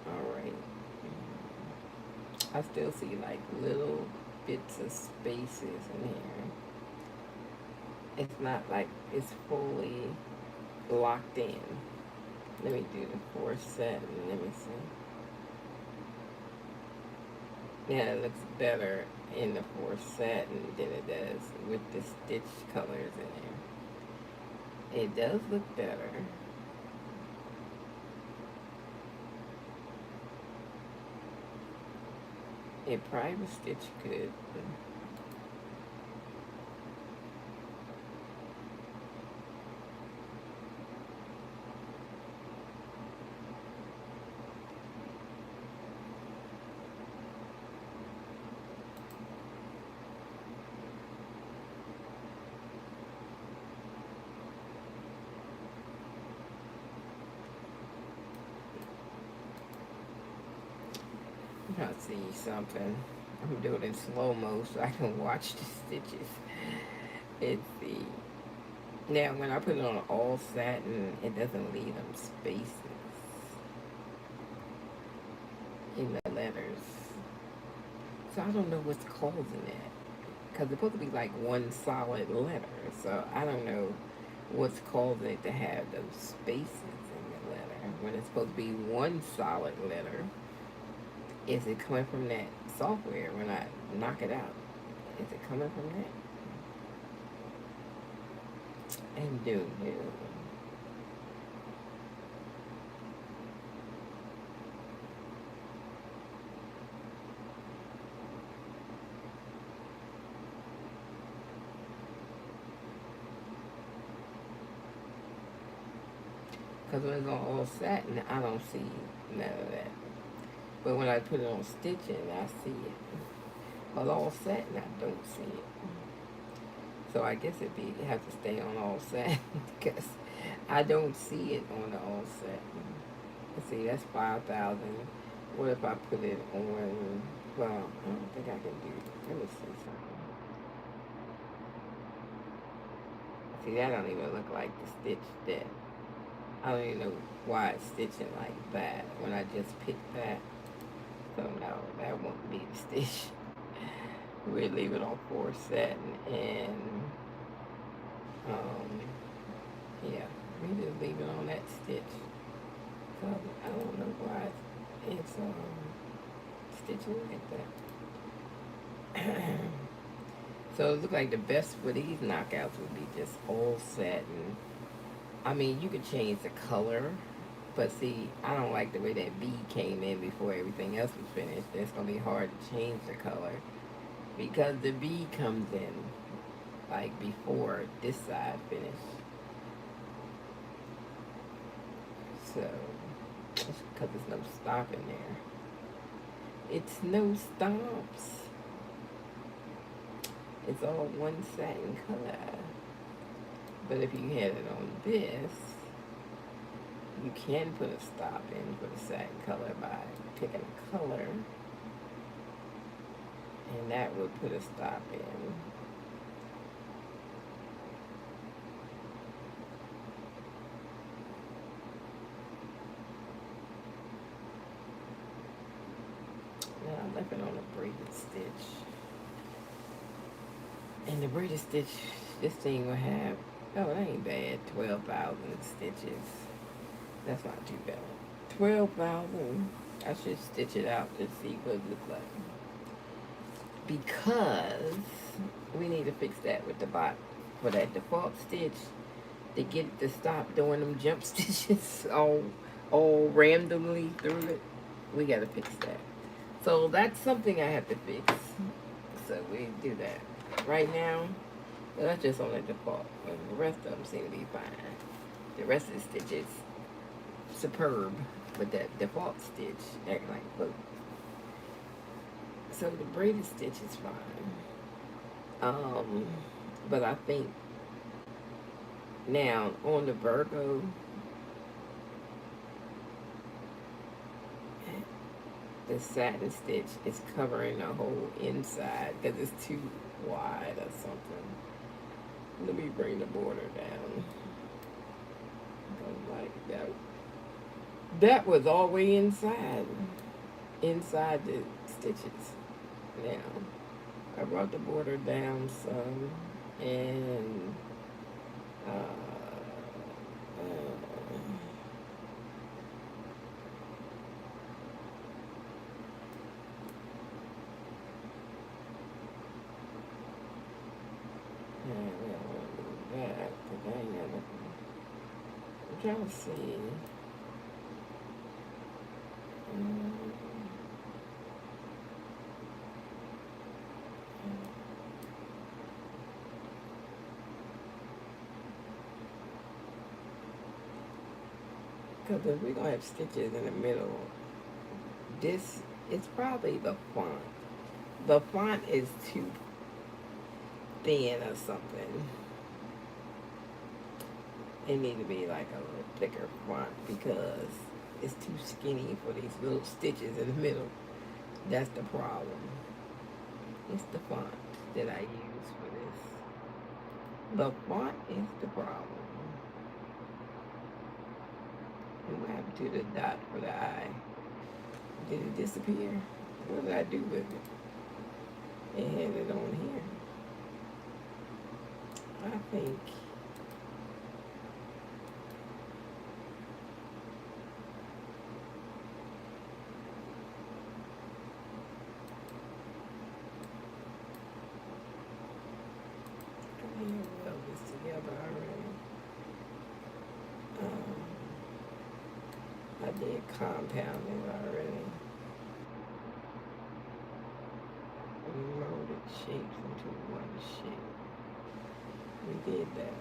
Alright. I still see like little bits of spaces in here. It's not like it's fully locked in. Let me do the 4 set and let me see. Yeah, it looks better in the 4 satin than it does with the stitch colors in there. It does look better. It probably was stitched good. I'm trying to see something. I'm doing it in slow-mo so I can watch the stitches. Let's see. Now, when I put it on all satin, it doesn't leave them spaces in the letters. So I don't know what's causing that. Because it's supposed to be like one solid letter. So I don't know what's causing it to have those spaces in the letter when it's supposed to be one solid letter. Is it coming from that software when I knock it out? Is it coming from that? And do. Because when it's on all satin, I don't see none of that. But when I put it on stitching, I see it. But all satin, I don't see it. So I guess it have to stay on all satin because I don't see it on the all satin. Let's see, that's 5,000. What if I put it on? Well, I don't think I can do. Let me see something. See, that don't even look like the stitch that. I don't even know why it's stitching like that when I just picked that. So no, that won't be the stitch. We'll leave it on 4 satin and yeah, we just leave it on that stitch. So I don't know why it's stitching like that. So it looks like the best for these knockouts would be just all satin. I mean, you could change the color, but see, I don't like the way that V came in before everything else was finished. It's going to be hard to change the color because the V comes in like before this side finished. So, it's because there's no stop in there. It's no stops. It's all one satin color. But if you had it on this, you can put a stop in for the satin color by picking a color. And that would put a stop in. left it on a braided stitch. And the braided stitch, this thing will have, oh, it ain't bad, 12,000 stitches. That's not too bad. 12,000. I should stitch it out to see what it looks like. Because we need to fix that with the bot. For that default stitch, to get it to stop doing them jump stitches all randomly through it, we gotta fix that. So that's something I have to fix. So we do that. Right now, well, that's just on the default. And the rest of them seem to be fine. The rest of the stitches, superb. But that default stitch, acting like, look. So the braided stitch is fine. But I think now on the Virgo, the satin stitch is covering the whole inside because it's too wide or something. Let me bring the border down. Like that. That was all the way inside the stitches. Now, I brought the border down some, and we don't want to do that, because I ain't got nothing. I'm trying to see. Because if we're going to have stitches in the middle, this is probably the font. The font is too thin or something. It needs to be like a little thicker font because it's too skinny for these little stitches in the middle. That's the problem. It's the font that I use for this. The font is the problem. And what happened to the dot for the eye? Did it disappear? What did I do with it? It had it on here. I think we have this together already. I did compound it already. Molded shapes into one shape. We did that.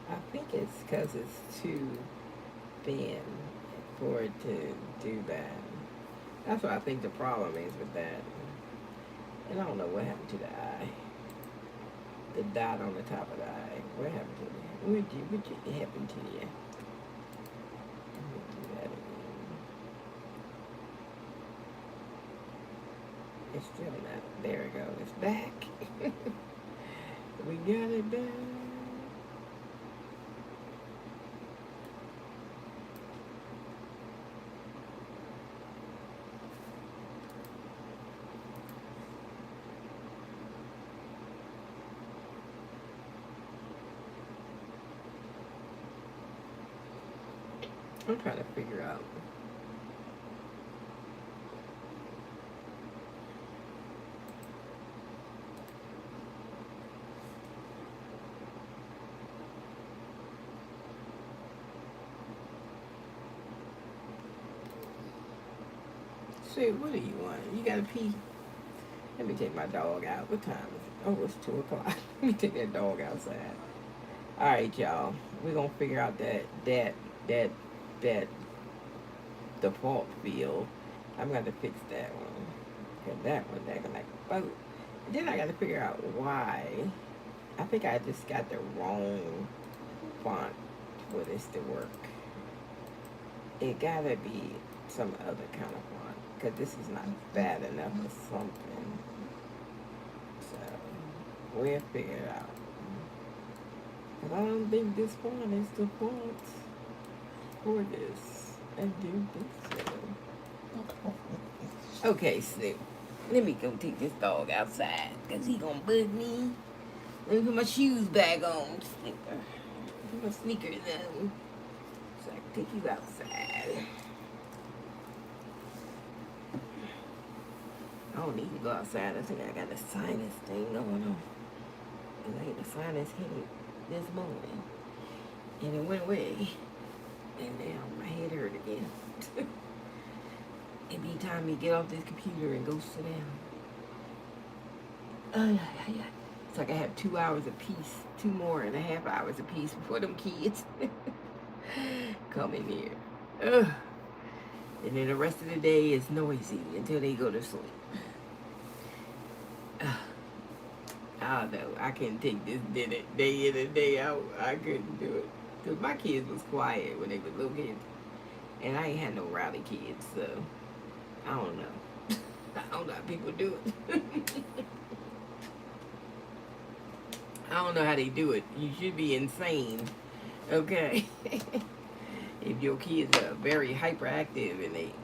I think it's because it's too thin for it to do that. That's what I think the problem is with that. And I don't know what happened to the eye. The dot on the top of the eye. What happened to it? What happened to you? Let me do that again. It's still not. There we go. It's back. We got it back. I'm trying to figure out. Say, what do you want? You gotta pee? Let me take my dog out. What time is it? Oh, it's 2 o'clock. Let me take that dog outside. All right, y'all. We're gonna figure out that default field. I'm gonna fix that one. Cause that one's acting like a boat. Then I gotta figure out why. I think I just got the wrong font for this to work. It gotta be some other kind of font. because this is not bad enough or something. So we'll figure it out. But I don't think this font is the font for this. I do think so. Okay, Snoop. Let me go take this dog outside, because he gonna bug me. Let me put my shoes back on, Snooper. Put my sneakers on, so I can take you outside. I don't need to go outside. I think I got a sinus thing going on. And I had a sinus headache this morning. And it went away. And now my head hurt again. It be time to get off this computer and go sit down. So I can have 2 hours apiece, 2.5 hours apiece before them kids come in here. Ugh. And then the rest of the day is noisy until they go to sleep. I don't know. I couldn't take this day in and day out. I couldn't do it. Because my kids was quiet when they were little kids. And I ain't had no rowdy kids, so I don't know. I don't know how people do it. I don't know how they do it. You should be insane. Okay. If your kids are very hyperactive and they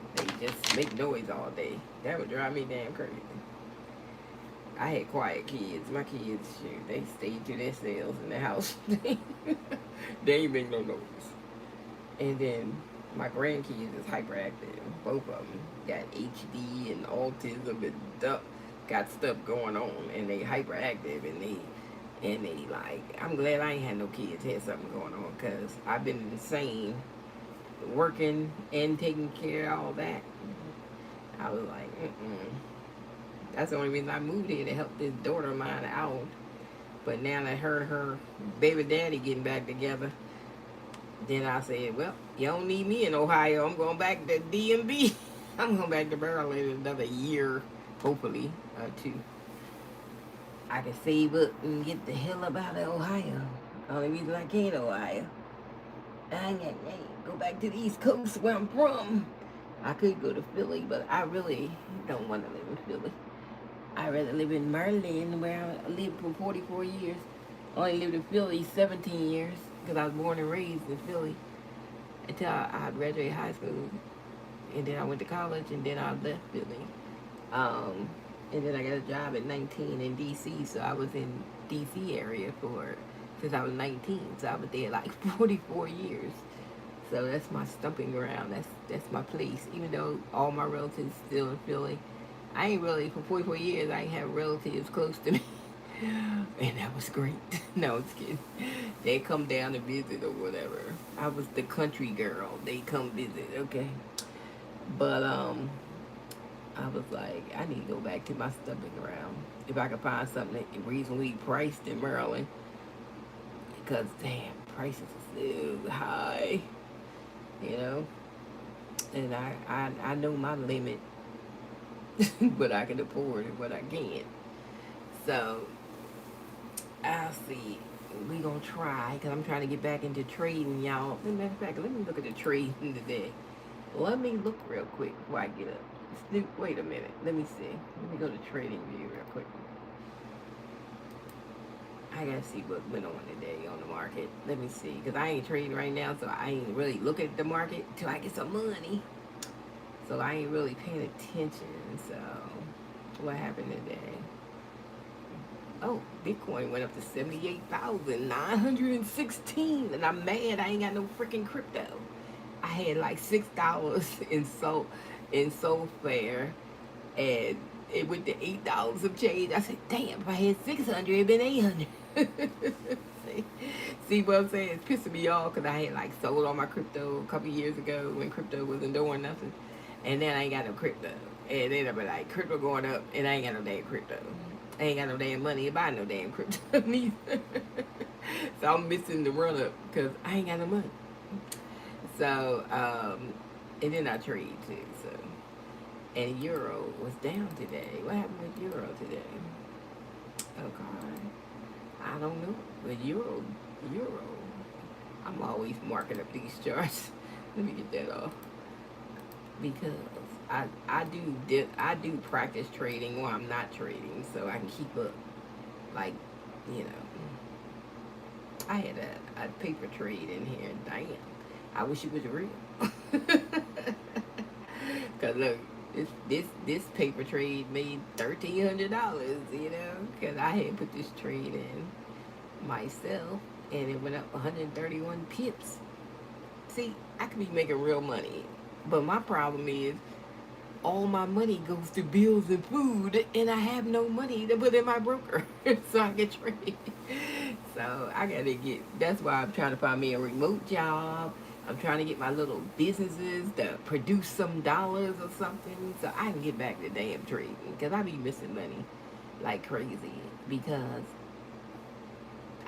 just make noise all day, that would drive me damn crazy. I had quiet kids. My kids, shoot, they stayed to themselves in the house. They ain't make no noise. And then my grandkids is hyperactive. Both of them got HD and autism and got stuff going on, and they hyperactive, and they like. I'm glad I ain't had no kids had something going on, because I've been insane working and taking care of all that. I was like, That's the only reason I moved here, to help this daughter of mine out. But now that her baby daddy getting back together, then I said, well, you don't need me in Ohio. I'm going back to DMV. I'm going back to Maryland in another year, hopefully, or 2. I can save up and get the hell up out of Ohio. Only reason I can't Ohio. I ain't go back to the East Coast where I'm from. I could go to Philly, but I really don't want to live in Philly. I'd rather live in Maryland, where I lived for 44 years. Only lived in Philly 17 years, because I was born and raised in Philly until I graduated high school. And then I went to college, and then I left Philly. And then I got a job at 19 in D.C., so I was in D.C. area since I was 19. So I was there like 44 years. So that's my stumping ground. That's my place. Even though all my relatives still in Philly, I ain't really, for 44 years, I ain't have relatives close to me. And that was great. No, I'm just kidding. They come down to visit or whatever. I was the country girl. They come visit, okay? But, I was like, I need to go back to my stumping ground. If I could find something reasonably priced in Maryland. Because, damn, prices are so high. You know? And I know my limit. What I can afford and what I can't. So, I'll see. We gonna try, because I'm trying to get back into trading, y'all. As a matter of fact, let me look at the trading today. Let me look real quick before I get up. Snoop, wait a minute. Let me see. Let me go to trading view real quick. I gotta see what went on today on the market. Let me see, because I ain't trading right now, so I ain't really looking at the market till I get some money. So I ain't really paying attention. So what happened today? Oh, Bitcoin went up to 78,916, and I'm mad I ain't got no freaking crypto. I had like $6 in Solfair, and it went to $8 of change. I said, damn, if I had 600, it'd been 800. See what I'm saying? It's pissing me off, because I had like sold all my crypto a couple years ago when crypto wasn't doing nothing. And then I ain't got no crypto. And then I be like, crypto going up, and I ain't got no damn crypto. I ain't got no damn money to buy no damn crypto neither. So I'm missing the run up, because I ain't got no money. So, and then I trade too, so. And Euro was down today. What happened with Euro today? Oh God, I don't know. But Euro, I'm always marking up these charts. Let me get that off. Because I do practice trading while I'm not trading, so I can keep up. Like, you know, I had a paper trade in here. Damn, I wish it was real. Cause look, this paper trade made $1,300. You know, cause I had put this trade in myself, and it went up 131 pips. See, I could be making real money, but my problem is all my money goes to bills and food, and I have no money to put in my broker so I can trade. So I gotta get. That's why I'm trying to find me a remote job. I'm trying to get my little businesses to produce some dollars or something, so I can get back to damn trading. Cause I be missing money like crazy because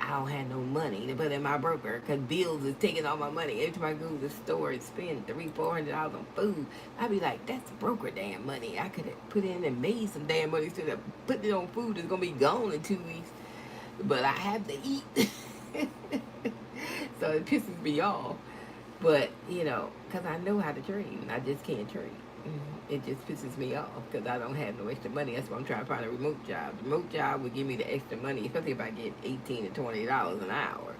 I don't have no money to put in my broker because bills is taking all my money. Every time I go to the store and spend $300-400 on food, I be like, that's broker damn money. I could have put in and made some damn money instead of putting it on food that's gonna be gone in 2 weeks. But I have to eat, so it pisses me off. But you know, because I know how to trade, and I just can't trade. It just pisses me off because I don't have no extra money. That's why I'm trying to find a remote job. The remote job would give me the extra money, especially if I get $18 to $20 an hour.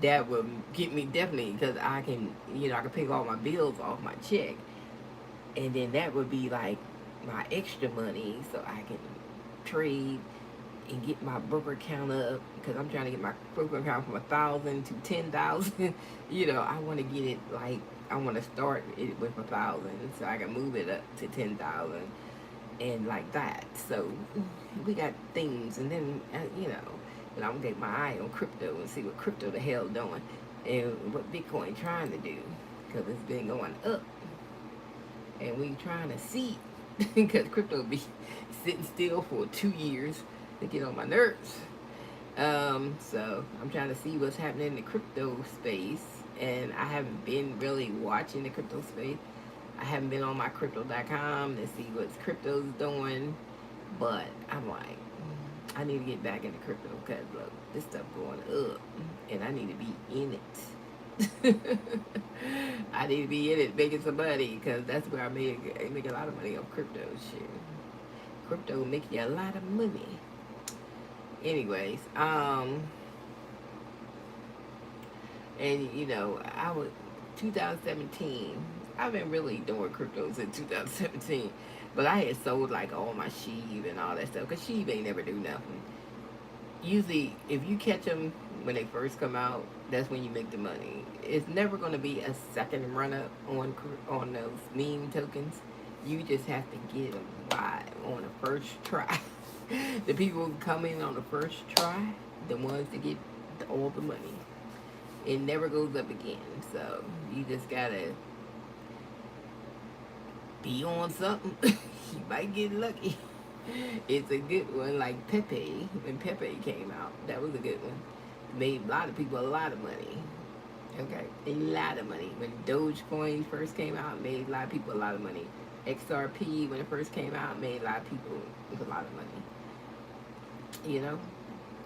That would get me definitely because I can, you know, I can pay all my bills off my check, and then that would be like my extra money, so I can trade and get my broker account up because I'm trying to get my broker account from 1,000 to 10,000. You know, I want to get it like I want to start it with 1,000 so I can move it up to 10,000 and like that. So we got things, and then you know, and I'm gonna get my eye on crypto and see what crypto the hell doing and what Bitcoin trying to do because it's been going up, and we trying to see because crypto be sitting still for 2 years to get on my nerves. So I'm trying to see what's happening in the crypto space, and I haven't been really watching the crypto space. I haven't been on my crypto.com to see what's crypto's doing, but I'm like, I need to get back into crypto because look, this stuff going up, and I need to be in it. I need to be in it making some money because that's where I make a lot of money on crypto shit. Crypto make you a lot of money. Anyways, and you know, I was 2017. I've been really doing crypto since 2017, but I had sold like all my Sheev and all that stuff because Sheev ain't never do nothing. Usually, if you catch them when they first come out, that's when you make the money. It's never going to be a second run up on those meme tokens. You just have to get them by on the first try. The people who come in on the first try, the ones that get all the money. It never goes up again. So you just gotta be on something. You might get lucky. It's a good one, like Pepe. When Pepe came out, that was a good one. Made a lot of people a lot of money. Okay, a lot of money. When Dogecoin first came out, made a lot of people a lot of money. XRP, when it first came out, made a lot of people a lot of money. You know?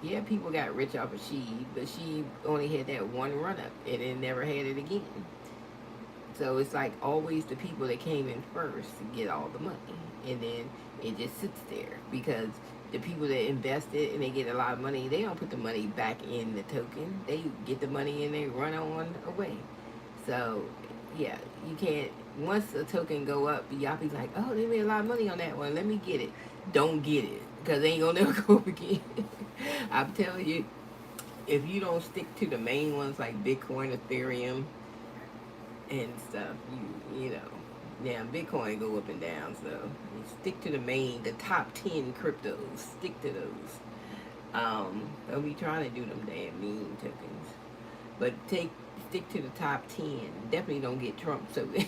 Yeah, people got rich off of Sheev, but Sheev only had that one run up and it never had it again. So it's like always the people that came in first get all the money. And then it just sits there because the people that invested and they get a lot of money, they don't put the money back in the token. They get the money and they run on away. So yeah, you can't, once a token go up, y'all be like, oh, they made a lot of money on that one, let me get it. Don't get it because they ain't gonna never go up again. I'm telling you, if you don't stick to the main ones like Bitcoin, Ethereum, and stuff, you know, now Bitcoin go up and down, so you stick to the main, the top 10 cryptos, stick to those. Don't be trying to do them damn meme tokens, but stick to the top 10. Definitely don't get Trump token.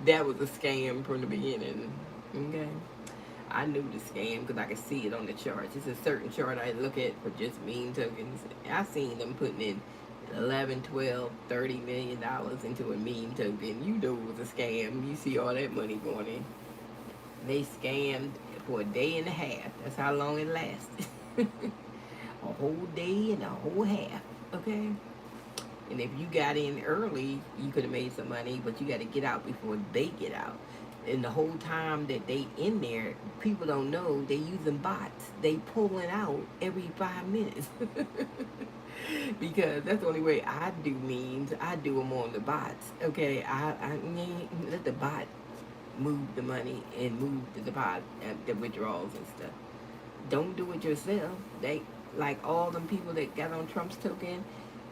That was a scam from the beginning. Okay. I knew the scam because I could see it on the charts. It's a certain chart I look at for just meme tokens. I seen them putting in 11, 12, $30 million into a meme token. You know it was a scam. You see all that money going in. They scammed for a day and a half. That's how long it lasted. A whole day and a whole half. Okay? And if you got in early, you could have made some money, but you got to get out before they get out. And the whole time that they in there, people don't know they using bots. They pulling out every 5 minutes. Because that's the only way I do memes. I do them on the bots. Okay, I let the bot move the money and move the deposit, the withdrawals and stuff. Don't do it yourself. They like all them people that got on Trump's token.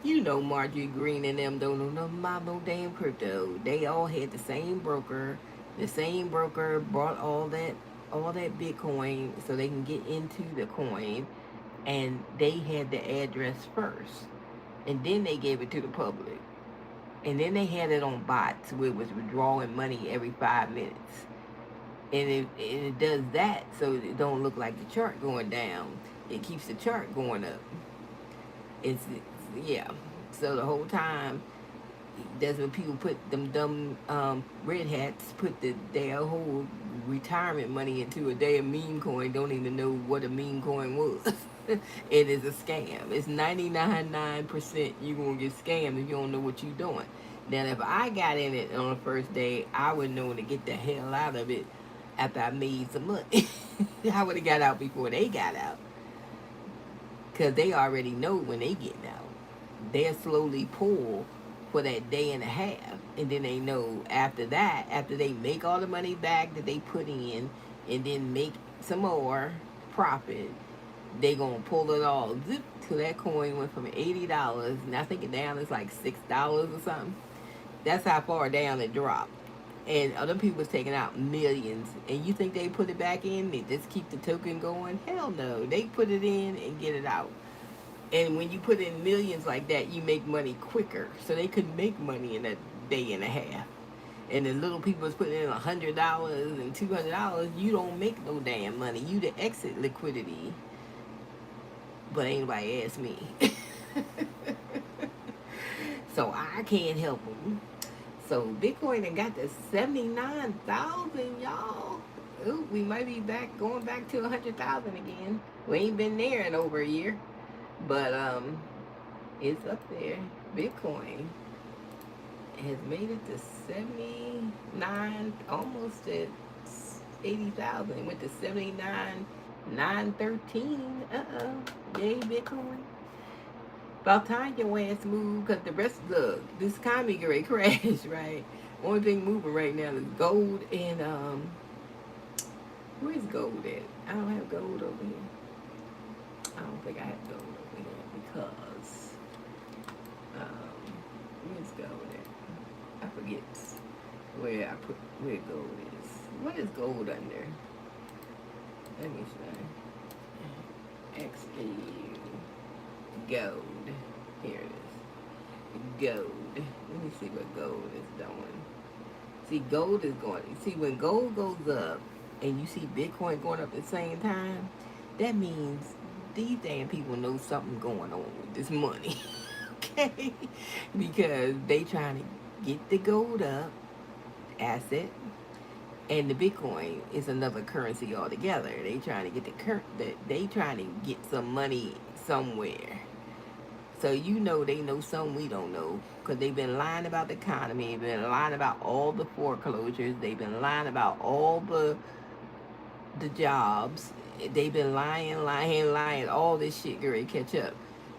You know Marjorie Green and them don't know nothing about no damn crypto. They all had the same broker. The same broker bought all that Bitcoin so they can get into the coin, and they had the address first, and then they gave it to the public, and then they had it on bots where it was withdrawing money every 5 minutes, and it does that so it don't look like the chart going down. It keeps the chart going up. It's yeah. So the whole time, that's when people put them dumb red hats put their whole retirement money into a damn meme coin. Don't even know what a meme coin was. It is a scam. It's 99.9% you gonna get scammed if you don't know what you're doing. Now, if I got in it on the first day, I would know to get the hell out of it after I made some money. I would have got out before they got out, because they already know when they get out. They're slowly pull for that day and a half, and then they know after that, after they make all the money back that they put in, and then make some more profit, they gonna pull it all zip to that coin went from $80, and I think it down is like $6 or something. That's how far down it dropped. And other people's taking out millions, and you think they put it back in? They just keep the token going? Hell no, they put it in and get it out. And when you put in millions like that, you make money quicker. So they could make money in a day and a half. And the little people is putting in $100 and $200. You don't make no damn money. You the exit liquidity. But ain't nobody asked me. So I can't help them. So Bitcoin done got to 79,000, y'all. Ooh, we might be going back to 100,000 again. We ain't been there in over a year. But it's up there. Bitcoin has made it to 79, almost at 80,000. It went to 79,913. Yay, Bitcoin. About time your ass move, because the rest of this economy great crash, right? Only thing moving right now is gold and where's gold at? I don't have gold over here. I don't think I have gold over here because where's gold at? I forget where gold is. What is gold under? Let me see. XAU. Gold. Here it is. Gold. Let me see what gold is doing. See, gold is going. See, when gold goes up and you see Bitcoin going up at the same time, that means these damn people know something going on with this money. Okay? Because they trying to get the gold up, asset, and the Bitcoin is another currency altogether. They trying to get they trying to get some money somewhere. So you know they know something we don't know, because they've been lying about the economy. They've been lying about all the foreclosures. They've been lying about all the jobs. They've been lying. All this shit gonna catch up.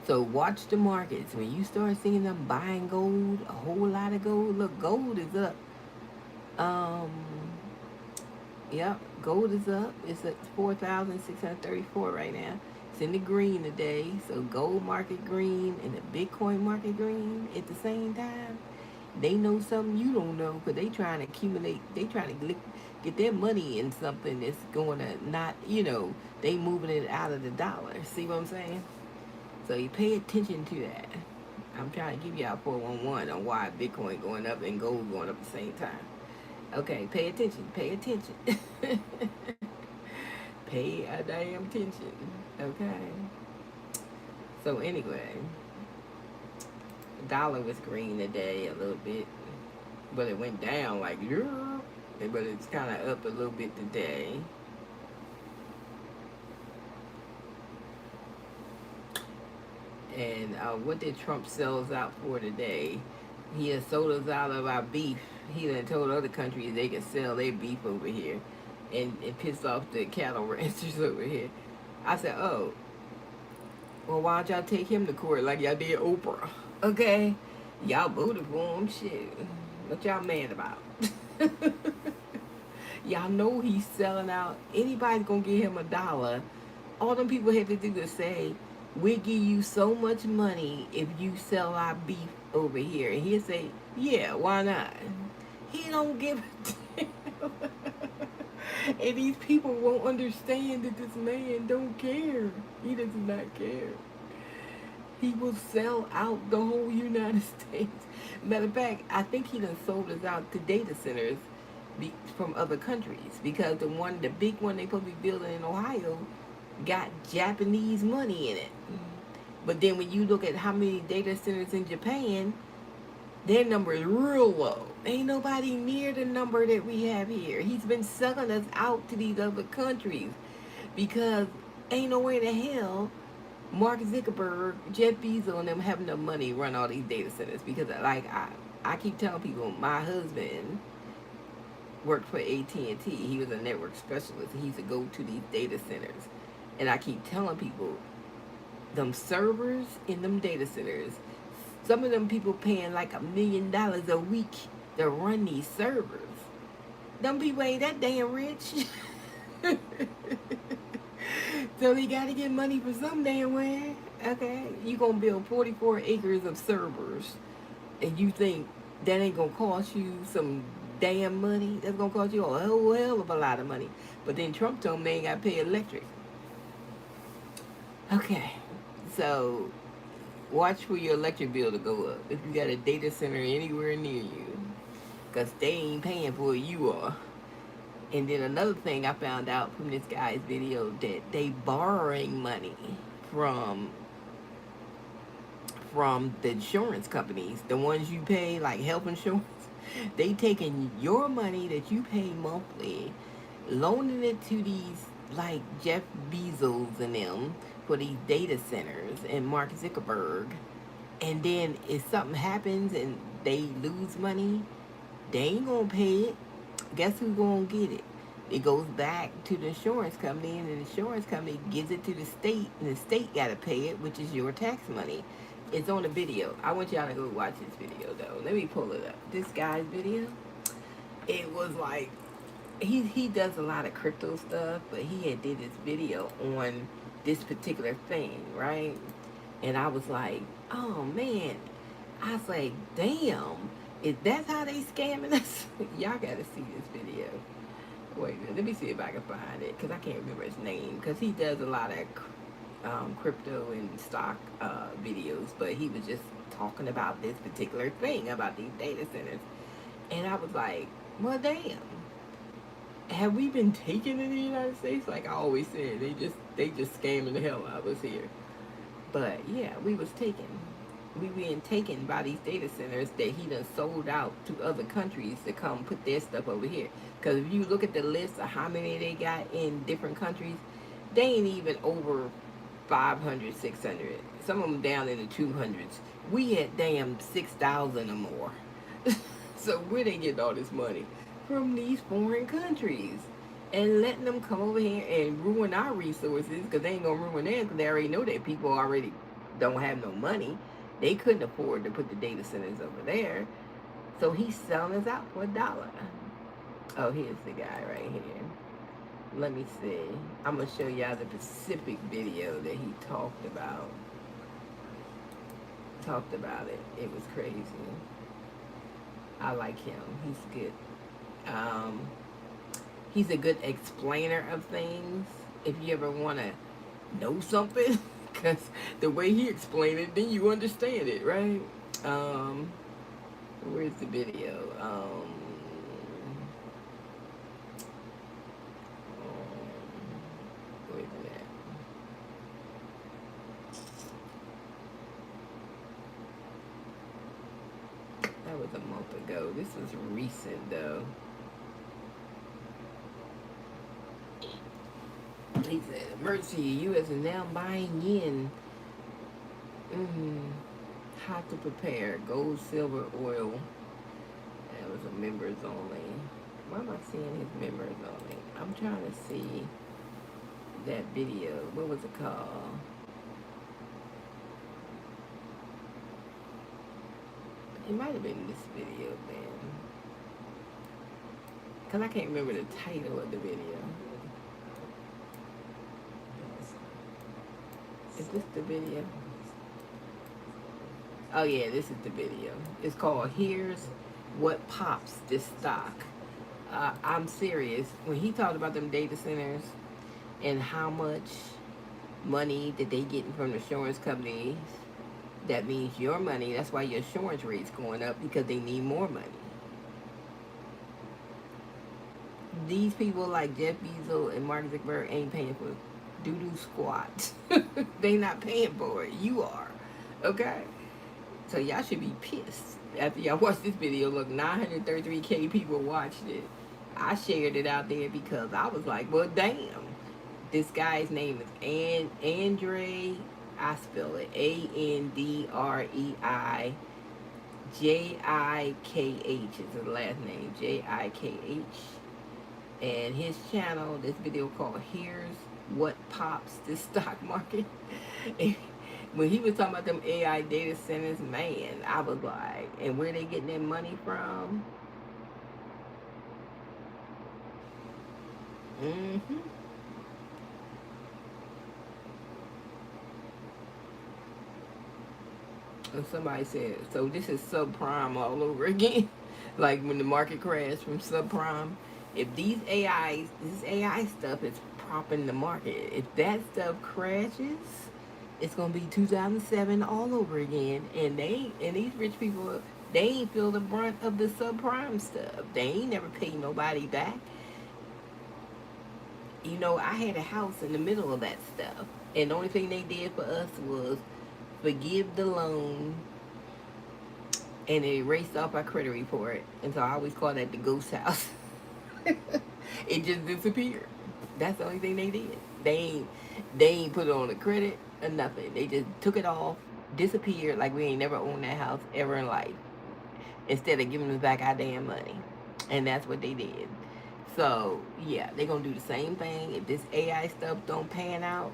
So watch the markets. When you start seeing them buying gold, a whole lot of gold. Look, gold is up. Yep, gold is up. It's at 4,634 right now. It's in the green today. So gold market green and the Bitcoin market green at the same time. They know something you don't know, because they trying to accumulate. They trying to get their money in something that's going to not, they moving it out of the dollar. See what I'm saying? So you pay attention to that. I'm trying to give y'all 411 on why Bitcoin going up and gold going up at the same time. Okay, pay attention. Pay attention. Pay a damn attention. Okay. So anyway, the dollar was green today a little bit, but it went down like, but it's kind of up a little bit today. And what did Trump sell us out for today? He has sold us out of our beef. He done told other countries they can sell their beef over here, and it pissed off the cattle ranchers over here. I said, oh, well, why don't y'all take him to court like y'all did Oprah? Okay, y'all voted for him. Shit, what y'all mad about? Y'all know he's selling out. Anybody's gonna give him $1. All them people had to do is say, we give you so much money if you sell our beef over here. And he'll say, yeah, why not? He don't give a damn. And these people won't understand that this man don't care. He does not care. He will sell out the whole United States. Matter of fact, I think he done sold us out to data centers from other countries, because the big one they supposed to be building in Ohio got Japanese money in it. But then when you look at how many data centers in Japan, their number is real low. Ain't nobody near the number that we have here. He's been selling us out to these other countries because ain't no way in hell Mark Zuckerberg, Jeff Bezos, and them have enough money to run all these data centers. Because like I keep telling people, my husband worked for AT&T. He was a network specialist. He used to go to these data centers. And I keep telling people, them servers in them data centers, some of them people paying like $1 million a week to run these servers. Them people ain't that damn rich. So they gotta get money for some damn way. Okay, you gonna build 44 acres of servers, and you think that ain't gonna cost you some damn money? That's gonna cost you a whole hell of a lot of money. But then Trump told them they ain't gotta pay electric. Okay, so watch for your electric bill to go up if you got a data center anywhere near you, because they ain't paying for it, you are. And then another thing I found out from this guy's video, that they borrowing money from the insurance companies, the ones you pay, like health insurance. They taking your money that you pay monthly, loaning it to these like Jeff Bezos and them for these data centers and Mark Zuckerberg. And then if something happens and they lose money, they ain't gonna pay it. Guess who's gonna get it? It goes back to the insurance company, and the insurance company gives it to the state, and the state gotta pay it, which is your tax money. It's on the video. I want y'all to go watch this video though. Let me pull it up. This guy's video. It was like he does a lot of crypto stuff, but he had did this video on this particular thing, right? And I was like, oh man. I was like, damn. If that's how they scamming us, y'all gotta see this video. Wait a minute, let me see if I can find it, because I can't remember his name, because he does a lot of crypto and stock videos, but he was just talking about this particular thing, about these data centers. And I was like, well damn, have we been taken in the United States? Like I always said, they just scamming the hell out of us here. But yeah, we was taken. We being taken by these data centers that he done sold out to other countries to come put their stuff over here. Because if you look at the list of how many they got in different countries, they ain't even over 500, 600. Some of them down in the 200s. We had damn 6,000 or more. So where they getting all this money? From these foreign countries. And letting them come over here and ruin our resources, because they ain't gonna ruin theirs, because they already know that people already don't have no money. They couldn't afford to put the data centers over there. So he's selling us out for $1. Oh, here's the guy right here. Let me see. I'm going to show y'all the specific video that he talked about. Talked about it. It was crazy. I like him. He's good. He's a good explainer of things. If you ever want to know something, because the way he explained it, then you understand it, right? Where's the video? Wait a minute. That was a month ago. This was recent, though. He said, emergency, U.S. is now buying in Mm, how to prepare gold, silver, oil. That was a members only. Why am I seeing his members only? I'm trying to see that video. What was it called? It might have been this video then. Because I can't remember the title of the video. Is this the video? Oh yeah, this is the video. It's called Here's What Pops This Stock. I'm serious. When he talked about them data centers and how much money that they getting from the insurance companies, that means your money, that's why your insurance rate's going up, because they need more money. These people like Jeff Bezos and Mark Zuckerberg ain't paying for doo-doo squat. They not paying for it. You are. Okay? So y'all should be pissed. After y'all watch this video, look, 933K people watched it. I shared it out there because I was like, well, damn. This guy's name is Andre, I spell it Andrei Jikh is his last name, Jikh. And his channel, this video called Here's What Pops the Stock Market. When he was talking about them AI data centers, man, I was like, and where they getting their money from? Mm-hmm. And somebody said, so this is subprime all over again. Like when the market crashed from subprime. If this AI stuff is propping the market. If that stuff crashes, it's gonna be 2007 all over again. And these rich people, they ain't feel the brunt of the subprime stuff. They ain't never paid nobody back. You know, I had a house in the middle of that stuff, and the only thing they did for us was forgive the loan, and it erased off our credit report. And so I always call that the ghost house. It just disappeared. That's the only thing they did. They ain't put it on the credit or nothing. They just took it off, disappeared like we ain't never owned that house ever in life. Instead of giving us back our damn money. And that's what they did. So yeah, they're gonna do the same thing if this AI stuff don't pan out.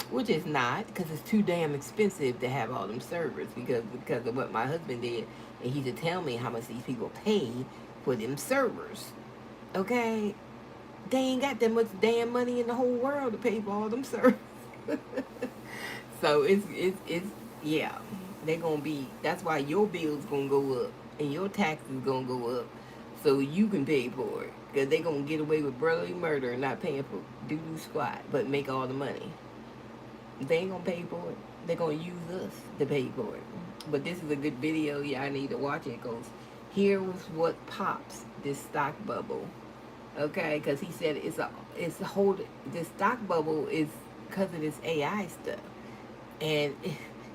Which is not, because it's too damn expensive to have all them servers because of what my husband did, and he used to tell me how much these people pay for them servers. Okay, they ain't got that much damn money in the whole world to pay for all them servers. So it's yeah, they're gonna be. That's why your bills gonna go up and your taxes gonna go up, so you can pay for it. Because they gonna get away with brotherly murder and not paying for doo-doo squat, but make all the money. They ain't gonna pay for it. They're gonna use us to pay for it. But this is a good video. Y'all need to watch it. Goes, here's what pops this stock bubble. Okay, because he said it's a whole. This stock bubble is because of this AI stuff, and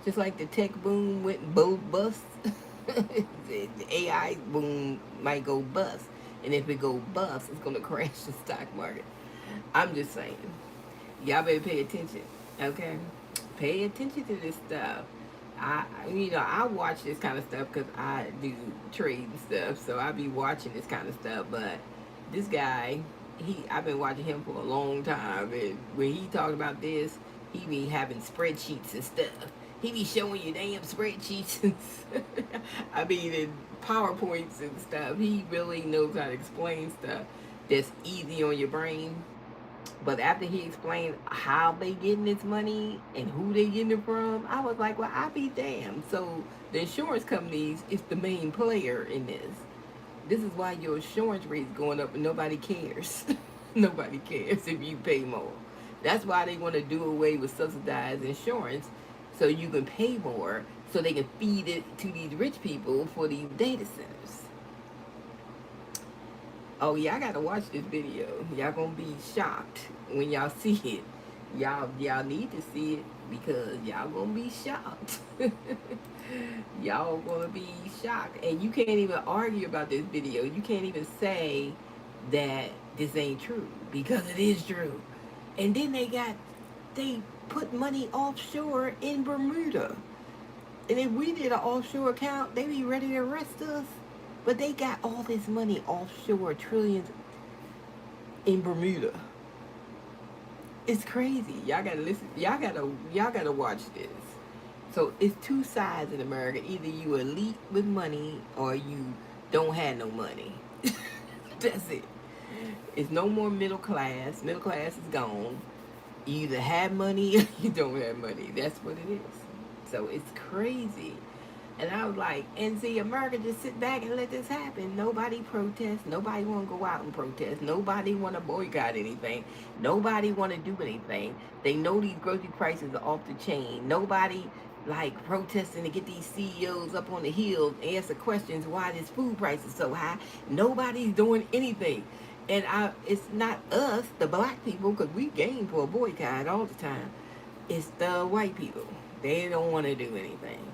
just like the tech boom went bust, the AI boom might go bust, and if it go bust, it's gonna crash the stock market. I'm just saying, y'all better pay attention. Okay, pay attention to this stuff. I watch this kind of stuff because I do trade and stuff, so I be watching this kind of stuff. But this guy, I've been watching him for a long time, and when he talked about this, he be having spreadsheets and stuff. He be showing you damn spreadsheets and I mean, in PowerPoints and stuff. He really knows how to explain stuff that's easy on your brain. But after he explained how they getting this money and who they getting it from, I was like, well, I be damned. So the insurance companies is the main player in this. This is why your insurance rate's going up and nobody cares. Nobody cares if you pay more. That's why they want to do away with subsidized insurance, so you can pay more so they can feed it to these rich people for these data centers. Oh yeah, I gotta watch this video. Y'all gonna be shocked when y'all see it. Y'all need to see it because y'all gonna be shocked. Y'all gonna be shocked. And you can't even argue about this video. You can't even say that this ain't true because it is true. And then they put money offshore in Bermuda. And if we did an offshore account, they be ready to arrest us. But they got all this money offshore, trillions in Bermuda. It's crazy. Y'all gotta listen. Y'all gotta watch this. So it's two sides in America. Either you elite with money or you don't have no money. That's it. It's no more middle class. Middle class is gone. You either have money or you don't have money. That's what it is. So it's crazy. And I was like, and see, America just sit back and let this happen. Nobody protest. Nobody want to go out and protest. Nobody want to boycott anything. Nobody want to do anything. They know these grocery prices are off the chain. Nobody like protesting to get these CEOs up on the hill and answer questions why this food price is so high. Nobody's doing anything. And it's not us, the black people, because we game for a boycott all the time. It's the white people. They don't want to do anything.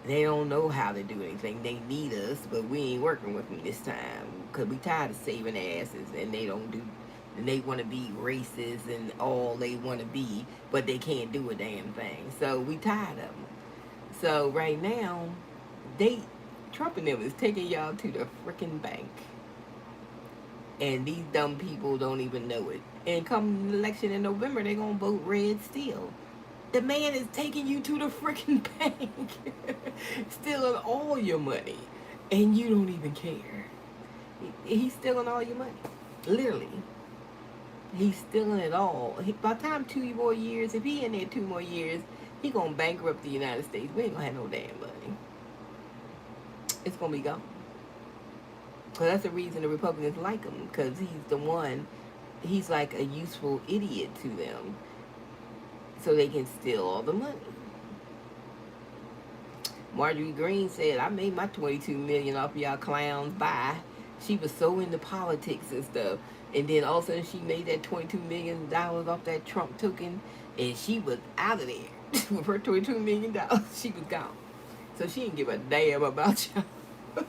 They don't know how to do anything. They need us, but we ain't working with them this time because we tired of saving asses, and they don't do. And they want to be racist and all they want to be, but they can't do a damn thing. So we tired of them. So right now, Trump and them is taking y'all to the freaking bank, and these dumb people don't even know it. And come election in November, they're gonna vote red still. The man is taking you to the freaking bank, stealing all your money, and you don't even care. He's stealing all your money, literally. He's stealing it all. By the time 2 more years, if he in there 2 more years, he gonna bankrupt the United States. We ain't gonna have no damn money. It's gonna be gone. Cause that's the reason the Republicans like him. Cause he's the one. He's like a useful idiot to them. So they can steal all the money. Marjorie Greene said, I made my $22 million off y'all clowns. Bye. She was so into politics and stuff. And then all of a sudden she made that $22 million off that Trump token. And she was out of there. With her $22 million, she was gone. So she didn't give a damn about y'all.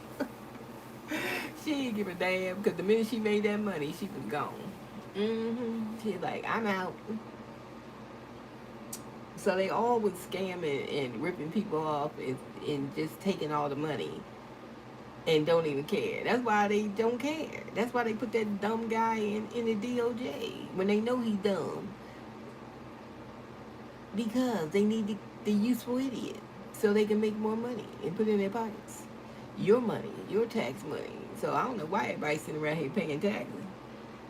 She didn't give a damn. Because the minute she made that money, she was gone. She's like, I'm out. So they all was scamming and ripping people off and just taking all the money and don't even care. That's why they don't care. That's why they put that dumb guy in the DOJ when they know he's dumb. Because they need the useful idiot so they can make more money and put it in their pockets. Your money, your tax money. So I don't know why everybody's sitting around here paying taxes.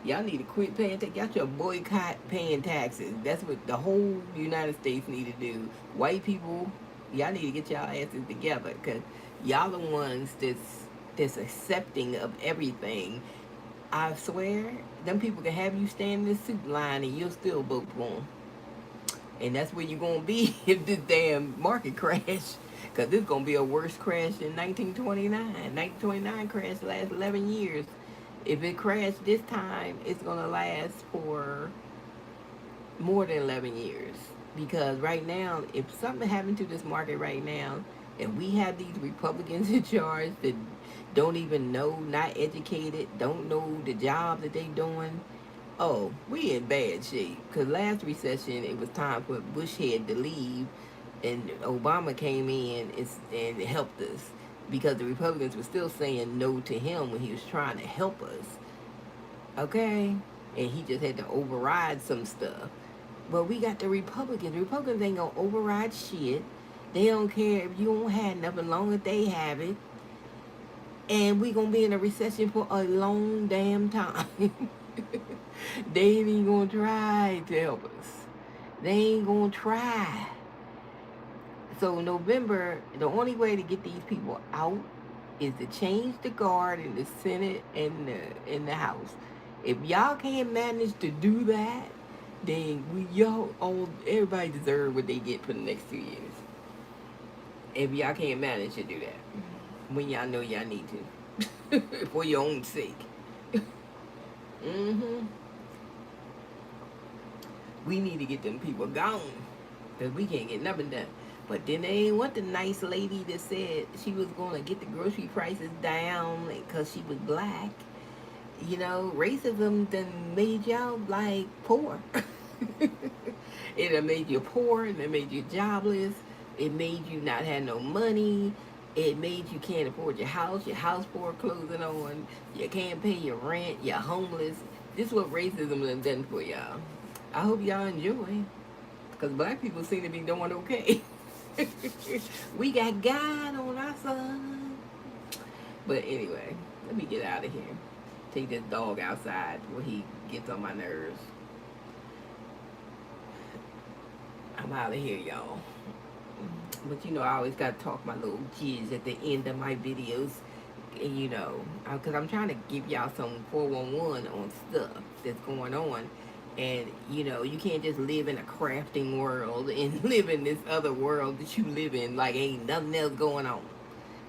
Y'all need to quit paying taxes. Y'all should boycott paying taxes. That's what the whole United States need to do. White people, y'all need to get y'all asses together because y'all the ones that's accepting of everything. I swear, them people can have you stand in the soup line and you'll still vote for them. And that's where you're going to be if this damn market crash. Because this is going to be a worse crash than 1929. 1929 crash last 11 years. If it crashed this time, it's going to last for more than 11 years. Because right now, if something happened to this market right now, and we have these Republicans in charge that don't even know, not educated, don't know the job that they doing, oh, we in bad shape. Because last recession, it was time for Bush head to leave, and Obama came in and helped us. Because the Republicans were still saying no to him when he was trying to help us. Okay? And he just had to override some stuff. But we got the Republicans. The Republicans ain't gonna override shit. They don't care if you don't have nothing, long as they have it. And we gonna be in a recession for a long damn time. They ain't even gonna try to help us. They ain't gonna try. So November, the only way to get these people out is to change the guard in the Senate and in the House. If y'all can't manage to do that, then everybody deserve what they get for the next 2 years. If y'all can't manage to do that, when y'all know y'all need to, for your own sake. We need to get them people gone, because we can't get nothing done. But then they ain't want the nice lady that said she was going to get the grocery prices down because she was black. You know, racism done made y'all, like, poor. It done made you poor, and it made you jobless, it made you not have no money, it made you can't afford your house foreclosing on, you can't pay your rent, you're homeless. This is what racism done done for y'all. I hope y'all enjoy, because black people seem to be doing okay. We got God on our side. But anyway, let me get out of here. Take this dog outside where he gets on my nerves. I'm out of here, y'all. But you know, I always got to talk my little jizz at the end of my videos. And you know, because I'm trying to give y'all some 411 on stuff that's going on. And you know, you can't just live in a crafting world and live in this other world that you live in like ain't nothing else going on.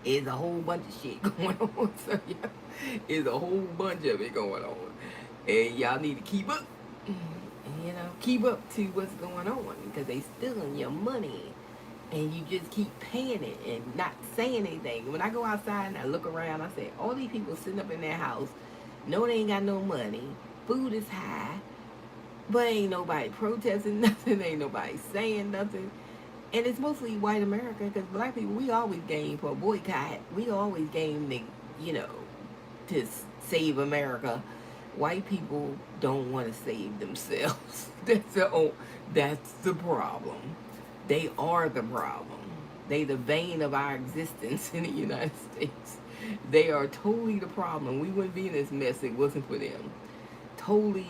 It's a whole bunch of shit going on. So yeah, it's a whole bunch of it going on. And y'all need to keep up. You know, keep up to what's going on because they stealing your money and you just keep paying it and not saying anything. When I go outside and I look around, I say, all these people sitting up in their house, know they ain't got no money, food is high, but ain't nobody protesting nothing, ain't nobody saying nothing. And it's mostly white America because black people, we always game for a boycott. We always game to, you know, to save America. White people don't want to save themselves. That's the problem. They are the problem. They the vein of our existence in the United States. They are totally the problem. We wouldn't be in this mess if it wasn't for them. Totally,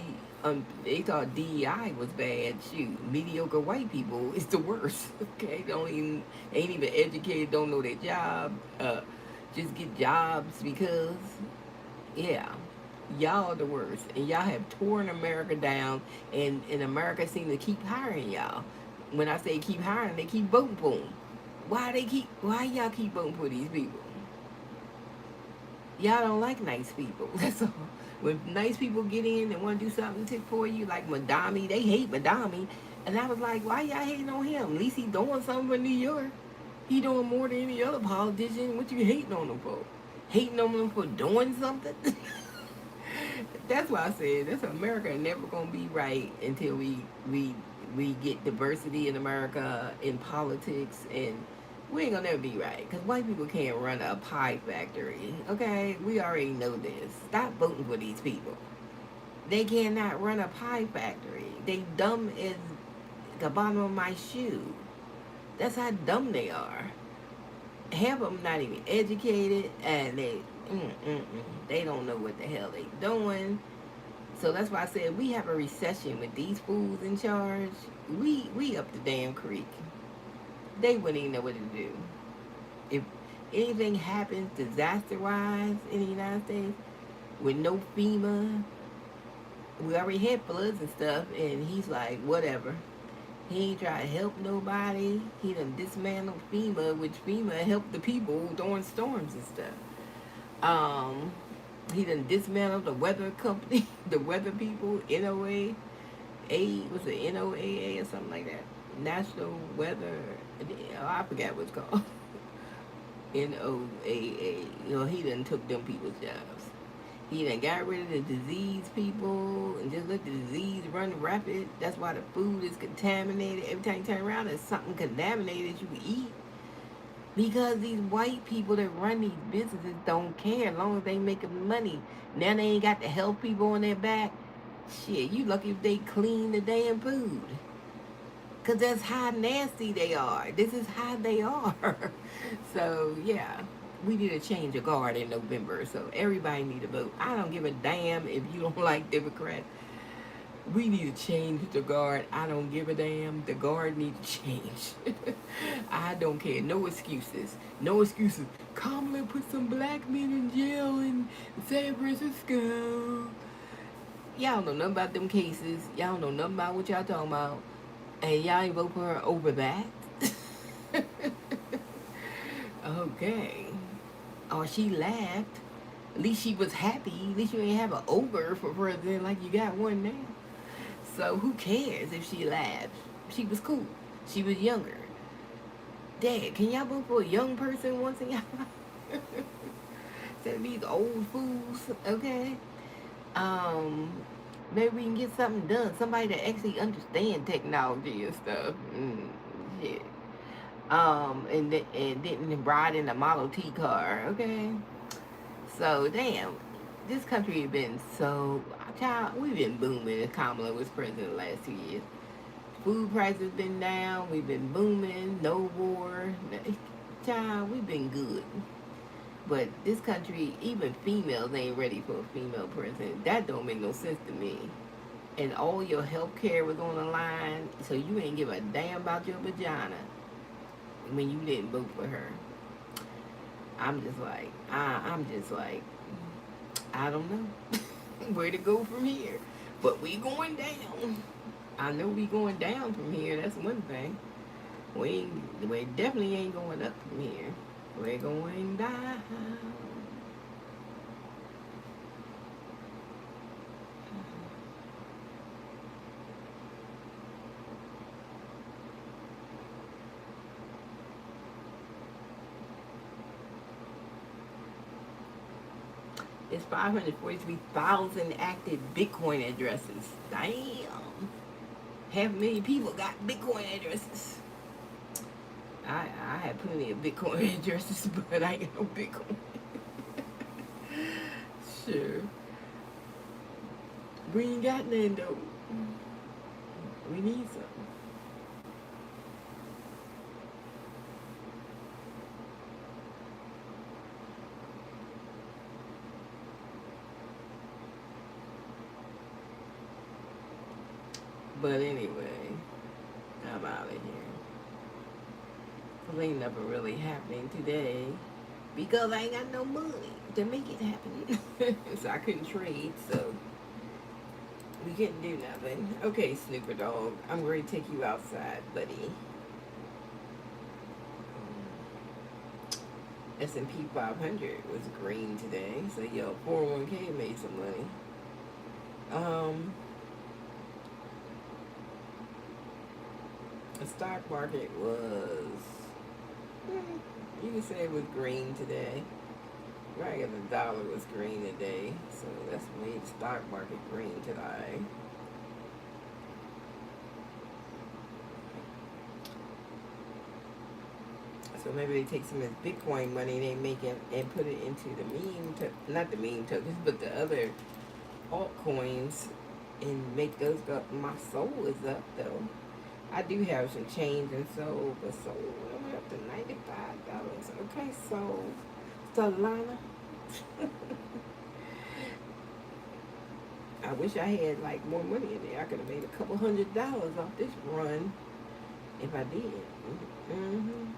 they thought DEI was bad. Shoot, mediocre white people is the worst. Okay, ain't even educated, don't know their job. Just get jobs because, yeah. Y'all the worst, and y'all have torn America down, and America seem to keep hiring y'all. When I say keep hiring, they keep voting for them. Why y'all keep voting for these people? Y'all don't like nice people. That's all. When nice people get in and want to do something for you, like Madami, they hate Madami. And I was like, why y'all hating on him? At least he doing something for New York. He doing more than any other politician. What you hating on him for? Hating on him for doing something? That's why I said that's America never gonna be right until we get diversity in America in politics, and we ain't gonna never be right because white people can't run a pie factory. Okay, we already know this. Stop voting for these people. They cannot run a pie factory. They dumb as the bottom of my shoe. That's how dumb they are. Half of them not even educated, and they don't know what the hell they doing. So that's why I said we have a recession with these fools in charge. We up the damn creek. They wouldn't even know what to do. If anything happens disaster-wise in the United States with no FEMA, we already had floods and stuff, and he's like, whatever. He ain't try to help nobody. He done dismantled FEMA, which FEMA helped the people during storms and stuff. He done dismantled the weather company, the weather people, NOAA, was it NOAA or something like that? National Weather, I forgot what it's called. NOAA. You know, he done took them people's jobs. He done got rid of the disease people and just let the disease run rapid. That's why the food is contaminated. Every time you turn around, there's something contaminated you can eat. Because these white people that run these businesses don't care as long as they making money. Now they ain't got the health people on their back. Shit, you lucky if they clean the damn food. Because that's how nasty they are. This is how they are. So, yeah. We need to change a guard in November, so everybody need to vote. I don't give a damn if you don't like Democrats. We need to change the guard. I don't give a damn. The guard needs to change. I don't care. No excuses. No excuses. Kamala put some black men in jail in San Francisco. Y'all know nothing about them cases. Y'all know nothing about what y'all talking about. And y'all ain't vote for her over that. Okay. Or she laughed. At least she was happy. At least you ain't have an ogre for president like you got one now. So who cares if she laughed? She was cool. She was younger. Dad, can y'all vote for a young person once in y'all life? Instead of these old fools, okay? Maybe we can get something done. Somebody that actually understand technology and stuff. Shit. And didn't ride in a Model T car. Okay. So damn, this country has been so. Child, we've been booming. As Kamala was president the last 2 years. Food prices been down. We've been booming. No war. Child, we've been good. But this country, even females ain't ready for a female president. That don't make no sense to me. And all your health care was on the line, so you ain't give a damn about your vagina when you didn't vote for her. I'm just like, I don't know where to go from here. But we going down. I know we going down from here. That's one thing. We definitely ain't going up from here. We're going down. It's 543,000 active Bitcoin addresses. Damn. 500,000 people got Bitcoin addresses. I have plenty of Bitcoin addresses, but I ain't got no Bitcoin. Sure. We ain't got none though. We need some. But anyway, I'm out of here. Cause ain't nothing really happening today because I ain't got no money to make it happen. So I couldn't trade, so we couldn't do nothing. Okay, Snooper Dog, I'm ready to take you outside, buddy. S&P 500 was green today, so yo, 401k made some money. The stock market was, you can say it was green today. Right, the dollar was green today, so that's made the stock market green today. So maybe they take some of this Bitcoin money they make it and put it into the not the meme tokens, but the other altcoins and make those go up. My soul is up though. I do have some change in soul, but soul went up to $95. Okay, so Solana. I wish I had like more money in there. I could have made a couple $100 off this run if I did. Mm-hmm.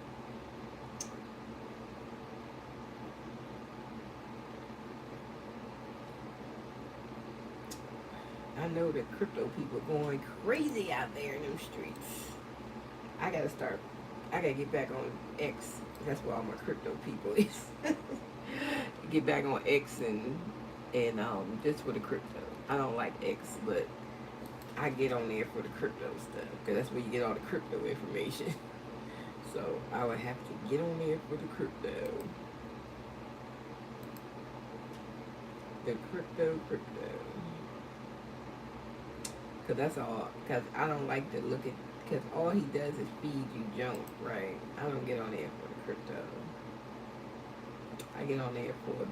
I know the crypto people going crazy out there in them streets. I gotta get back on X. That's where all my crypto people is. Get back on X and just for the crypto. I don't like X, but I get on there for the crypto stuff because that's where you get all the crypto information. So I would have to get on there for the crypto. The crypto. Cause that's all. Cause I don't like to look at. Cause all he does is feed you junk, right? I don't get on there for the crypto. I get on there for the.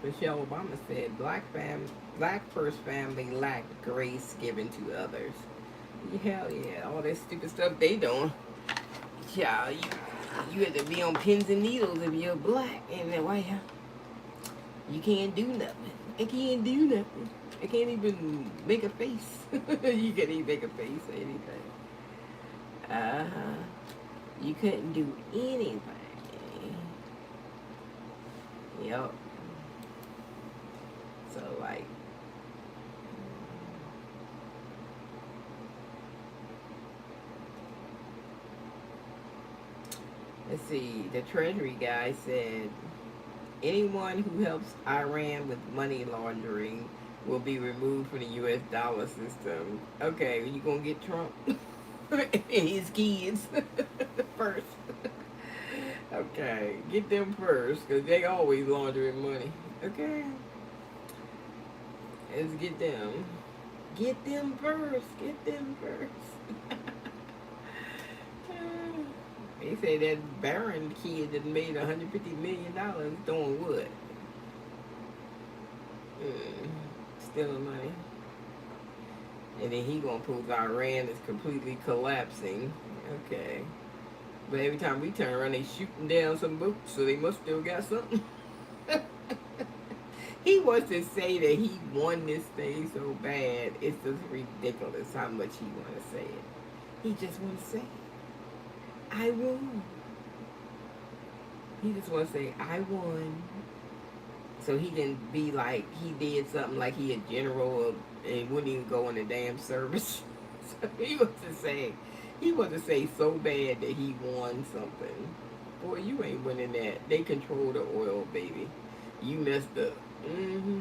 Michelle Obama said, black first family lacked grace given to others. Hell yeah, all that stupid stuff they doing. Yeah, you have to be on pins and needles if you're black in the White House. You can't do nothing. I can't do nothing. I can't even make a face. You can't even make a face or anything. You couldn't do anything. Yep. So like, let's see, the Treasury guy said, anyone who helps Iran with money laundering will be removed from the U.S. dollar system. Okay, you gonna get Trump and his kids first. Okay, get them first, because they always laundering money. Okay? Let's get them. Get them first. Get them first. They say that Barron kid that made $150 million doing what? Stealing money. And then he gonna prove Iran is completely collapsing. Okay. But every time we turn around, they shooting down some boats, so they must still got something. He wants to say that he won this thing so bad. It's just ridiculous how much he want to say it. He just want to say, I won. He just want to say, I won. So he can be like, he did something like he a general and wouldn't even go in the damn service. So he wants to say so bad that he won something. Boy, you ain't winning that. They control the oil, baby. You messed up. Mm-hmm.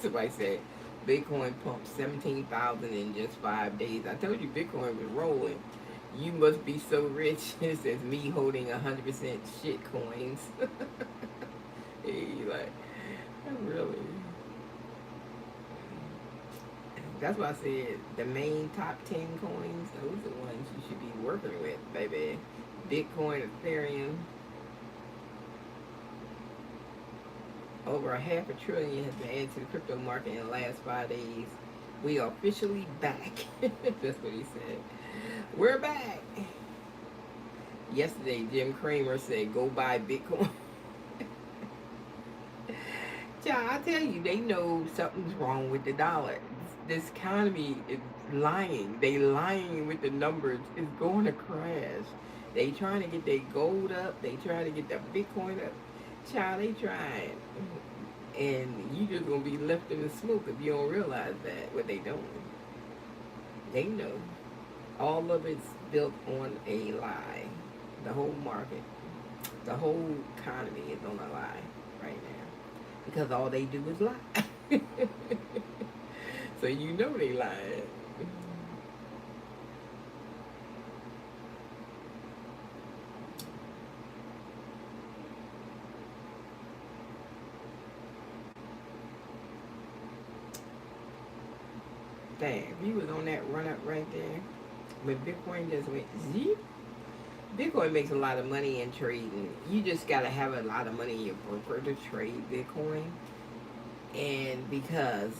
Somebody said Bitcoin pumped 17,000 in just 5 days. I told you Bitcoin was rolling. You must be so rich. It says me holding 100% shit coins. Hey, like, really? That's why I said the main top 10 coins, those are the ones you should be working with, baby. Bitcoin, Ethereum. Over $500 billion has been added to the crypto market in the last 5 days. We are officially back. That's what he said. We're back. Yesterday, Jim Cramer said, go buy Bitcoin. Child, I tell you, they know something's wrong with the dollar. This economy is lying. They lying with the numbers. It's going to crash. They trying to get their gold up. They trying to get their Bitcoin up. Child, they trying. And you just going to be left in the smoke if you don't realize that, what they doing. They know. All of it's built on a lie. The whole market. The whole economy is on a lie right now. Because all they do is lie. So you know they lying. Damn, if you was on that run up right there, but Bitcoin just went zip. Bitcoin makes a lot of money in trading. You just gotta have a lot of money in your broker to trade Bitcoin. And because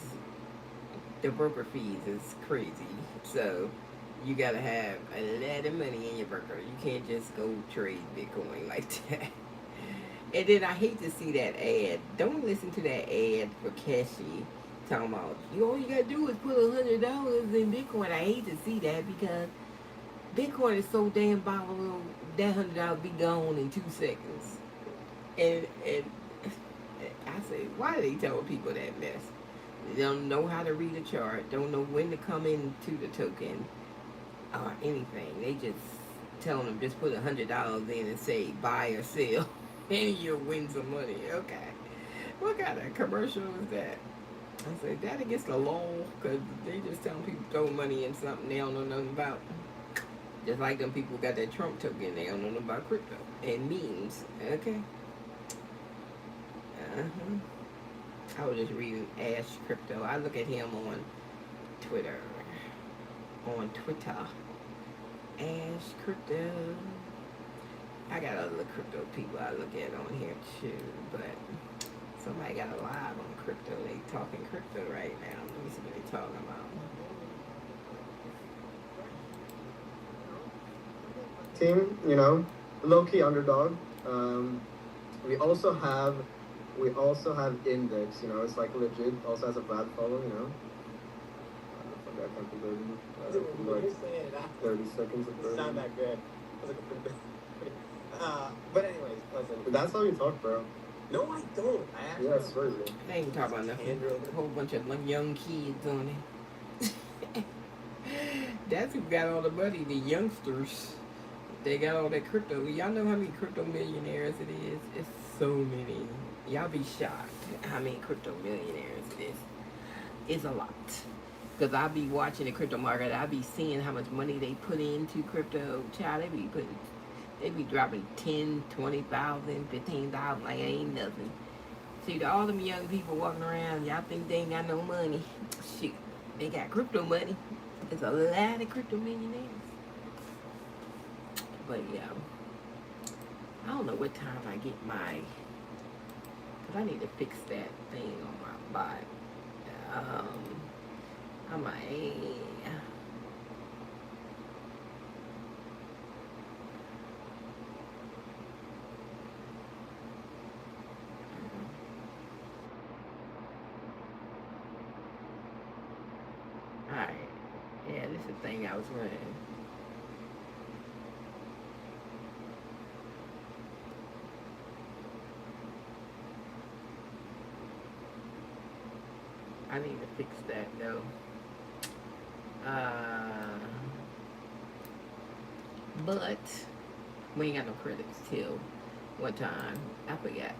the broker fees is crazy. So you gotta have a lot of money in your broker. You can't just go trade Bitcoin like that. And then I hate to see that ad. Don't listen to that ad for Cashy talking about all you gotta do is put $100 in Bitcoin. I hate to see that because Bitcoin is so damn volatile. That $100 be gone in 2 seconds. And I say, why are they telling people that mess? They don't know how to read a chart, don't know when to come into the token or anything. They just telling them just put $100 in and say buy or sell and you'll win some money. Okay. What kind of commercial is that? I said, that against the law? Because they just telling people throw money in something they don't know nothing about. Just like them people got that Trump token, they don't know nothing about crypto and memes. Okay. I was just reading Ash Crypto. I look at him on Twitter. Ash Crypto. I got other crypto people I look at on here too, but somebody got a live on crypto. They talking crypto right now. Let me see what they talking about. Team, low-key underdog. We also have Index, it's like legit, also has a bad follow, I can't believe it. Like 30 seconds of burn. It's not that good. But anyways, listen. That's how you talk, bro. No, I don't. I actually Yeah, I swear you. They ain't talking about nothing. A whole bunch of young kids on it. That's who got all the money, the youngsters. They got all that crypto. Y'all know how many crypto millionaires it is? It's so many. Y'all be shocked how many crypto millionaires it is. It's a lot. Because I be watching the crypto market, I be seeing how much money they put into crypto. Child, they be dropping 10, 20,000, 15,000 like it ain't nothing. See, all them young people walking around, y'all think they ain't got no money. Shoot, they got crypto money. There's a lot of crypto millionaires. But yeah, I don't know what time I get my, because I need to fix that thing on my bot. I might. Alright. Yeah, this is the thing I was running. I need to fix that though. But we ain't got no credits till what time? I forgot.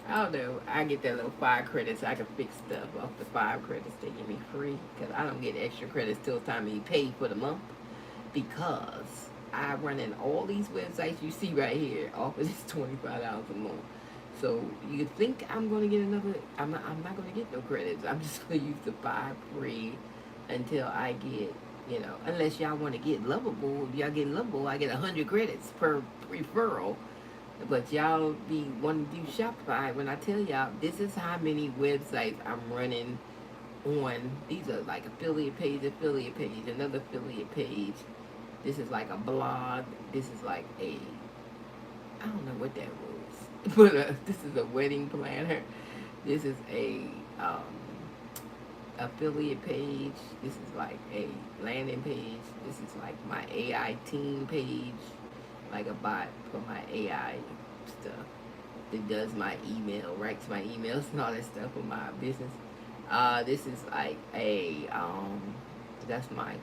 I don't know. I get that little 5 credits. I can fix stuff off the 5 credits they give me free. Because I don't get extra credits till it's time to be paid for the month. Because I run in all these websites you see right here off of this $25 a month. So you think I'm going to get another, I'm not going to get no credits. I'm just going to use the 5 free until I get, you know, unless y'all want to get Lovable. If y'all get Lovable, I get 100 credits per referral. But y'all be wanting to do Shopify when I tell y'all this is how many websites I'm running on. These are like affiliate page, another affiliate page. This is like a blog. This is like a, I don't know what that was, but this is a wedding planner. This is a affiliate page. This is like a landing page. This is like my AI team page. Like a bot for my AI stuff that does my email, writes my emails and all that stuff for my business. This is like a that's my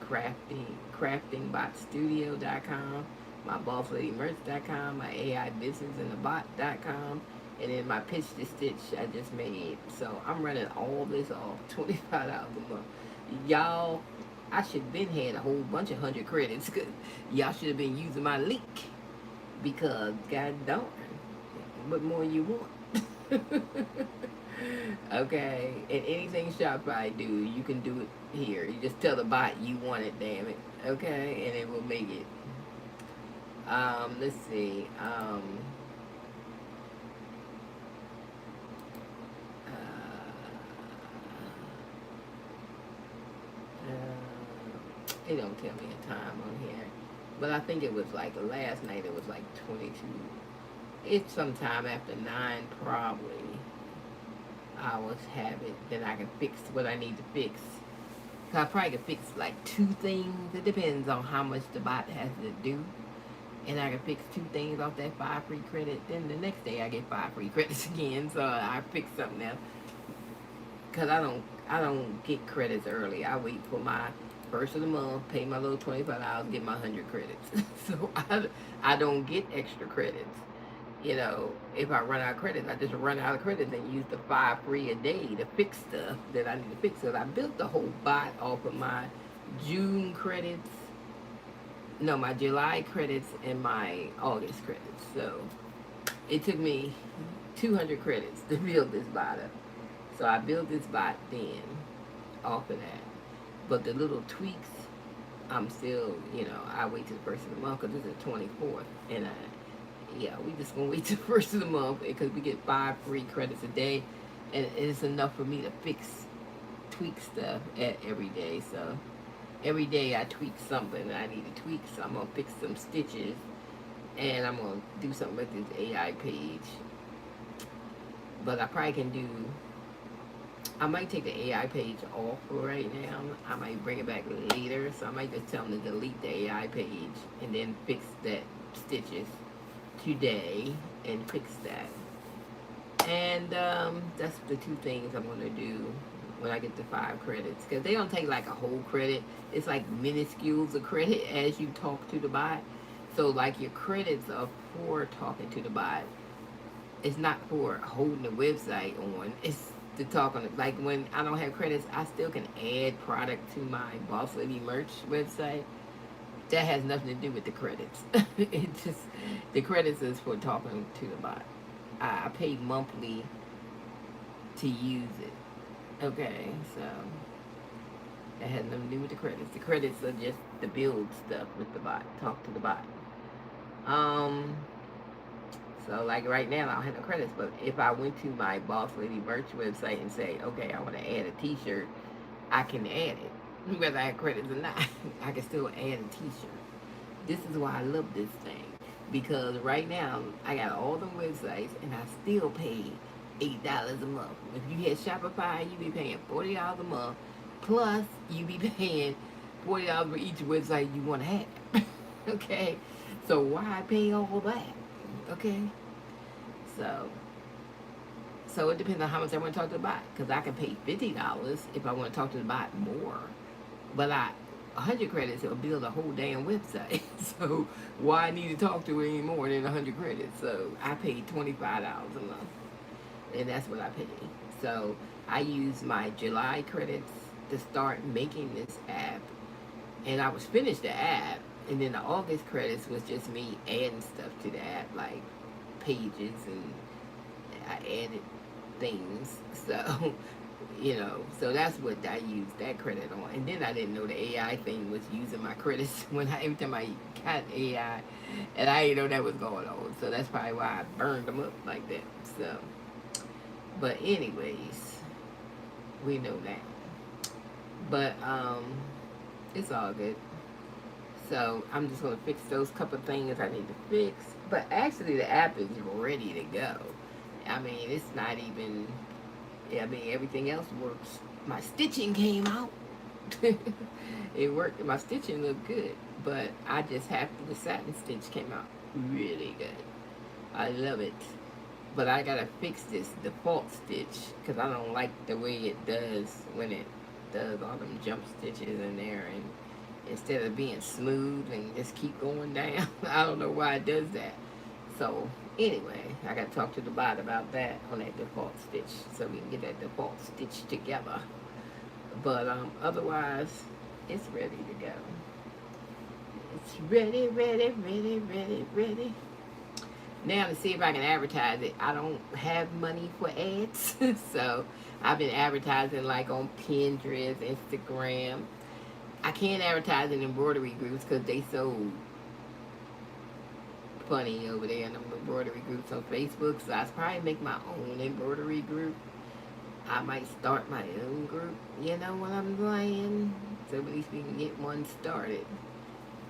craftingbotstudio.com, my bossladymerch.com, my AI business and the bot.com, and then my pitch to stitch I just made. So I'm running all this off $25 a month. Y'all, I should have been had a whole bunch of 100 credits. Y'all should have been using my link. Because, God darn, what more you want? Okay, and anything Shopify do, you can do it here. You just tell the bot you want it, damn it. Okay, and it will make it. Let's see. It don't tell me a time on here. But I think it was like last night it was like 22. It's sometime after 9 probably. I will have it. Then I can fix what I need to fix. I probably can fix like 2 things. It depends on how much the bot has to do. And I can fix 2 things off that 5 free credit. Then the next day I get 5 free credits again. So I fix something else. Because I don't get credits early. I wait for my first of the month, pay my little $25, get my 100 credits. So I don't get extra credits. You know, if I run out of credits, I just run out of credits and use the 5 free a day to fix stuff that I need to fix. So I built the whole bot off of my June credits, no, my July credits and my August credits. So it took me 200 credits to build this bot up. So I built this bot then off of that. But the little tweaks, I'm still, you know, I wait till the first of the month because this is the 24th. And yeah, we just gonna wait till the first of the month because we get 5 free credits a day. And it's enough for me to tweak stuff every day. So every day I tweak something that I need to tweak. So I'm gonna fix some stitches. And I'm gonna do something with this AI page. But I probably can do, I might take the AI page off for right now. I might bring it back later. So I might just tell them to delete the AI page and then fix that stitches today and fix that. And that's the 2 things I'm going to do when I get the 5 credits. Because they don't take like a whole credit. It's like minuscules of credit as you talk to the bot. So like your credits are for talking to the bot. It's not for holding the website on. It's to talk on it. Like when I don't have credits, I still can add product to my Boss Lady merch website. That has nothing to do with the credits. It just the credits is for talking to the bot. I pay monthly to use it. Okay, so that has nothing to do with the credits. The credits are just to build stuff with the bot, talk to the bot. Um, so like right now I don't have no credits, but if I went to my Boss Lady merch website and say, okay, I want to add a T-shirt, I can add it, whether I have credits or not. I can still add a T-shirt. This is why I love this thing, because right now I got all the websites and I still pay $8 a month. If you had Shopify, you be paying $40 a month, plus you be paying $40 for each website you want to have. Okay, so why pay all that? Okay, so it depends on how much I want to talk to the bot, because I can pay $50 if I want to talk to the bot more, but 100 credits will build a whole damn website. So why I need to talk to it any more than 100 credits? So I pay $25 a month, and that's what I pay. So I use my July credits to start making this app, and I was finished the app, and then the August credits was just me adding stuff to the app, like pages, and I added things. So so that's what I used that credit on. And then I didn't know the AI thing was using my credits every time I got AI, and I didn't know that was going on. So that's probably why I burned them up like that. So, but anyways, we know that. But it's all good. So I'm just gonna fix those couple things I need to fix. But actually, the app is ready to go. I mean, it's not even. I mean, everything else works. My stitching came out. It worked. My stitching looked good, but I just have the satin stitch came out really good. I love it, but I gotta fix this default stitch because I don't like the way it does when it does all them jump stitches in there, and instead of being smooth and just keep going down. I don't know why it does that. So anyway, I got to talk to the bot about that on that default stitch, so we can get that default stitch together. But otherwise, it's ready to go. It's ready, ready, ready, ready, ready. Now to see if I can advertise it. I don't have money for ads, so I've been advertising like on Pinterest, Instagram. I can't advertise in embroidery groups because they so funny over there in the embroidery groups on Facebook. So I'll probably make my own embroidery group. I might start my own group. You know what I'm saying? So at least we can get one started.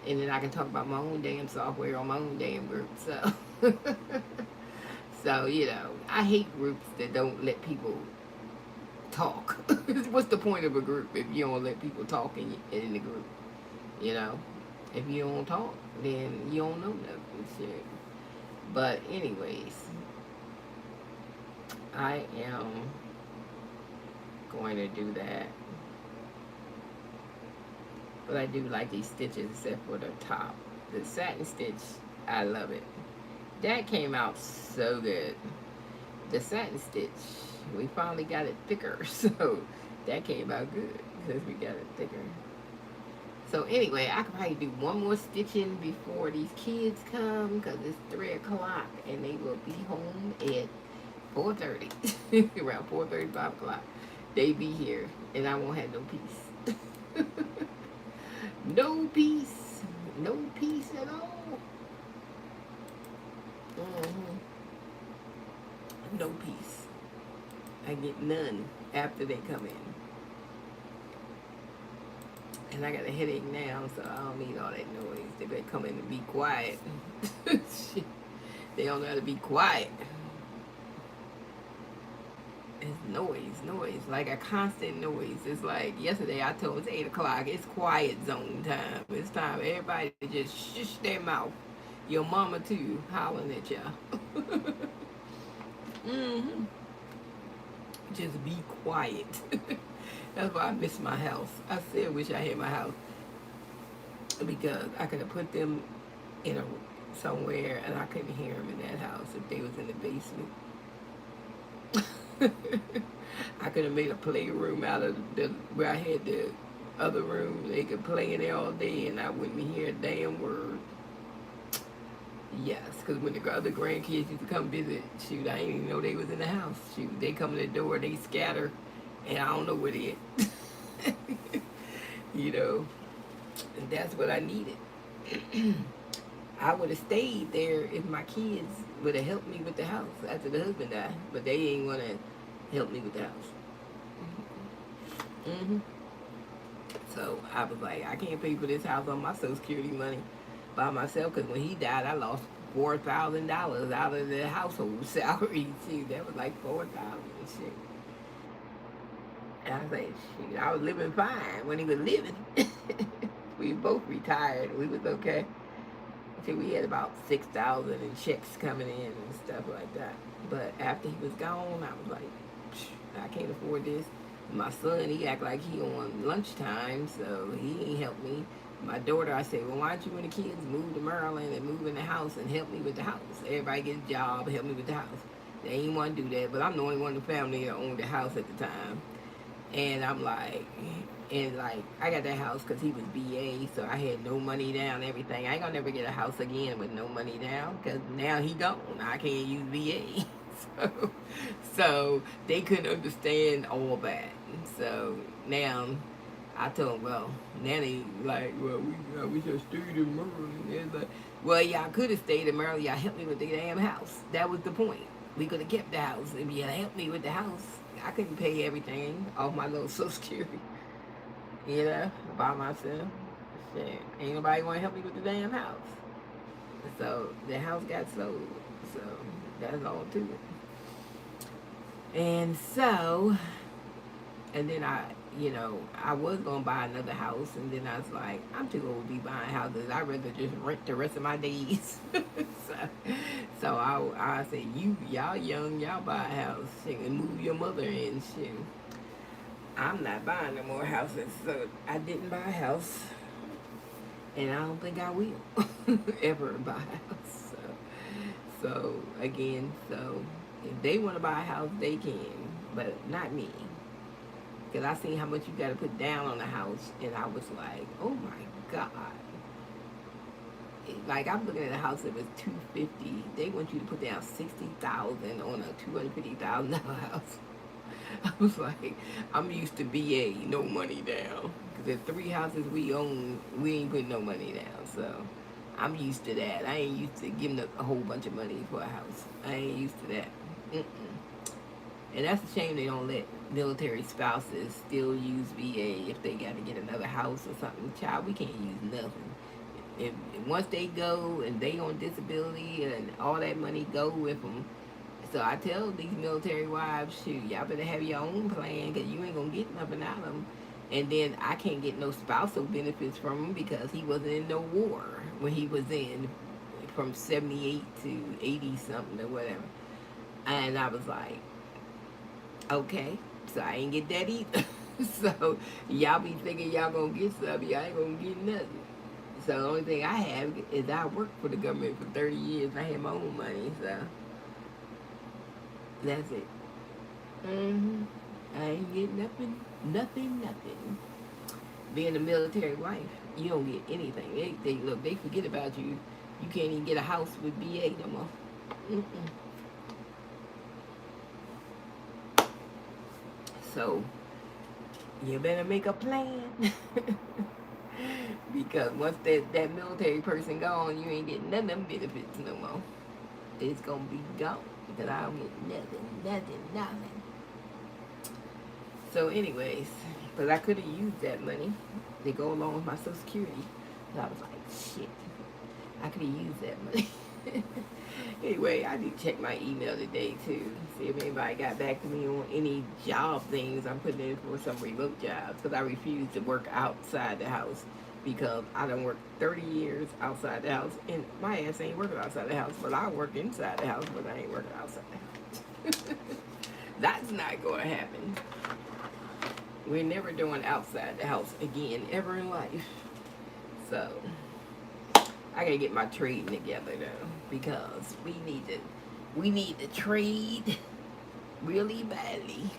And then I can talk about my own damn software on my own damn group. So, so I hate groups that don't let people talk. What's the point of a group if you don't let people talk in the group? If you don't talk, then you don't know nothing. Shit. But anyways, I am going to do that. But I do like these stitches except for the top. The satin stitch, I love it. That came out so good. The satin stitch, we finally got it thicker. So that came out good because we got it thicker. So anyway, I could probably do one more stitching before these kids come because it's 3 o'clock and they will be home at 4:30. Around 4:30, 5 o'clock. They be here and I won't have no peace. No peace. No peace at all. No peace. I get none after they come in. And I got a headache now, so I don't need all that noise. They better come in and be quiet. Shit. They don't know how to be quiet. It's noise, like a constant noise. It's like yesterday I told them it's 8 o'clock. It's quiet zone time. It's time everybody to just shush their mouth. Your mama too, hollering at y'all. Just be quiet. That's why I miss my house. I still wish I had my house because I could have put them in somewhere and I couldn't hear them in that house if they was in the basement. I could have made a playroom out of where I had the other room. They could play in there all day and I wouldn't hear a damn word. Yes, because when the other grandkids used to come visit, shoot, I didn't even know they was in the house. Shoot, they come to the door, they scatter, and I don't know where they at. You know, and that's what I needed. I would have stayed there if my kids would have helped me with the house after the husband died, but they ain't want to help me with the house. So I was like, I can't pay for this house on my Social Security money by myself, because when he died, I lost $4,000 out of the household salary. See, that was like $4,000 and shit. And I was like, shoot, I was living fine when he was living. We both retired. We was okay. See, we had about $6,000 in checks coming in and stuff like that. But after he was gone, I was like, I can't afford this. My son, he act like he on lunchtime, so he ain't helped me. My daughter, I said, well, why don't you and the kids move to Maryland and move in the house and help me with the house? Everybody get a job, help me with the house. They ain't want to do that, but I'm the only one in the family that owned the house at the time. And I'm like, I got that house because he was BA, so I had no money down, everything. I ain't gonna never get a house again with no money down, because now he gone. I can't use VA. So they couldn't understand all that. So now I told them, well, now they like, well, we just stayed in Maryland. They're like, well, y'all could have stayed in Maryland. Y'all helped me with the damn house. That was the point. We could have kept the house. If y'all helped me with the house, I couldn't pay everything off my little Social Security. You know, by myself. Shit. Ain't nobody want to help me with the damn house. So the house got sold. So that's all to it. And so, and then I was going to buy another house, and then I was like, I'm too old to be buying houses. I'd rather just rent the rest of my days. so I said, y'all young, y'all buy a house and move your mother in. Shit. I'm not buying no more houses, so I didn't buy a house. And I don't think I will ever buy a house. So again, if they want to buy a house, they can, but not me. Because I seen how much you got to put down on a house, and I was like, oh my God. Like, I'm looking at a house that was $250. They want you to put down $60,000 on a $250,000 house. I was like, I'm used to BA, no money down. Because the 3 houses we own, we ain't putting no money down. So I'm used to that. I ain't used to giving up a whole bunch of money for a house. I ain't used to that. And that's a shame they don't let military spouses still use VA if they got to get another house or something. Child, we can't use nothing. If once they go and they on disability and all that money go with them. So I tell these military wives, shoot, y'all better have your own plan, because you ain't going to get nothing out of them. And then I can't get no spousal benefits from him because he wasn't in no war when he was in, from 78 to 80 something or whatever. And I was like, okay, so I ain't get that either. So y'all be thinking y'all gonna get something, y'all ain't gonna get nothing. So the only thing I have is I worked for the government for 30 years and I had my own money, so that's it. I ain't get nothing. Being a military wife, you don't get anything. They look, they forget about you. You can't even get a house with BA no more. So you better make a plan. Because once that military person gone, you ain't getting none of them benefits no more. It's gonna be gone. Because I don't get nothing. So anyways, but I could have used that money to go along with my Social Security. So I was like, shit, I could have used that money. Anyway, I need to check my email today too. See if anybody got back to me on any job things I'm putting in for some remote jobs. Because I refuse to work outside the house. Because I done worked 30 years outside the house. And my ass ain't working outside the house. But I work inside the house, but I ain't working outside the house. That's not going to happen. We're never doing outside the house again, ever in life. So, I gotta get my trading together though, because we need to trade really badly,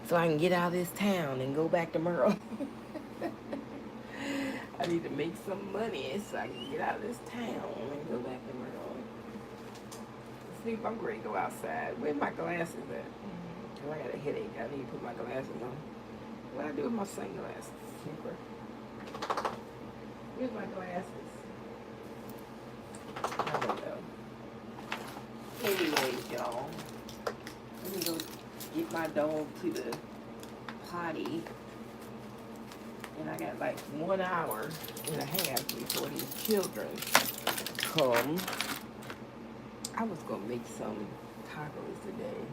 so I can get out of this town and go back to Merle. I need to make some money so I can get out of this town and go back to Merle. Sleep, I'm ready to go outside. Where's my glasses at? Oh, I got a headache. I need to put my glasses on. What do I do with my sunglasses? Sleeper. Where's my glasses? I don't know. Anyways, y'all, let me go get my dog to the potty. And I got like 1 hour and a half before these children come. I was gonna make some tacos today,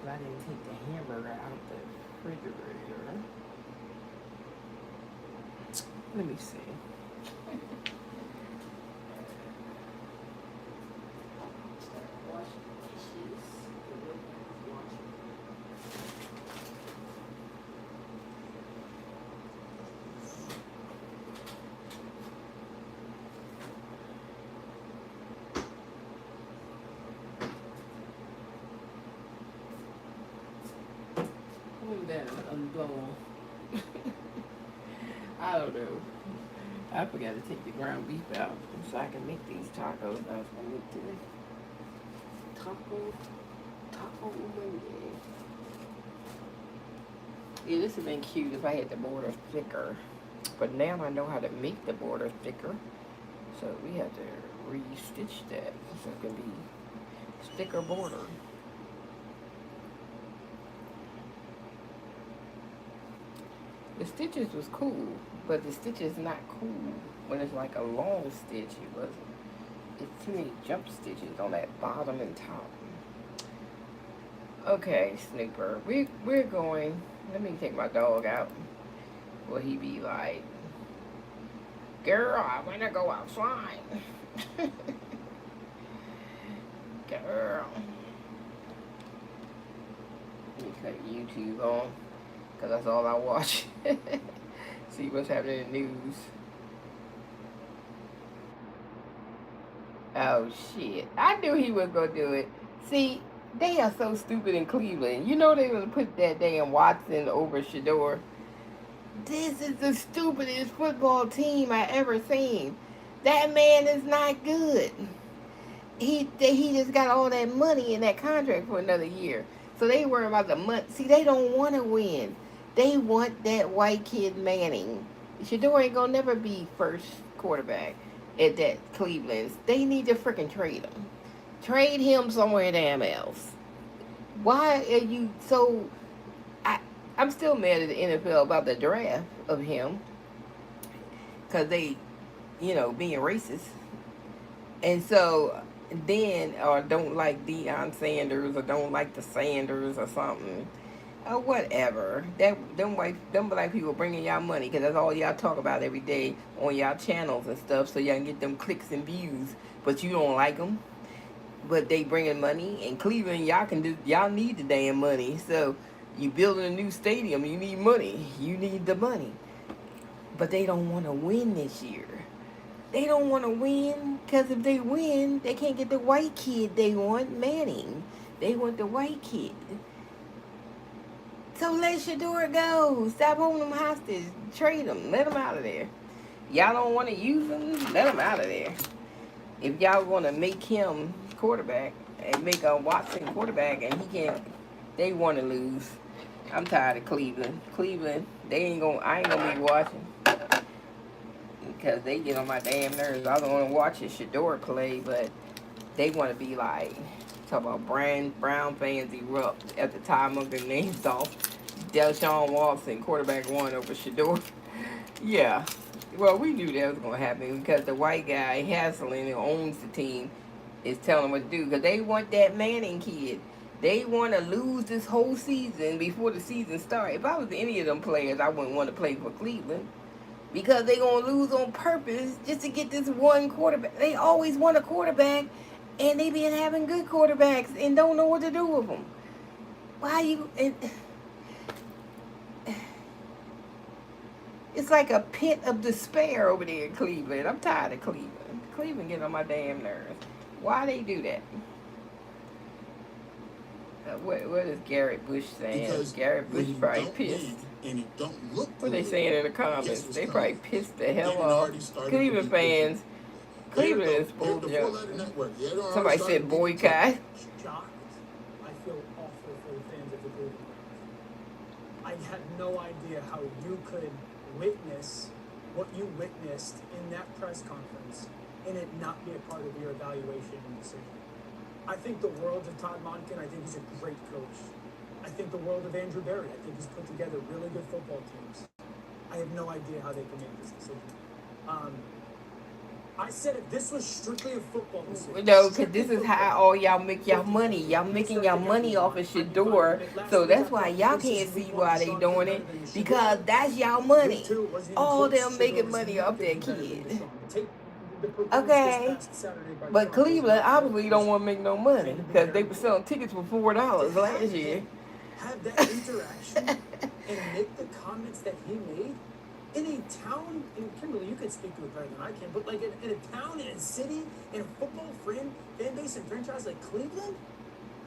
but I didn't take the hamburger out the refrigerator. Let me see. I don't know. I forgot to take the ground beef out so I can make these tacos. I was gonna make today. Taco Monday. Yeah, this would have been cute if I had the border thicker. But now I know how to make the border thicker. So we have to re-stitch that so it can be thicker border. The stitches was cool, but the stitches not cool when it's like a long stitch. It wasn't. It's too many jump stitches on that bottom and top. Okay, Snooper, we're going. Let me take my dog out. Will he be like, girl, I wanna go outside. Girl. Let me cut YouTube on, because that's all I watch. See what's happening in the news. Oh, shit. I knew he was going to do it. See, they are so stupid in Cleveland. You know they would put that damn Watson over Shador. This is the stupidest football team I ever seen. That man is not good. He just got all that money in that contract for another year. So they worry about the money. See, they don't want to win. They want that white kid Manning. Shador ain't gonna never be first quarterback at that Cleveland. They need to freaking trade him. Trade him somewhere damn else. Why are you so... I'm still mad at the NFL about the draft of him. Because they, being racist. And so... then, or don't like Deion Sanders, or don't like the Sanders or something, or whatever. Them black people bringing y'all money, because that's all y'all talk about every day on y'all channels and stuff, so y'all can get them clicks and views. But you don't like them. But they bringing money. In Cleveland, y'all need the damn money. So you building a new stadium, you need money. You need the money. But they don't want to win this year. They don't want to win, because if they win, they can't get the white kid they want, Manning. They want the white kid. So let Shador go. Stop holding him hostage. Trade him. Let him out of there. Y'all don't want to use him? Let him out of there. If y'all want to make him quarterback and make a Watson quarterback and he can't, they want to lose. I'm tired of Cleveland. Cleveland, I ain't going to be watching. Because they get on my damn nerves. I don't want to watch Shador play, but they want to be like, talk about Brown fans erupt at the time of their names off. Deshaun Watson, quarterback one over Shador. Yeah. Well, we knew that was going to happen because the white guy, Hasselin, who owns the team, is telling them what to do. Because they want that Manning kid. They want to lose this whole season before the season starts. If I was any of them players, I wouldn't want to play for Cleveland. Because they're going to lose on purpose just to get this one quarterback. They always want a quarterback, and they been having good quarterbacks and don't know what to do with them. Why you... It's like a pit of despair over there in Cleveland. I'm tired of Cleveland. Cleveland getting on my damn nerves. Why they do that? What is Garrett Bush saying? Because Garrett Bush when you probably don't pissed. win and it don't look What they good, saying in the guess comments? what's They coming? probably pissed the hell It off. already started to Cleveland be different. fans. Cleveland is full the junk. four-letter network. It already Somebody started said to be boycott. Shocked. I feel awful for the fans of the Cleveland Browns. I had no idea how you could witness what you witnessed in that press conference and it not be a part of your evaluation and decision. I think the world of Todd Monken. I think he's a great coach. I think the world of Andrew Berry. I think he's put together really good football teams. I have no idea how they can make this decision. I said if this was strictly a football decision. No, because this is how all y'all make y'all money. Y'all making y'all money off of Shador. So that's why y'all can't see why they doing it. Because that's y'all money. All them making money off their kid. Okay. But Cleveland obviously don't want to make no money. Because they were selling tickets for $4 last year. Have that interaction and make the comments that he made in a town, and Kimberly, you could speak to it better than I can, but like in a town, in a city, in a football fan base and franchise like Cleveland,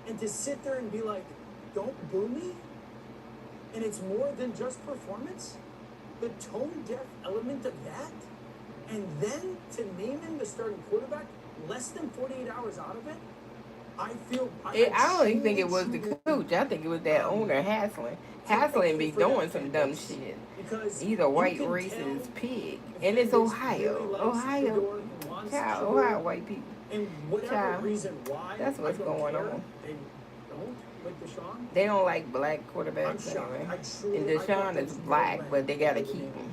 and to sit there and be like, don't boo me, and it's more than just performance, the tone-deaf element of that, and then to name him the starting quarterback less than 48 hours out of it, I don't even think it was the coach. I think it was that owner, Haslam. Haslam be doing some dumb shit. He's a white racist pig. And it's Ohio. Ohio white people. And whatever reason why, that's what's going on. They don't like Deshaun. They don't like black quarterbacks anyway. And Deshaun is black, but they gotta keep him.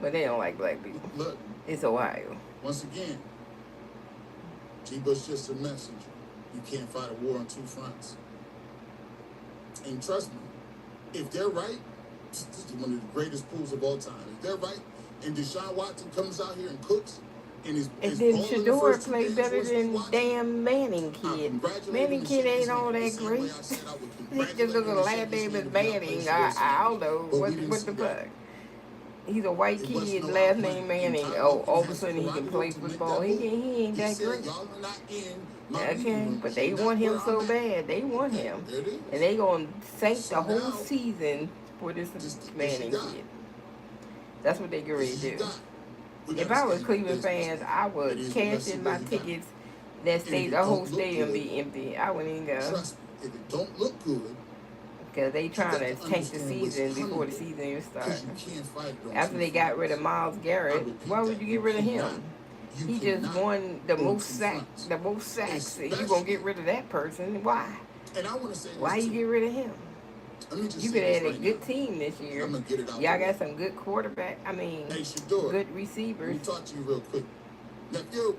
But they don't like black people. Look, it's Ohio. Once again, G. Bush just a messenger. You can't fight a war on two fronts. And trust me, if they're right, this is one of the greatest pools of all time. If they're right, and Deshaun Watson comes out here and cooks, and then Shador played better than damn Manning kid. Manning kid ain't all that great. He just because the last name is Manning. I don't know what the fuck. He's a white kid, last name Manning. Oh, all of a sudden he can play football. He ain't that great. Okay, but they want him so bad. They want him. And they gonna sink the whole season for this Manning kid. That's what they get ready to do. If I was Cleveland fans, I would cash in my tickets. That the whole stadium be empty. I wouldn't even go. If it don't look good, because they trying to tank the season before the season even starts. After they got rid of Myles Garrett, why would you get rid of him? He just won the most sacks. And you gonna get rid of that person? Why? Why you get rid of him? You could have a good team this year. Y'all got some good quarterback. I mean, good receivers. Let me talk to you real quick, nephew.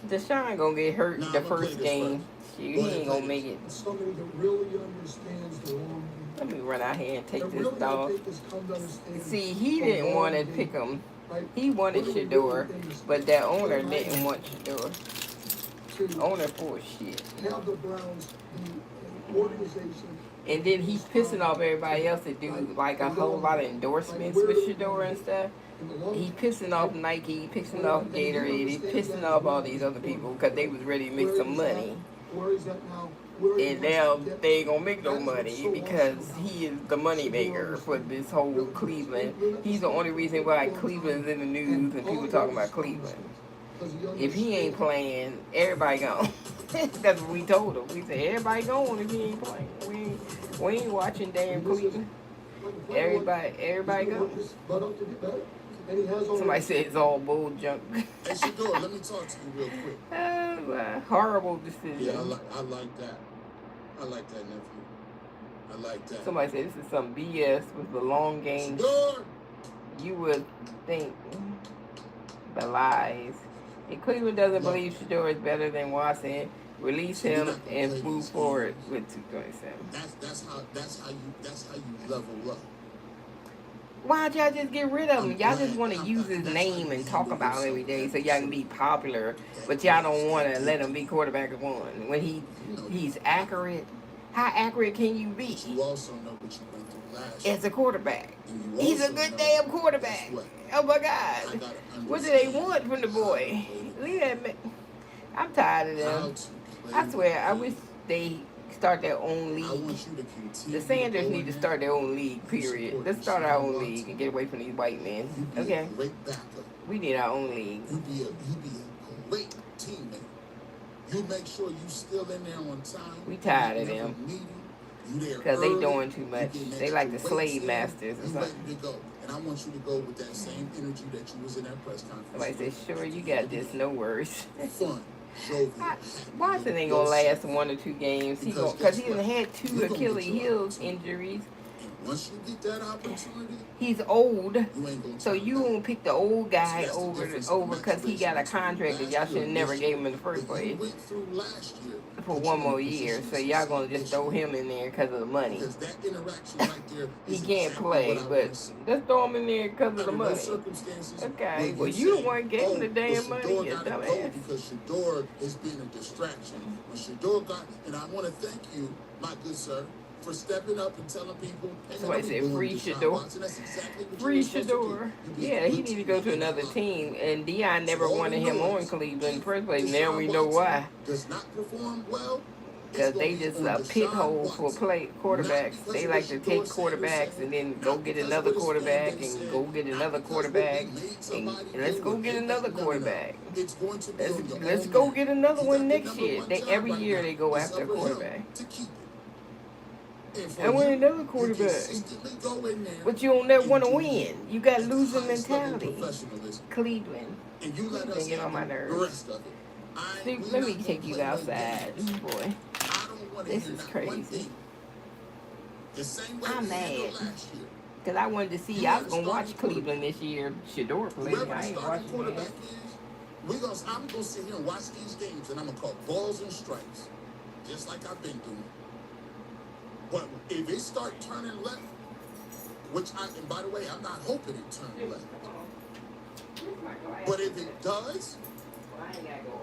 Deshaun gonna get hurt the first game. He ain't gonna make it. Somebody that really understands the long game. Let me run out here and take this really dog. See, he didn't want to pick him. He wanted Shador, but that owner didn't want Shador. Owner full of shit. Have the Browns, the organization. And then he's pissing off everybody else to do like a whole lot of endorsements with Shador and stuff. He pissing off Nike, he pissing off Gatorade, he pissing off all these other people because they was ready to make some money. Where is that now? And now they ain't gonna make no money because he is the money maker for this whole Cleveland. He's the only reason why Cleveland's in the news and people talking about Cleveland. If he ain't playing, everybody gone. That's what we told him. We said everybody gone if he ain't playing. We ain't watching damn Cleveland. Everybody gone. Somebody said it's all bull junk. Hey, Shador, let me talk to you real quick. Horrible decision. Yeah, I like that. I like that, nephew. I like that. Somebody said this is some BS with the long game. Shador! You would think the lies. If Cleveland doesn't believe Shador is better than Watson, release him and move forward with 227. That's how you level up. Why'd y'all just get rid of him? Y'all just want to use his name and talk about him every day so y'all can be popular, but y'all don't want to let him be quarterback of one. When he's accurate, how accurate can you be? You also know what you went through last as a quarterback? He's a good damn quarterback. Oh my God. What do they want from the boy? Leave that man. I'm tired of them. I swear, I wish they start their own I league. want you to continue. The Sanders to go need in to there start their own league, and period. support Let's start our Deshaun own Watson. league and get away from these white men. You be Okay? a great backup. We need our own league. You be a great teammate. You make sure you still in there on time. We tired of You never them. need you there Because they early. doing too You much. getting They like the extra slave weights in. masters or You something. ready to go. And I want you to go with that same energy that you was in that press conference. Somebody said, sure, you got this, no worries. Fun, jovial, Watson ain't gonna last 1 or 2 games. Because he done had 2 Achilles heels injuries. And once you get that opportunity, He's old. you ain't gonna So turn you back. won't pick the old guy That's the over difference because he got a contract that y'all should have never gave him in the first What you place went through last year, for put 1 you in more a year. position So to y'all succeed gonna just this throw year. him in there because of the money. Because that interaction right there He is can't exactly play, what I but wanna see. let's throw him in there because of the Under no money. circumstances Okay, will well you the say, one gave him the damn well, money, Shador you gotta go dumbass. because Shador has been a distraction. When Shador got, and I want to thank you, my good sir, for stepping up and telling people, hey, Somebody man, said I'm free going to Deshaun Shador. Watson. That's exactly what Free you're supposed to do. Shador. You be a Yeah, he good need to go to teammate. another team. And Dion never So all wanted we him know on is Cleveland in the if first place. Now Deshaun we know Watson why. does not perform well, it's Because gonna they be just on a pit Deshaun hole for Watson. quarterbacks. Not because They of like what to Shador take Sanders quarterbacks said, and then go not get because another of what his fan quarterback base and said, go get not another because what quarterback they made and somebody let's do, go what get they another made. No. quarterback. It's going to be Let's on your let's own go man. get another He one got the next number year. one They job every right year now. they go It's after a up to him quarterback. to keep it. And for And we're you, another you quarterback. consistently go in there But you don't never and want to do win. You got at the losing highest level of mentality. professionalism. Cleveland. And you let us Cleveland get on my handle the nerves. rest of it. See, We let me not gonna take you play no outside, games. boy. I don't want to This hear is not one crazy. thing. The same way I'm we handled mad. last year. Because I wanted to see, You I are was the going to watch starting Cleveland this year. Shador play. Whoever the I ain't starting watching quarterback that. is, I'm gonna sit here and watch these games, and I'm gonna call balls and strikes, just like I've been doing. But if it start turning left, and by the way, I'm not hoping it turns left. But if it does,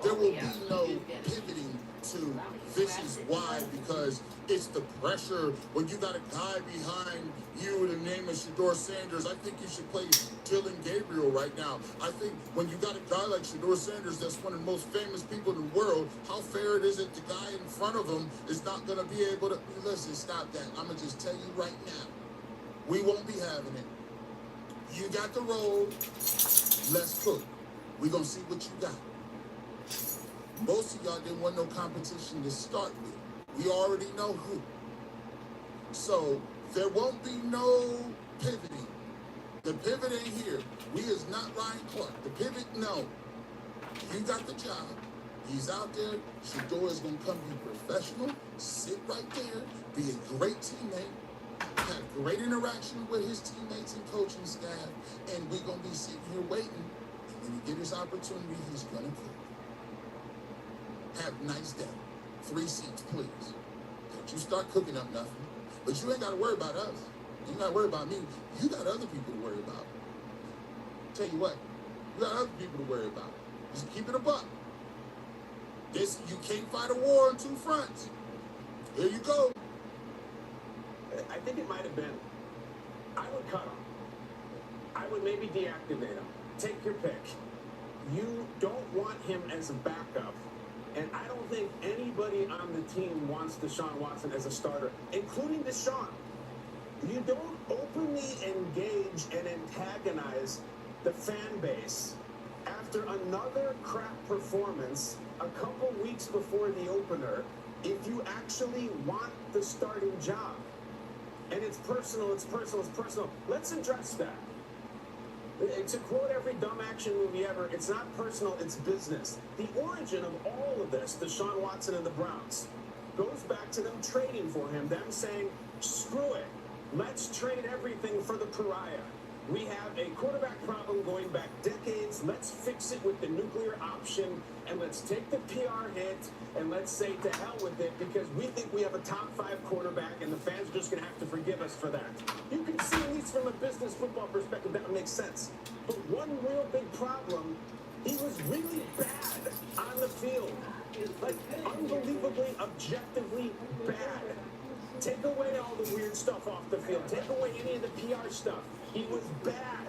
there will be no pivoting to this is why, because it's the pressure when you got a guy behind you with the name of Shador Sanders. I think you should play Dylan Gabriel right now. I think when you got a guy like Shador Sanders, that's one of the most famous people in the world, how fair it is that the guy in front of him is not going to be able to, listen, stop that. I'm going to just tell you right now, we won't be having it. You got the role, let's cook. We're going to see what you got. Most of y'all didn't want no competition to start with. We already know who. So there won't be no pivoting. The pivot ain't here. We is not Ryan Clark. The pivot, no. You got the job. He's out there. Shador is going to come be professional, sit right there, be a great teammate, have great interaction with his teammates and coaching staff, and we're going to be sitting here waiting. And when he get his opportunity, he's going to cook. Have a nice day. 3 seats, please. Don't you start cooking up nothing. But you ain't got to worry about us. You ain't got to worry about me. You got other people to worry about. Tell you what, you got other people to worry about. Just keep it a buck. You can't fight a war on 2 fronts. Here you go. I think it might have been, I would cut him. I would maybe deactivate him. Take your pick. You don't want him as a backup. And I don't think anybody on the team wants Deshaun Watson as a starter, including Deshaun. You don't openly engage and antagonize the fan base after another crap performance a couple weeks before the opener if you actually want the starting job. And it's personal, it's personal, it's personal. Let's address that. To quote every dumb action movie ever, it's not personal, it's business. The origin of all of this, Deshaun Watson and the Browns, goes back to them trading for him, them saying, screw it, let's trade everything for the pariah. We have a quarterback problem going back decades. Let's fix it with the nuclear option, and let's take the PR hit, and let's say to hell with it, because we think we have a top 5 quarterback, and the fans are just going to have to forgive us for that. You can see, at least from a business football perspective, that would make sense. But one real big problem, he was really bad on the field. Like, unbelievably, objectively bad. Take away all the weird stuff off the field. Take away any of the PR stuff. He was bad.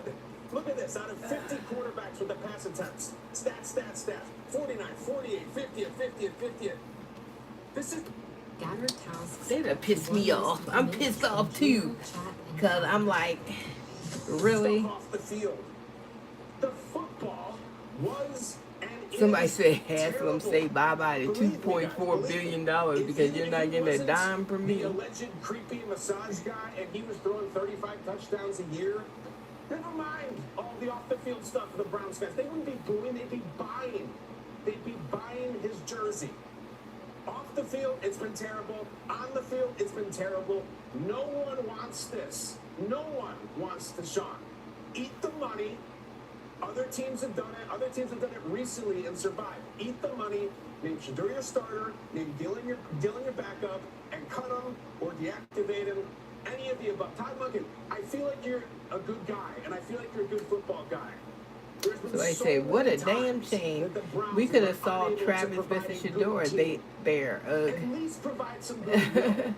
Look at this. Out of 50 quarterbacks with the pass attempts, stat. 49, 48, 50, 50, 50. This is They done pissed me off. I'm pissed off too. Because I'm like, really? stuff off the field. The football was and Somebody is said Haslam terrible. say bye-bye to Believe me, guys, $2.4 believe billion me. because If you're he not getting a wasn't dime from the me. alleged creepy massage guy and he was throwing 35 touchdowns a year, never mind all the off-the-field stuff for the Browns fans. They wouldn't be booing, they'd be buying. They'd be buying his jersey. Off the field, it's been terrible. On the field, it's been terrible. No one wants this. No one wants Deshaun. Eat the money. Other teams have done it. Other teams have done it recently and survived. Eat the money. Name Shedeur your starter. Name Gillen your backup, and cut him or deactivate him. Any of the above. Todd Monken, I feel like you're a good guy, and I feel like you're a good football guy. There's been So I so say, what a many damn times shame. that the Browns We could were have saw unable to Travis provide versus a good Shedeur. team. Bear. At least provide some goodwill.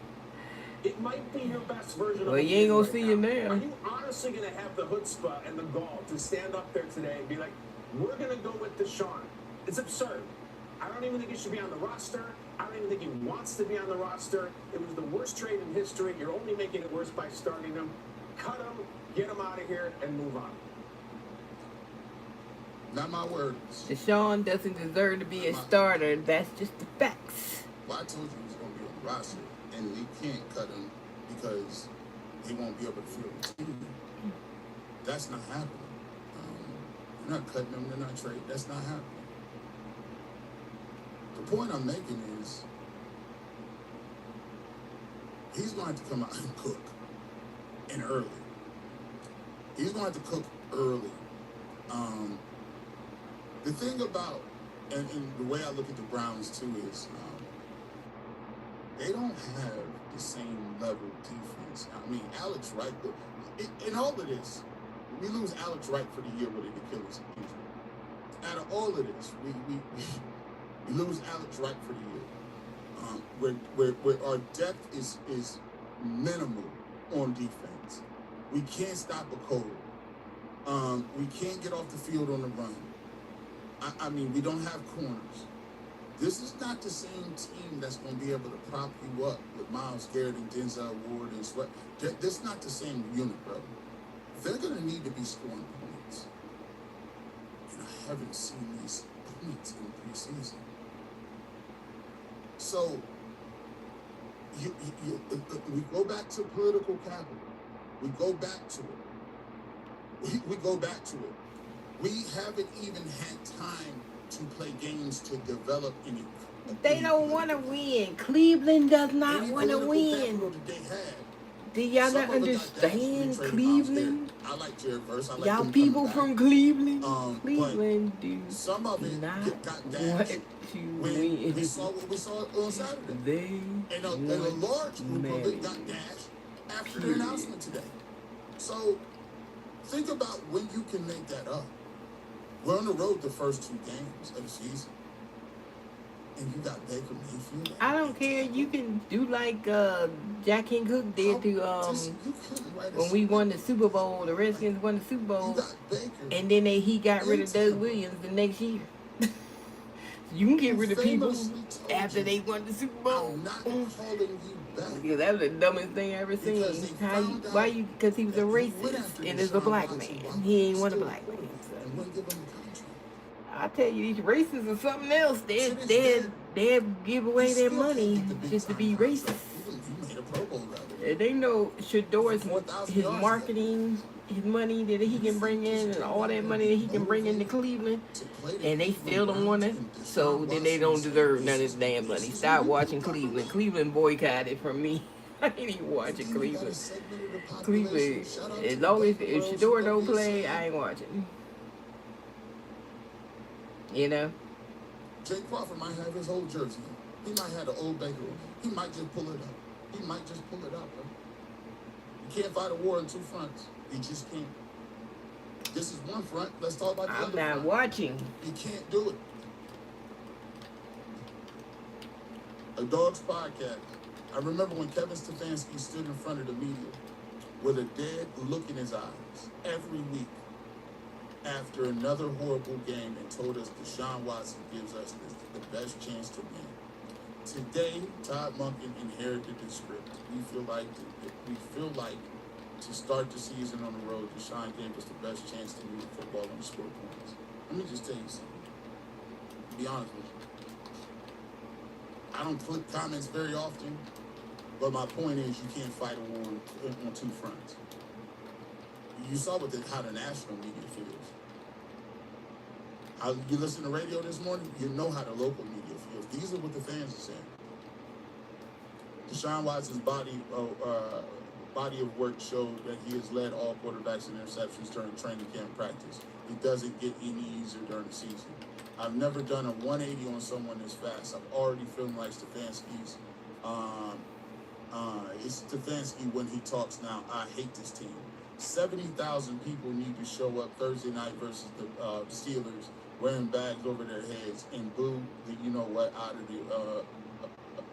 It might be your best version of Well, a you ain't kid gonna right see now. him there. Are you honestly gonna have the chutzpah and the gall to stand up there today and be like, we're gonna go with Deshaun? It's absurd. I don't even think he should be on the roster. I don't even think he wants to be on the roster. It was the worst trade in history. You're only making it worse by starting him. Cut him, get him out of here, and move on. Not my words. Deshaun doesn't deserve to be a starter. That's just the facts. Well, I told you he was going to be on the roster, and they can't cut him because he won't be able to field the team. That's not happening. They're not cutting him. They're not trading. That's not happening. The point I'm making is he's going to come out and cook, and early. He's going to cook early. The thing about, and the way I look at the Browns too is, they don't have the same level of defense. I mean, Alex Wright, in all of this, we lose Alex Wright for the year with an Achilles injury. Out of all of this, we lose Alex Wright for the year. Where our depth is minimal on defense. We can't stop a cold. We can't get off the field on the run. I mean, we don't have corners. This is not the same team that's going to be able to prop you up with Myles Garrett and Denzel Ward and Sweat. This is not the same unit, bro. They're going to need to be scoring points. And I haven't seen these points in preseason. So, we go back to political capital. We go back to it. We go back to it. We haven't even had time to play games to develop any. They don't want to win. Cleveland does not Any want to political win. capital that they had. Do y'all Some not of it got understand dashed when we traded Myles Cleveland? Garrett. I like Jared Verse. I like Y'all them people coming from back. Cleveland, But Cleveland do some of it not got want dashed to when win. we saw what we saw on Saturday. They And a large group of it got dashed after the announcement today. So think about when you can make that up. We're on the road the first 2 games of the season. And you got Baker Mayfield. I don't care. You can do like Jack King Cook did to when we won the Super Bowl. The Redskins won the Super You Bowl, got Baker. and then he got rid of Doug Williams the next year. You can get rid of people after they won the Super Bowl. I'm not calling you back. Because that was the dumbest thing I ever seen. Because they How you? found Why out you? Because he was a that he went racist after and is a Deshaun black Watson man. while He ain't want a still black man. So. And wouldn't give him the contract. I tell you, these racists are something else. They'd give away their money just to be racist. You made a Pro Bowl out of it. And they know Shedor's his marketing, his money that he can bring in, and all that money that he can bring into Cleveland, and they still don't want it. So then they don't deserve none of this damn money. Stop watching Cleveland. Cleveland boycotted from me. I ain't even watching Cleveland. Cleveland, as long as if Shedeur don't play, I ain't watching. You know? Jake Crawford might have his whole jersey. He might have the old Baker. He might just pull it up. He might just pull it up, bro. You can't fight a war on 2 fronts. You just can't. This is one front. Let's talk about the I'm other not front. watching. You can't do it. A Dog's Podcast. I remember when Kevin Stefanski stood in front of the media with a dead look in his eyes every week after another horrible game and told us Deshaun Watson gives us the best chance to win. Today, Todd Monken inherited the script. We feel like to start the season on the road, Deshaun gave us the best chance to move the football and score points. Let me just tell you something. To be honest with you, I don't put comments very often, but my point is you can't fight a war on two fronts. You saw how the national media feels. You listen to radio this morning, you know how the local media feels. These are what the fans are saying. Deshaun Watson's body of work showed that he has led all quarterbacks in interceptions during training camp practice. It doesn't get any easier during the season. I've never done a 180 on someone this fast. I've already feeling like Stefanski's. It's Stefanski when he talks now. I hate this team. 70,000 people need to show up Thursday night versus the Steelers wearing bags over their heads and boo the out of the.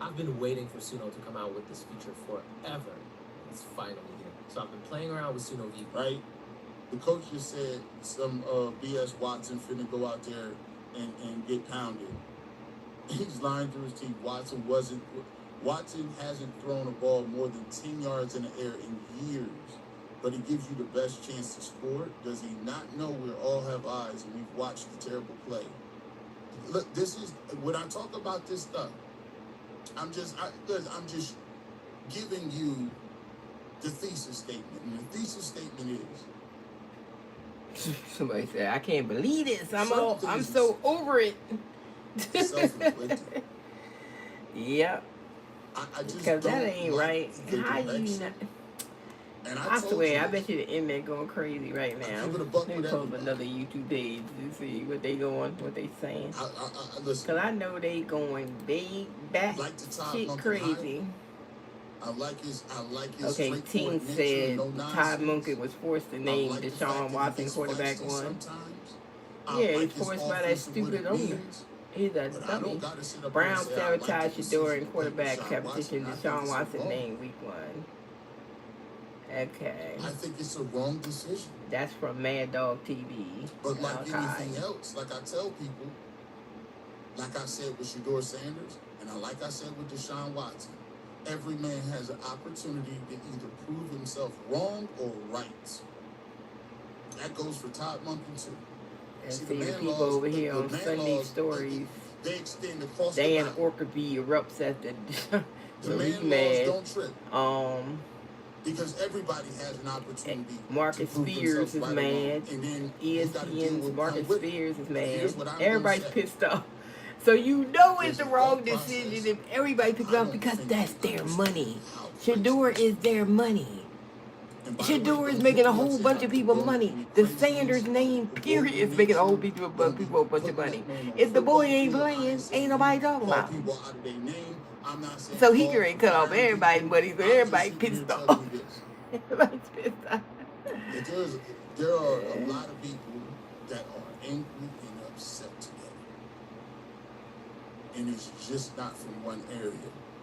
I've been waiting for Suno to come out with this feature forever. It's finally here. So I've been playing around with Suno V. Right? The coach just said some BS Watson finna go out there and get pounded. He's lying through his teeth. Watson hasn't thrown a ball more than 10 yards in the air in years, but he gives you the best chance to score. Does he not know we all have eyes and we've watched the terrible play? Look, this is when I talk about this stuff. I'm just giving you the thesis statement, and the thesis statement is. Somebody said, "I can't believe this. I'm so over it." Self-inflicted. Yep. I just Because that don't ain't like right. the How you direction. not? And I told swear, you I this. bet you the internet going crazy right now. I'm gonna buck Let me with pull up everybody. another YouTube page to see what they saying. I listen. Cause I know they going big back Like the Todd shit Monken crazy. I like his Okay, straightforward Team nature, said no Todd nonsense. Monken was forced to I name like the fact Deshaun that he Watson gets quarterback feisty one. sometimes. I Yeah, like he's his forced by that offense and what stupid it owner. means, He's a but I dummy. don't gotta sit up Brown and say I like sabotaged the Shador decision in to quarterback pick Deshaun competition. Watson. I think Deshaun it's Watson wrong. named week 1. Okay. I think it's a wrong decision. That's from Mad Dog TV. But like Okay. anything else, like I tell people, like I said with Shador Sanders, and like I said with Deshaun Watson, every man has an opportunity to either prove himself wrong or right. That goes for Todd Monken too. And See, see the people man-laws- over here the on Sunday man-laws, Stories. They extend across Dan the bound. Orkerby erupts at the The so he's man-laws mad. don't trip because everybody has an opportunity. Marcus to prove Spears themselves is right or mad. wrong. And then you gotta deal ESPN's with Marcus come with it. Spears is Here's mad. what I'm gonna Everybody's say. pissed off. So you know it's There's the a wrong thought process. decision if everybody picks I up don't because think that's they their understand money. how Shador crazy is their money. And by the way, Shador is don't making get a me whole upset bunch about of the people boy money. and The craziness. Sanders name, The boy period, who is making a whole makes bunch you- of don't people a be bunch of putting money. that man on If the boy football ain't field, playing, honestly, ain't nobody talking call about him. people out of their name. I'm not saying So he call can cut off firing everybody's people. money, so I'm just everybody sitting here pissed telling off. you this. Everybody's pissed off. That there are a lot of people that are angry and upset today. And it's just not from one area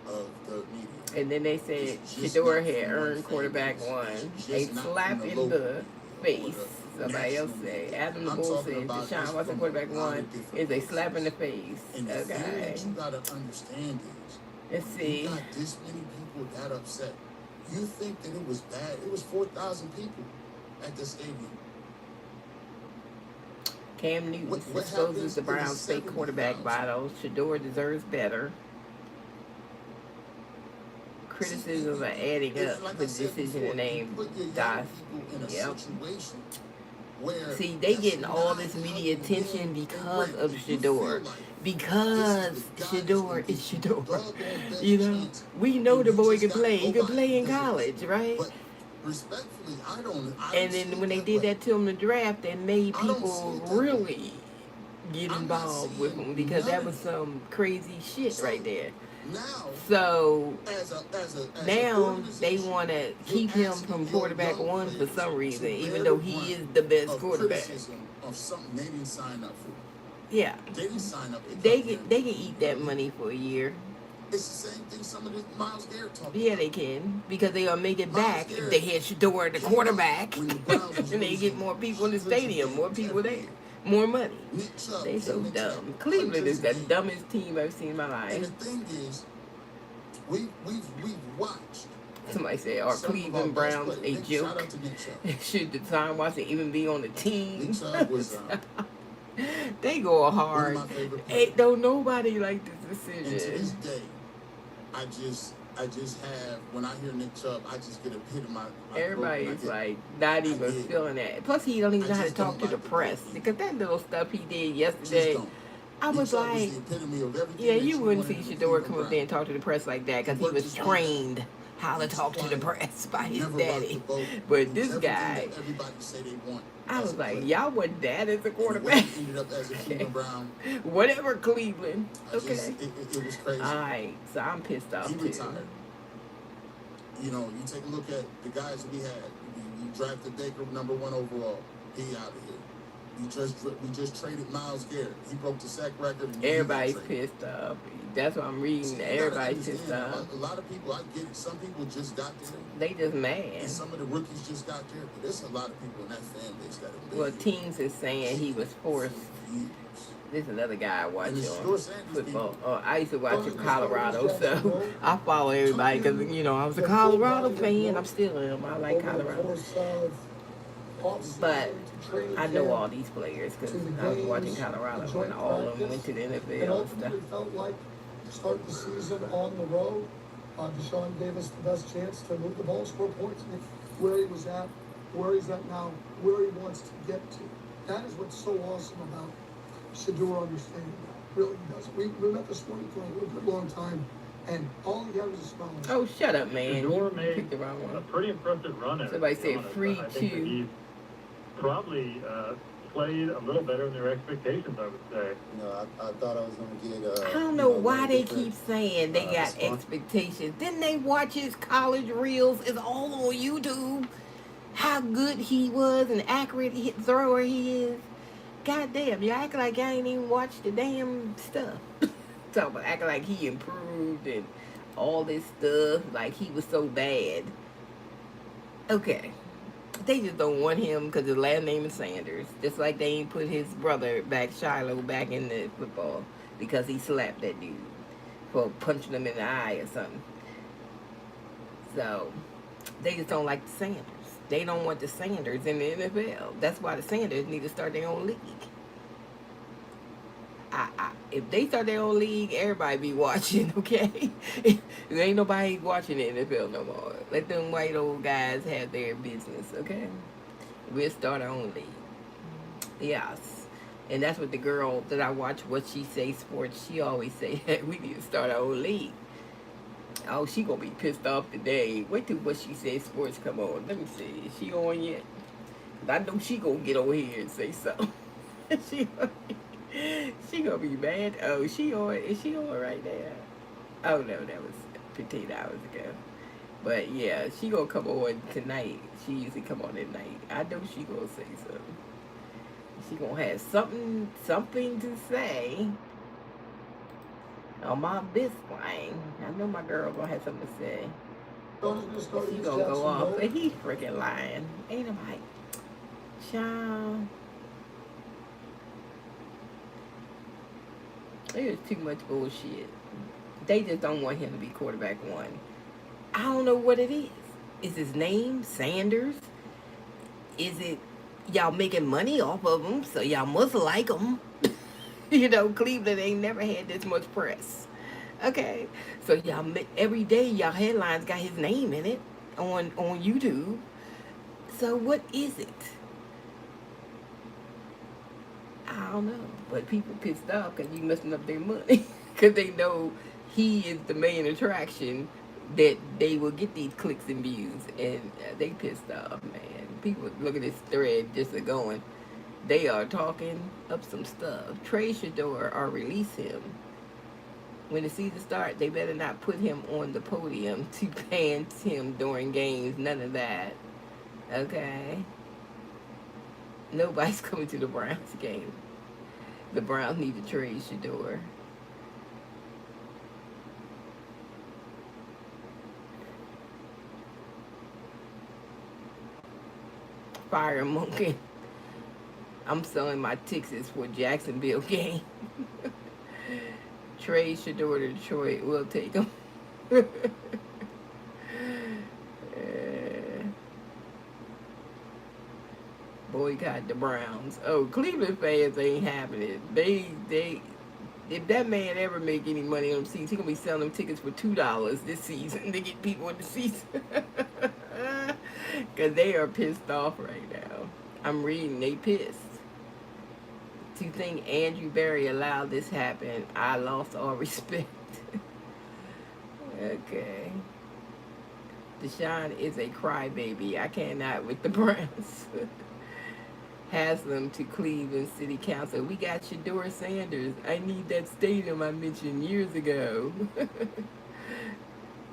of the media. And then they said It's just Shador not had from one earned quarterback fan base. one. It's A just not slap from in local the media face. or the Somebody else national said. media. Adam the I'm Bull talking said about Deshaun this Watson from quarterback a lot one of different is a slap in the places. face. And the thing Okay. that you gotta understand is, Let's when see. you got this many people that upset, you think that it was bad. It was 4,000 people at the stadium. Cam Newton What exposes happens the in the Browns' fake quarterback 70,000? battle. Shador deserves better. Criticisms are adding It's up like for I the said decision before, to name you put your young Doss. people in a Yep. situation where See, they that's getting all not this how media you attention win and because win. of If you Shador. feel like Because this is the guy that's Shador gonna is get you Shador. doggone best You know, chance, we know and the you boy just can gotta play. go He can by play in it. college, right? But respectfully, I don't And see then it when they that did way. that to him in the draft, that made I don't see people it that way. really get I'm not involved with seeing him because that none was of that. some crazy shit So right there. now, So as an now they organization, want to you're keep him asking from your quarterback young one for players some to reason, bear even the though he brunt is the best of quarterback. criticism of something they didn't sign up for. Yeah, They didn't sign up. to they come can here. they can eat that money for a year. It's the same thing some of this Miles Garrett talking Yeah, about. they can because they gonna make it Miles back if Garrett they had Shador the came up quarterback, when the Browns was and they get losing more people in the hundreds of stadium, more games people every there. year. more money. Nick Chubb They so came into dumb. Cleveland is the hundreds of games. dumbest team I've seen in my And life. the thing is, we've watched Somebody said, are some of our Cleveland best Browns players. a Shout out joke? to Nick Chubb. Should Deshaun Watson even be on the team? Nick Chubb was They go one hard. of my favorite Ain't players. don't nobody like this And to this decision. day, I just have, when I hear Nick Chubb, I just get a pit in my throat. Everybody's and I like not even did. feeling that. Plus, he don't even I know how to just talk don't to the like the press Browns. because that little stuff he did just yesterday. don't. I Nick was Chubb like, was the epitome of everything yeah, that you wouldn't wanted see in the Shador come Cleveland up there and Browns. talk to the press like that because he Worked was his way trained how to He's talk to the quiet. press by He his never rocked daddy. the boat. But He was this everything guy, that everybody say they want I as was a like, player. y'all wasn't that as a And the way quarterback. he ended up as a Cleveland Brown, Whatever, Cleveland. I just, Okay. it was crazy. Alright, so I'm pissed off He too. retired. You know, you take a look at the guys that we had. We drafted Baker #1 overall. He out of here. We just traded Myles Garrett. He broke the sack record. And he got Everybody's traded. pissed off. That's what I'm See, reading. you gotta Everybody's pissed understand, off. a lot of people, I get it. Some people just got there, They just and mad. some of the rookies just got there. But there's a lot of people in that fan base that have been Well, here teams is saying he was forced. for years. This is another guy I watch And the on Shador Sanders football. people, I used to watch in Colorado, so I follow everybody because I was a Colorado fan. I'm still am. I like Colorado, but I know all these players because I was watching Colorado and all of them went to the And NFL and stuff. ultimately felt like to start the season on the road, Deshaun gave us the best chance to move the ball, score points, and where he was at, where he's at now, where he wants to get to. That is what's so awesome about Shador understanding that. Really does. We met this morning for a good long time, and all he had was a smile. on his Oh, shut up, man! Shador You made picked the wrong a one. pretty impressive run at it. Somebody to be said honest. free I think that two. he's probably played a little better than their expectations, I would say. You know, I thought I was going to get. I don't know why they keep saying they got response. expectations. Didn't they watch his college reels? It's all on YouTube. How good he was and accurate thrower he is. God damn, you act like I ain't even watched the damn stuff. Talk about acting like he improved and all this stuff, like he was so bad. Okay. They just don't want him because his last name is Sanders. Just like they ain't put his brother back, Shiloh, back in the football because he slapped that dude for punching him in the eye or something. So, they just don't like the Sanders. They don't want the Sanders in the NFL. That's why the Sanders need to start their own league. If they start their own league, everybody be watching, okay? There ain't nobody watching the NFL no more. Let them white old guys have their business, okay? We'll start our own league. Yes. And that's what the girl that I watch, What She Say Sports, she always say, we need to start our own league. Oh, she gonna be pissed off today. Wait till What She Say Sports come on. Let me see. Is she on yet? 'Cause I know she gonna get over here and say something. She gonna be mad. Oh, she on? Is she on right now? Oh no, that was 15 hours ago. But yeah, she gonna come on tonight. She usually come on at night. I know she gonna say something. She gonna have something to say on my this thing. I know my girl gonna have something to say. She gonna go off, but he freaking lying. Ain't him like, child. There's too much bullshit. They just don't want him to be quarterback one. I don't know what it is. Is his name Sanders? Is it y'all making money off of him, so y'all must like him? You know, Cleveland ain't never had this much press. Okay, so y'all every day y'all headlines got his name in it on YouTube. So what is it? I don't know, but people pissed off because you messing up their money because they know he is the main attraction that they will get these clicks and views, and they pissed off, man. People look at this thread just going. They are talking up some stuff. Trade Shador or release him. When the season starts, they better not put him on the podium to pant him during games. None of that. Okay? Nobody's coming to the Browns game. The Browns need to trade Shador. Fire Monkey. I'm selling my tickets for Jacksonville game. Trade Shador to Detroit. We'll take him. Boycott the Browns. Oh, Cleveland fans ain't having it. They if that man ever make any money on the seats, he gonna be selling them tickets for $2 this season to get people in the seats. Cause they are pissed off right now. I'm reading, they pissed. To think Andrew Berry allowed this happen, I lost all respect. Okay. Deshaun is a crybaby. I cannot with the Browns. Haslam to Cleveland City Council. We got Shador Sanders. I need that stadium I mentioned years ago.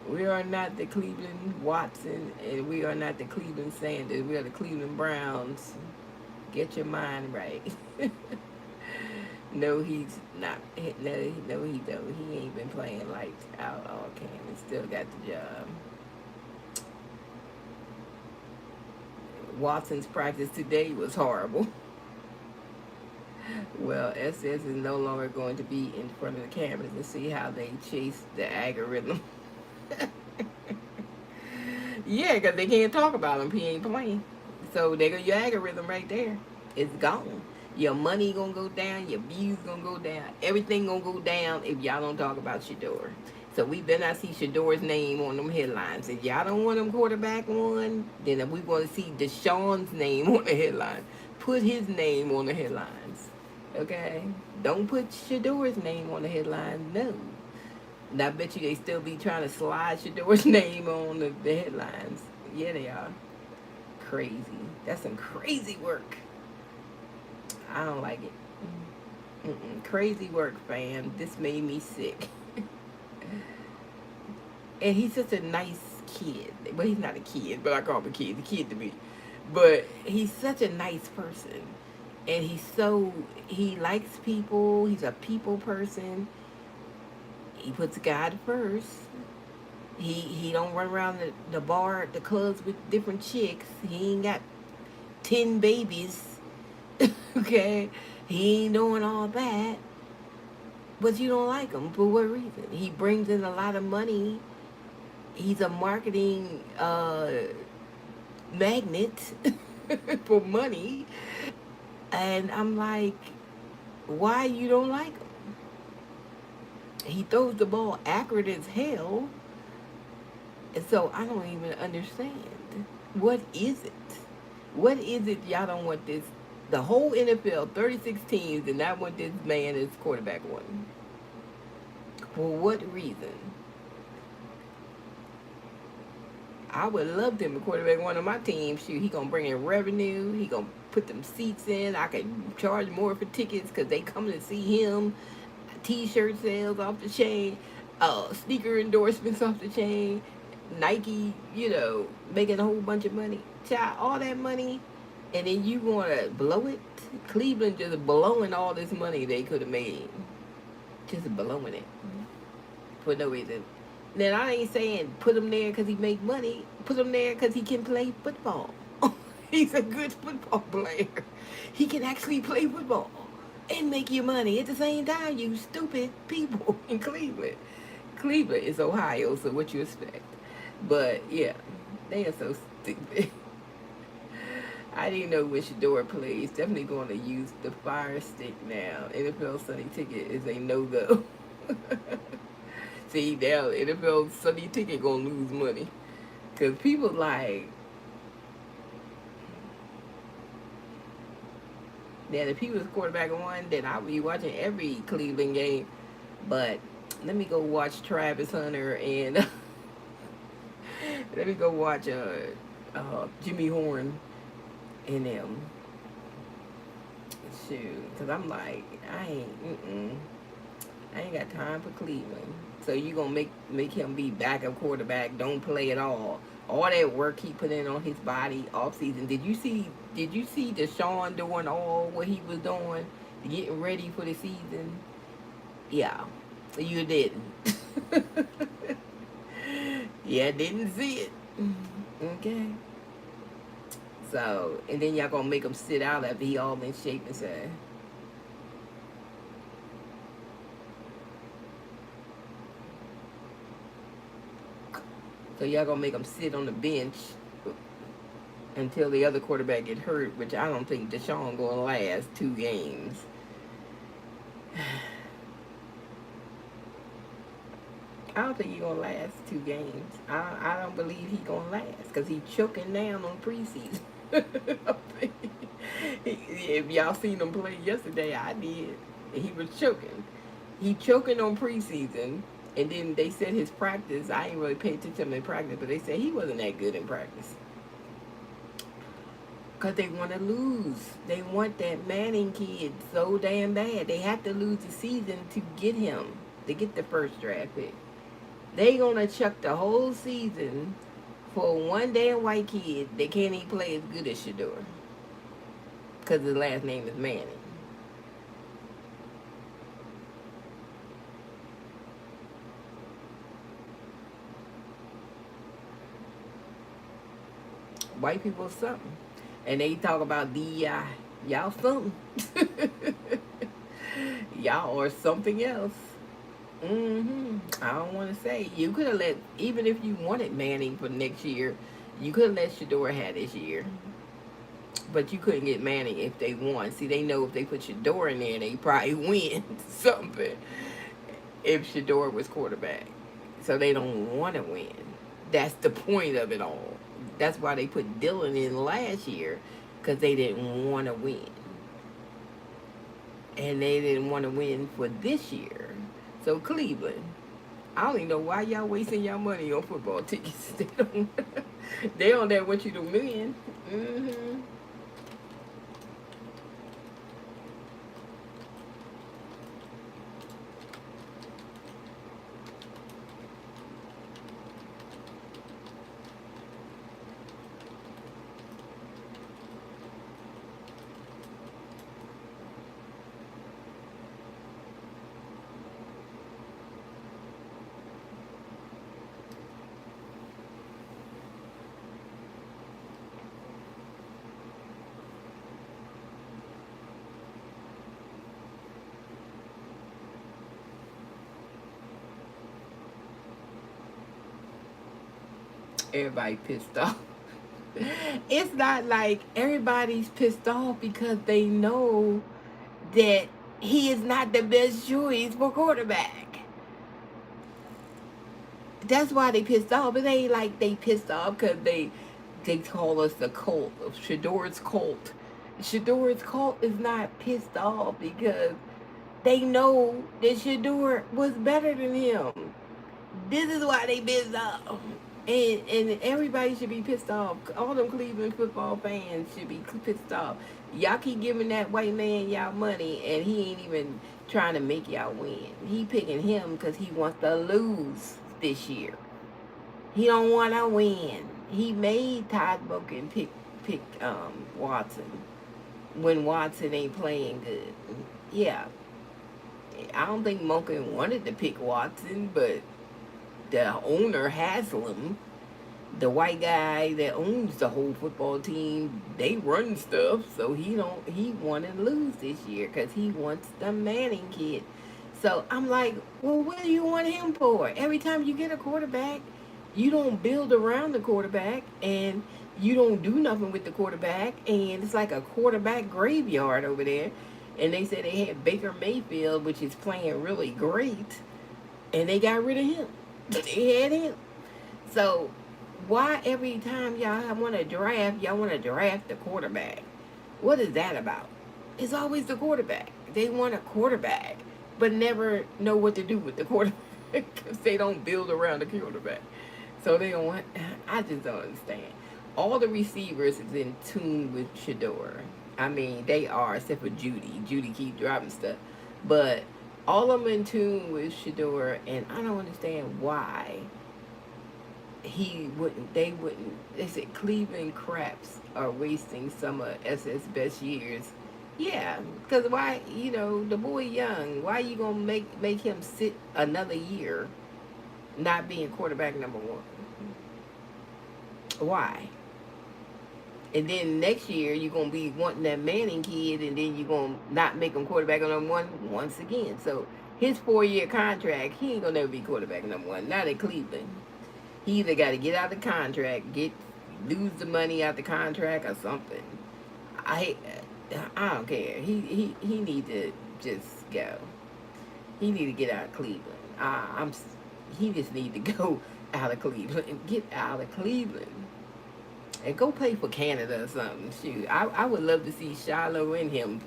We are not the Cleveland Watson, and we are not the Cleveland Sanders. We are the Cleveland Browns. Get your mind right. No, he's not. No, he don't. He ain't been playing lights out all camp and still got the job. Watson's practice today was horrible. Well, SS is no longer going to be in front of the cameras and see how they chase the algorithm. Yeah, because they can't talk about him if he ain't playing. So there go your algorithm right there. It's gone. Your money gonna go down. Your views gonna go down. Everything gonna go down if y'all don't talk about Shador. So we better not see Shador's name on them headlines. If y'all don't want him quarterback one, then if we want to see Deshaun's name on the headline, put his name on the headlines. Okay? Don't put Shador's name on the headline. No. And I bet you they still be trying to slide Shador's name on the headlines. Yeah, they are. Crazy. That's some crazy work. I don't like it. Crazy work, fam. This made me sick. And he's such a nice kid. Well, he's not a kid, but I call him a kid. He's a kid to me. But he's such a nice person. And he likes people. He's a people person. He puts God first. He don't run around the bar, the clubs with different chicks. He ain't got 10 babies. Okay? He ain't doing all that. But you don't like him. For what reason? He brings in a lot of money. He's a marketing magnet for money. And I'm like, why you don't like him? He throws the ball accurate as hell. And so I don't even understand. What is it? What is it y'all don't want this? The whole NFL, 36 teams, did not want this man as quarterback one. For what reason? I would love them to quarterback one of my teams. Shoot, he gonna bring in revenue. He gonna put them seats in. I could charge more for tickets because they come to see him. T-shirt sales off the chain. Sneaker endorsements off the chain. Nike, making a whole bunch of money. Child, all that money. And then you want to blow it? Cleveland just blowing all this money they could have made. Just blowing it. For no reason. Then I ain't saying put him there because he make money. Put him there because he can play football. He's a good football player. He can actually play football and make you money at the same time, you stupid people in Cleveland. Cleveland is Ohio, so what you expect? But, yeah, they are so stupid. I didn't know when Shador plays. Definitely going to use the Fire Stick now. NFL Sunday Ticket is a no-go. See, now NFL Sunday Ticket going to lose money. Because people like... That if he was quarterback one, then I would be watching every Cleveland game. But let me go watch Travis Hunter and let me go watch Jimmy Horn and them. Shoot, because I'm like, I ain't got time for Cleveland. So you gonna make him be backup quarterback? Don't play at all. All that work he put in on his body off season. Did you see Deshaun doing all what he was doing, getting ready for the season? Yeah, you didn't. Yeah, didn't see it. Okay. So, and then y'all gonna make him sit out after he all in shape and say. So y'all gonna make him sit on the bench until the other quarterback get hurt, which I don't think Deshaun gonna last 2 games. I don't think he gonna last 2 games. I don't believe he gonna last because he choking down on preseason. If y'all seen him play yesterday, I did. He was choking. He choking on preseason, and then they said his practice. I ain't really paid attention to him in practice, but they said he wasn't that good in practice. Because they want to lose. They want that Manning kid so damn bad. They have to lose the season to get him, to get the first draft pick. They gonna chuck the whole season for one damn white kid that can't even play as good as Shador. Because his last name is Manning. White people something. And they talk about DEI. Y'all something. Y'all are something else. I don't want to say. You could have let, even if you wanted Manning for next year, you could have let Shador have this year. But you couldn't get Manning if they won. See, they know if they put Shador in there, they probably win something if Shador was quarterback. So they don't want to win. That's the point of it all. That's why they put Dylan in last year, because they didn't want to win. And they didn't want to win for this year. So Cleveland, I don't even know why y'all wasting y'all money on football tickets. They don't dare want you to win. Everybody pissed off. It's not like everybody's pissed off because they know that he is not the best choice for quarterback. That's why they pissed off. But they like they pissed off because they call us the cult of Shador's cult. Shador's cult is not pissed off because they know that Shador was better than him. This is why they pissed off. And everybody should be pissed off. All them Cleveland football fans should be pissed off. Y'all keep giving that white man y'all money, and he ain't even trying to make y'all win. He picking him because he wants to lose this year. He don't want to win. He made Todd Monken pick Watson when Watson ain't playing good. Yeah. I don't think Monken wanted to pick Watson, but the owner, Haslam, the white guy that owns the whole football team, they run stuff, so he wanted to lose this year because he wants the Manning kid. So I'm like, well, what do you want him for? Every time you get a quarterback, you don't build around the quarterback, and you don't do nothing with the quarterback, and it's like a quarterback graveyard over there. And they said they had Baker Mayfield, which is playing really great, and they got rid of him. They had him. So why every time y'all want to draft, y'all want to draft the quarterback? What is that about? It's always the quarterback. They want a quarterback, but never know what to do with the quarterback because they don't build around the quarterback. So they don't want, I just don't understand. All the receivers is in tune with Shador. I mean, they are, except for Judy. Judy keep dropping stuff. But all of them in tune with Shador, and I don't understand why they wouldn't. They said Cleveland Craps are wasting some of SS best years. Yeah, because why, the boy young, why you going to make him sit another year not being quarterback number 1? Why? And then next year you're gonna be wanting that Manning kid, and then you're gonna not make him quarterback on number one once again. So his 4-year contract, he ain't gonna never be quarterback number one. Not at Cleveland. He either got to get out of the contract, lose the money out the contract, or something. I don't care. He need to just go. He need to get out of Cleveland. He just need to go out of Cleveland. Get out of Cleveland. And go play for Canada or something. Shoot, I would love to see Shiloh and him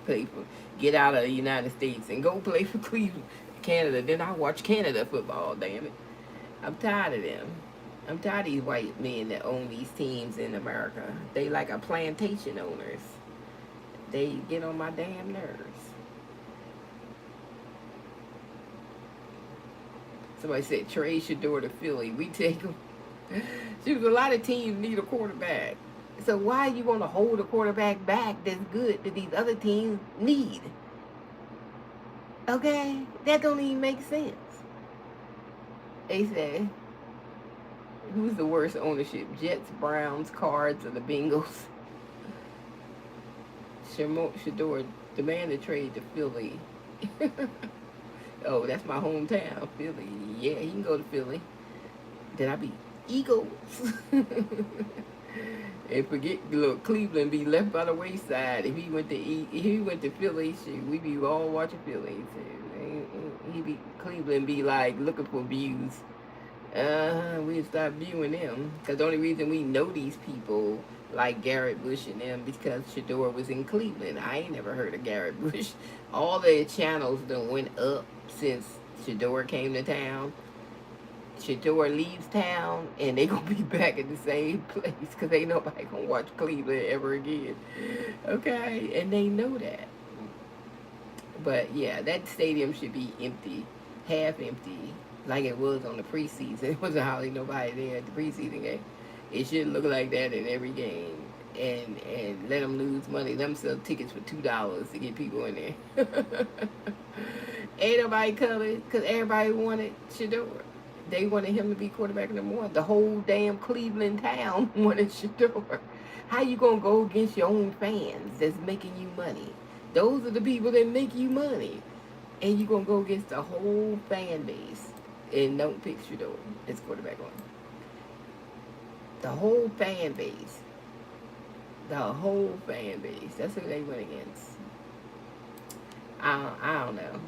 get out of the United States and go play for Cleveland, Canada. Then I watch Canada football, damn it. I'm tired of them. I'm tired of these white men that own these teams in America. They like a plantation owners. They get on my damn nerves. Somebody said, trade Shador to Philly. We take him. See, a lot of teams need a quarterback. So why you want to hold a quarterback back that's good that these other teams need? Okay? That don't even make sense. They say, who's the worst ownership? Jets, Browns, Cards, or the Bengals? Shador, demand a trade to Philly. Oh, that's my hometown, Philly. Yeah, he can go to Philly. Then I be Eagles. And forget, look, Cleveland be left by the wayside. If he went to Philly, shoot, we be all watching Philly. Cleveland be like looking for views. We start viewing them. Because the only reason we know these people like Garrett Bush and them because Shador was in Cleveland. I ain't never heard of Garrett Bush. All their channels done went up since Shador came to town. Shador leaves town and they gonna be back at the same place because ain't nobody gonna watch Cleveland ever again. Okay, and they know that. But yeah, that stadium should be empty, half empty, like it was on the preseason. It wasn't hardly nobody there at the preseason game. It should look like that in every game, and let them lose money. Let them sell tickets for $2 to get people in there. Ain't nobody coming because everybody wanted Shador. They wanted him to be quarterback number one. The whole damn Cleveland town wanted Shador. How you gonna go against your own fans that's making you money? Those are the people that make you money, and you gonna go against the whole fan base and don't pick Shador as quarterback one. The whole fan base. The whole fan base. That's who they went against. I don't know.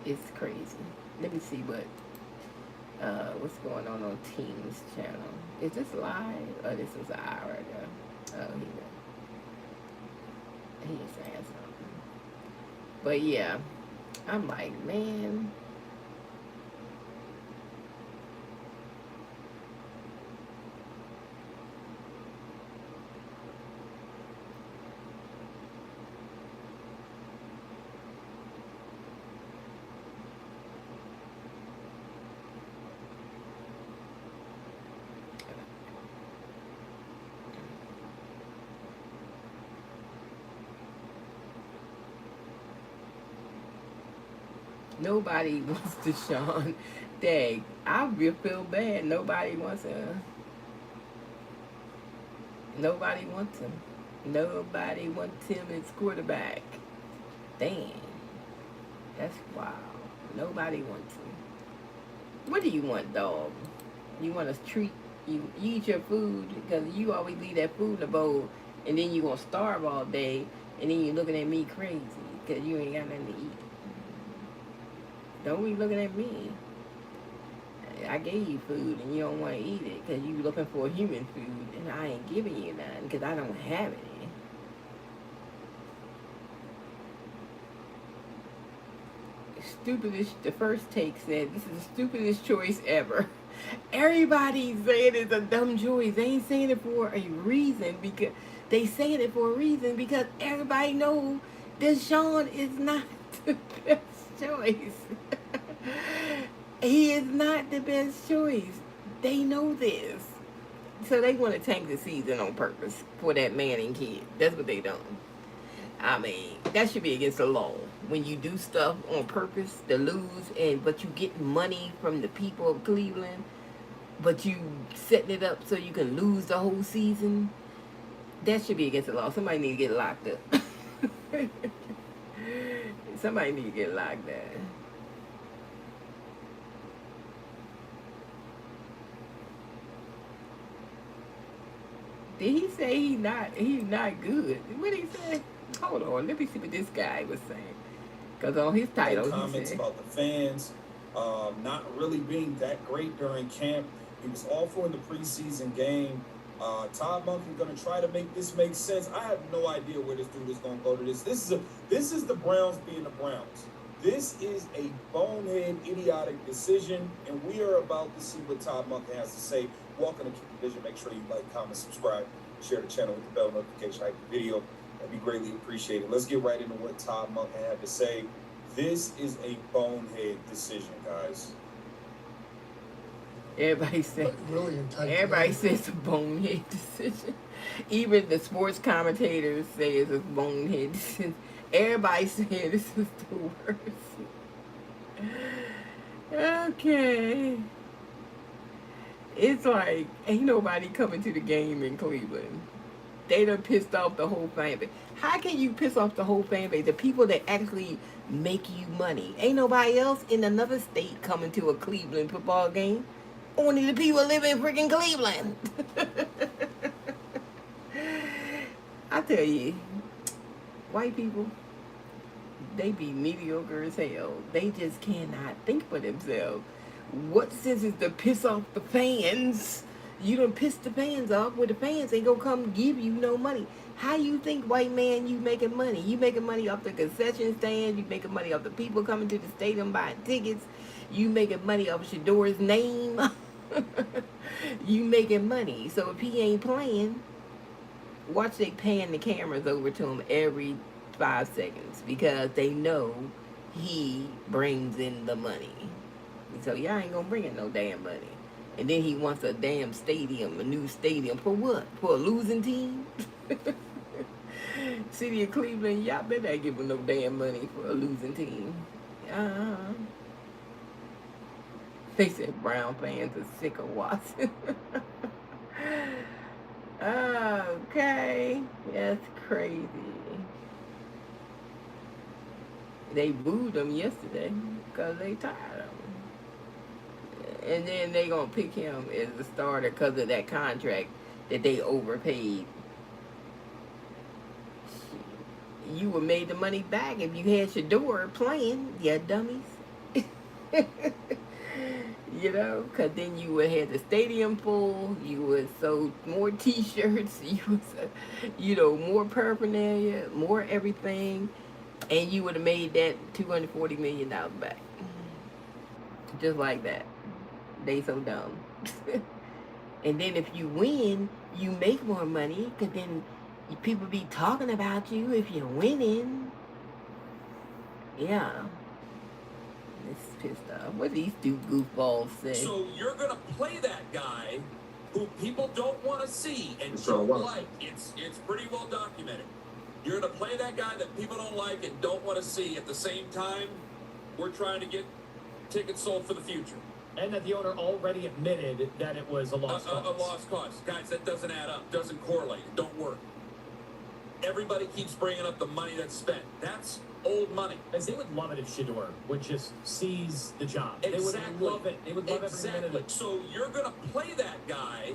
It's crazy. Let me see what's going on Team's channel. Is this live? Oh, this is an hour ago. Oh, he's saying something. But yeah, I'm like, man. Nobody wants Deshaun. Dang, I feel bad. Nobody wants him. Nobody wants him. Nobody wants him as quarterback. Dang. That's wild. Nobody wants him. What do you want, dog? You want to treat you eat your food because you always leave that food in the bowl, and then you gonna starve all day, and then you looking at me crazy because you ain't got nothing to eat. Don't be looking at me. I gave you food and you don't want to eat it because you looking for human food and I ain't giving you none because I don't have any. Stupidest, the first take said, this is the stupidest choice ever. Everybody's saying it's a dumb choice. They ain't saying it for a reason because they saying it for a reason because everybody knows Deshaun is not the best choice. He is not the best choice. They know this. So they want to tank the season on purpose for that Manning kid. That's what they done. I mean, that should be against the law. When you do stuff on purpose to lose, but you get money from the people of Cleveland, but you setting it up so you can lose the whole season, That should be against the law. Somebody need to get locked up. Somebody need to get locked up. Did he say he's not good? What did he say? Hold on, let me see what this guy was saying. Because on his title, comments he said, about the fans not really being that great during camp. He was awful in the preseason game. Todd Monk is going to try to make this make sense. I have no idea where this dude is going to go to this. This is the Browns being the Browns. This is a bonehead, idiotic decision, and we are about to see what Todd Monk has to say. Welcome to Keep the Vision. Make sure you like, comment, subscribe, share the channel with the bell notification, like the video. That'd be greatly appreciated. Let's get right into what Todd Monk had to say. This is a bonehead decision, guys. everybody said, Really entitled. everybody says it's a bonehead decision. Even the sports commentators say it's a bonehead decision. Everybody said this is the worst. Okay. It's like, ain't nobody coming to the game in Cleveland. They done pissed off the whole fan base. How can you piss off the whole fan base? The people that actually make you money. Ain't nobody else in another state coming to a Cleveland football game. Only the people live in freaking Cleveland. I tell you, white people, they be mediocre as hell. They just cannot think for themselves. What sense is to piss off the fans? You done piss the fans off, where the fans ain't gonna come give you no money. How you think, white man, you making money? You making money off the concession stand. You making money off the people coming to the stadium buying tickets. You making money off Shador's name. You making money. So if he ain't playing, watch they pan the cameras over to him every 5 seconds because they know he brings in the money. So y'all ain't gonna bring in no damn money. And then he wants a damn stadium, a new stadium. For what? For a losing team? City of Cleveland, y'all better not give him no damn money for a losing team. They said Brown fans are sick of Watson. Okay, that's crazy. They booed him yesterday because they tired of him. And then they gonna pick him as the starter because of that contract that they overpaid. You would made the money back if you had Shador playing, you dummies. You know, because then you would have the stadium full, you would sold more t-shirts, you would, more paraphernalia, more everything, and you would have made that $240 million back. Just like that. They so dumb. And then if you win, you make more money, because then people be talking about you if you're winning. Yeah. It's pissed off. What these two goofballs say? So you're gonna play that guy who people don't want to see and That's don't all right. like. It's pretty well documented. You're gonna play that guy that people don't like and don't want to see. At the same time, we're trying to get tickets sold for the future. And that the owner already admitted that it was a lost cause. A lost cause. Guys, that doesn't add up. Doesn't correlate. It don't work. Everybody keeps bringing up the money that's spent. That's old money. As they would love it if Shador would just seize the job. Exactly. They would love it. They would love every minute of it. So you're going to play that guy.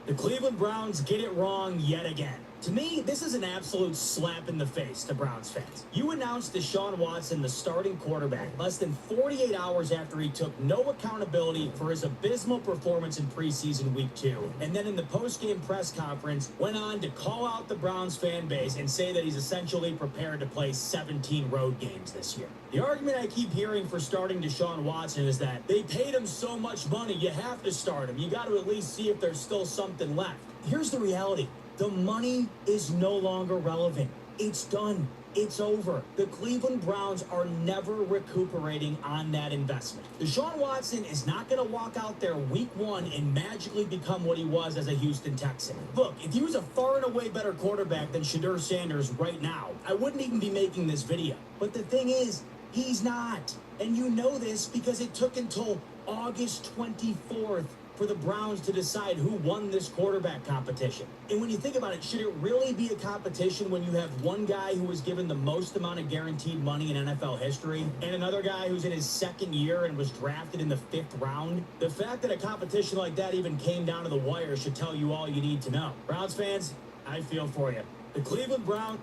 The Cleveland Browns get it wrong yet again. To me, this is an absolute slap in the face to Browns fans. You announced Deshaun Watson the starting quarterback less than 48 hours after he took no accountability for his abysmal performance in preseason week 2. And then in the post-game press conference, went on to call out the Browns fan base and say that he's essentially prepared to play 17 road games this year. The argument I keep hearing for starting Deshaun Watson is that they paid him so much money, you have to start him. You got to at least see if there's still something left. Here's the reality. The money is no longer relevant. It's done. It's over. The Cleveland Browns are never recuperating on that investment. Deshaun Watson is not going to walk out there week 1 and magically become what he was as a Houston Texan. Look, if he was a far and away better quarterback than Shador Sanders right now, I wouldn't even be making this video. But the thing is, he's not. And you know this because it took until August 24th for the Browns to decide who won this quarterback competition. And when you think about it, should it really be a competition when you have one guy who was given the most amount of guaranteed money in NFL history and another guy who's in his second year and was drafted in the 5th round? The fact that a competition like that even came down to the wire should tell you all you need to know. Browns fans, I feel for you. The Cleveland Browns...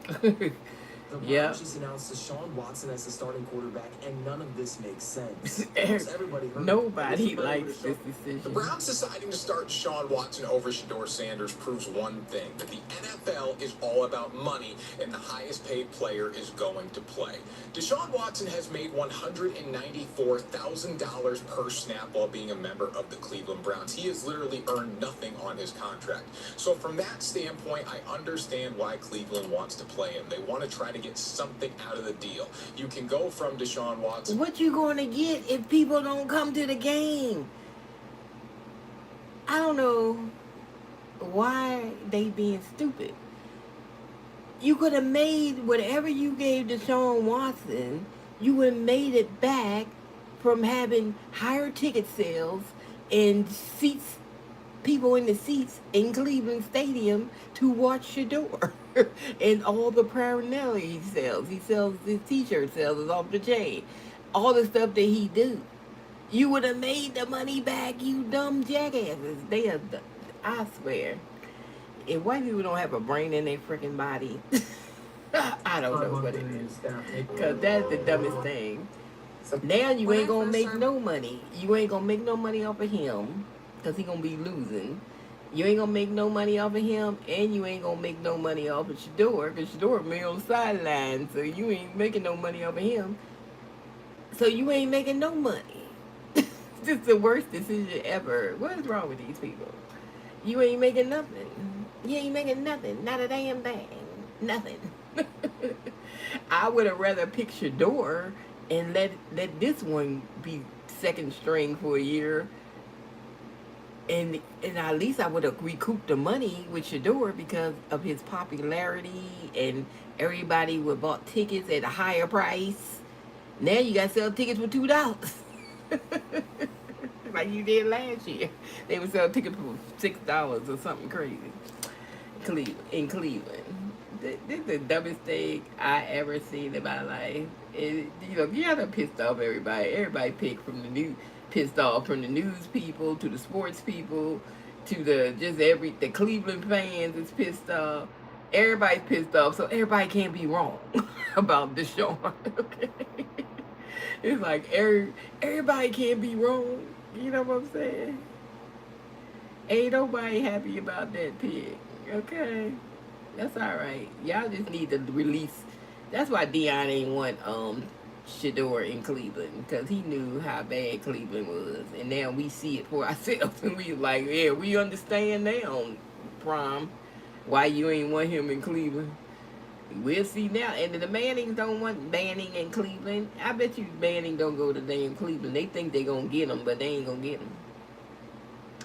The Browns Yeah. just announced Deshaun Watson as the starting quarterback, and none of this makes sense. Almost everybody heard it. Nobody Everybody likes would've this shown- The decision. Browns deciding to start Deshaun Watson over Shador Sanders proves one thing, that the NFL is all about money and the highest paid player is going to play. Deshaun Watson has made $194,000 per snap while being a member of the Cleveland Browns. He has literally earned nothing on his contract. So from that standpoint, I understand why Cleveland wants to play him. They want to try to get something out of the deal. You can go from Deshaun Watson. What you gonna get if people don't come to the game? I don't know why they being stupid. You could have made whatever you gave Deshaun Watson, you would have made it back from having higher ticket sales and seats, people in the seats in Cleveland Stadium to watch Shador. And all the paraphernalia he sells. He sells his t-shirt sales is off the chain. All the stuff that he do. You would have made the money back, you dumb jackasses. They are, I swear. If white people don't have a brain in their freaking body, I don't know what it is. Because that's the dumbest thing. Now you ain't gonna make no money. You ain't gonna make no money off of him. Because he gonna be losing. You ain't gonna make no money off of him, and you ain't gonna make no money off of Shador, because Shador be on the sideline, so you ain't making no money off of him. So you ain't making no money. This is the worst decision ever. What is wrong with these people? You ain't making nothing. You ain't making nothing. Not a damn thing. Nothing. I would have rather picked Shador and let this one be second string for a year. And at least I would have recouped the money with Shador because of his popularity, and everybody would bought tickets at a higher price. Now you got to sell tickets for $2. Like you did last year. They would sell tickets for $6 or something crazy. In Cleveland. This is the dumbest thing I ever seen in my life. You done pissed off everybody. Everybody pissed off, from the news people to the sports people to the Cleveland fans is pissed off. Everybody's pissed off, so everybody can't be wrong about Deshaun. Okay, it's like everybody can't be wrong. You know what I'm saying? Ain't nobody happy about that pig. Okay, that's all right. Y'all just need to release. That's why Deion ain't want Shador in Cleveland, because he knew how bad Cleveland was, and now we see it for ourselves, and we like, yeah, we understand now, Prom, why you ain't want him in Cleveland. We'll see now. And the Mannings don't want Manning in Cleveland. I bet you Manning don't go to damn Cleveland. They think they gonna get him, but they ain't gonna get him.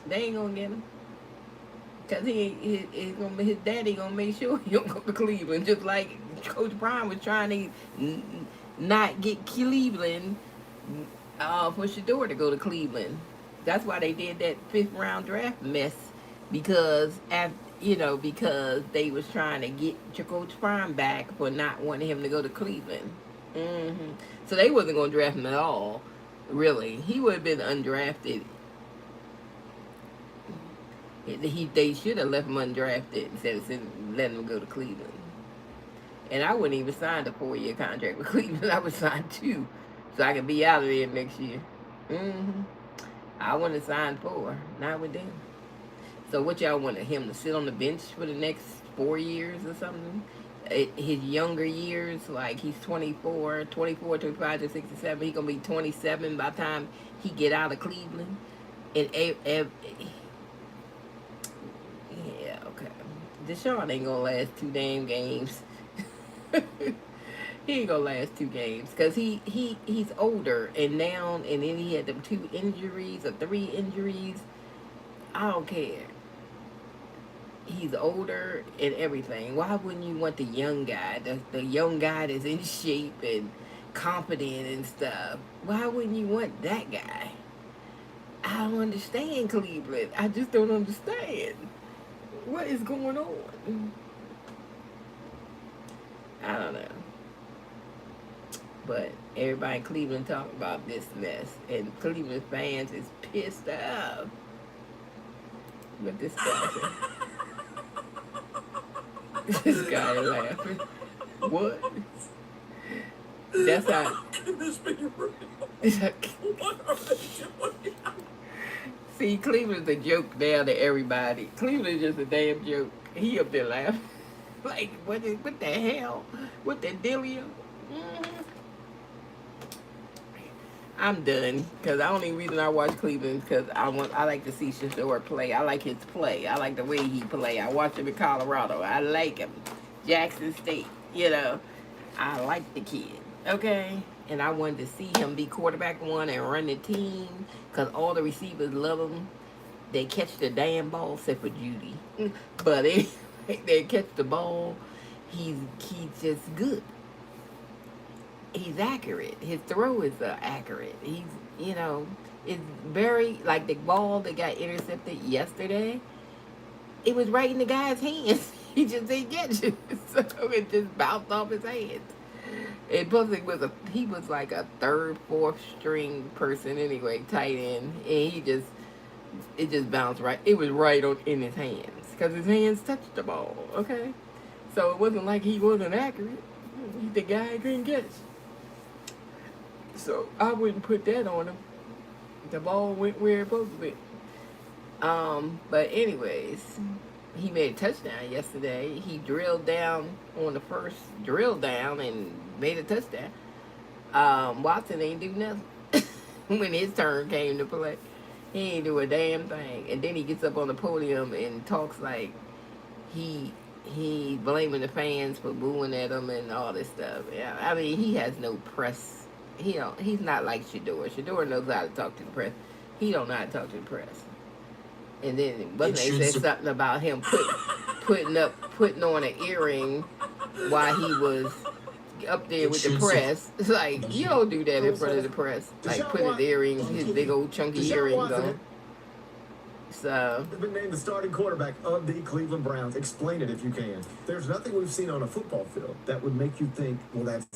They ain't gonna get him. Because his daddy gonna make sure he don't go to Cleveland, just like Coach Prime was trying to not get Cleveland for Shador to go to Cleveland. That's why they did that 5th round draft mess, because because they was trying to get Coach Prime back for not wanting him to go to Cleveland. So they wasn't going to draft him at all, really. He would have been undrafted. They should have left him undrafted instead of letting him go to Cleveland. And I wouldn't even sign a 4-year contract with Cleveland. I would sign 2, so I could be out of there next year. I want to sign 4, not with them. So what y'all wanted him to sit on the bench for the next 4 years or something? His younger years, like he's 24, 25 to 67. He's going to be 27 by the time he get out of Cleveland. And yeah, okay. Deshaun ain't going to last 2 damn games. He ain't gonna last 2 games because he's older, and then he had them 2 injuries or 3 injuries. I don't care. He's older and everything. Why wouldn't you want the young guy, the young guy that's in shape and confident and stuff? Why wouldn't you want that guy? I don't understand Cleveland. I just don't understand. What is going on? I don't know. But everybody in Cleveland talking about this mess. And Cleveland fans is pissed off. But this guy this guy laughing. What? That's how. Can this be real? What are they doing? See, Cleveland's a joke now to everybody. Cleveland's just a damn joke. He up there laughing. Like, what the hell? What the dealio? I'm done. Because the only reason I watch Cleveland because I like to see Shador play. I like his play. I like the way he play. I watch him in Colorado. I like him. Jackson State. You know, I like the kid. Okay? And I wanted to see him be quarterback one and run the team because all the receivers love him. They catch the damn ball except for Judy. But they catch the ball. He's just good. He's accurate. His throw is accurate. He's, you know, it's very, like the ball that got intercepted yesterday, it was right in the guy's hands. He just didn't get it. So it just bounced off his hands. And plus he was like a third, fourth string person anyway, tight end. And it just bounced right. It was right in his hands. Because his hands touched the ball, okay? So it wasn't like he wasn't accurate. The guy couldn't catch. So I wouldn't put that on him. The ball went where it supposed to be. But anyways, he made a touchdown yesterday. He drilled down on the first drill down and made a touchdown. Watson ain't do nothing when his turn came to play. He ain't do a damn thing. And then he gets up on the podium and talks like he blaming the fans for booing at him and all this stuff. Yeah, I mean, he has no press. He's not like Shador. Shador knows how to talk to the press. He don't know how to talk to the press. And then wasn't they said something about him putting on an earring while he was up there with the press. It's like, you don't do that in front of the press. Like put his earrings, his big old chunky earrings on. So He's been named the starting quarterback of the Cleveland Browns. Explain it if you can. There's nothing we've seen on a football field that would make you think, well, that's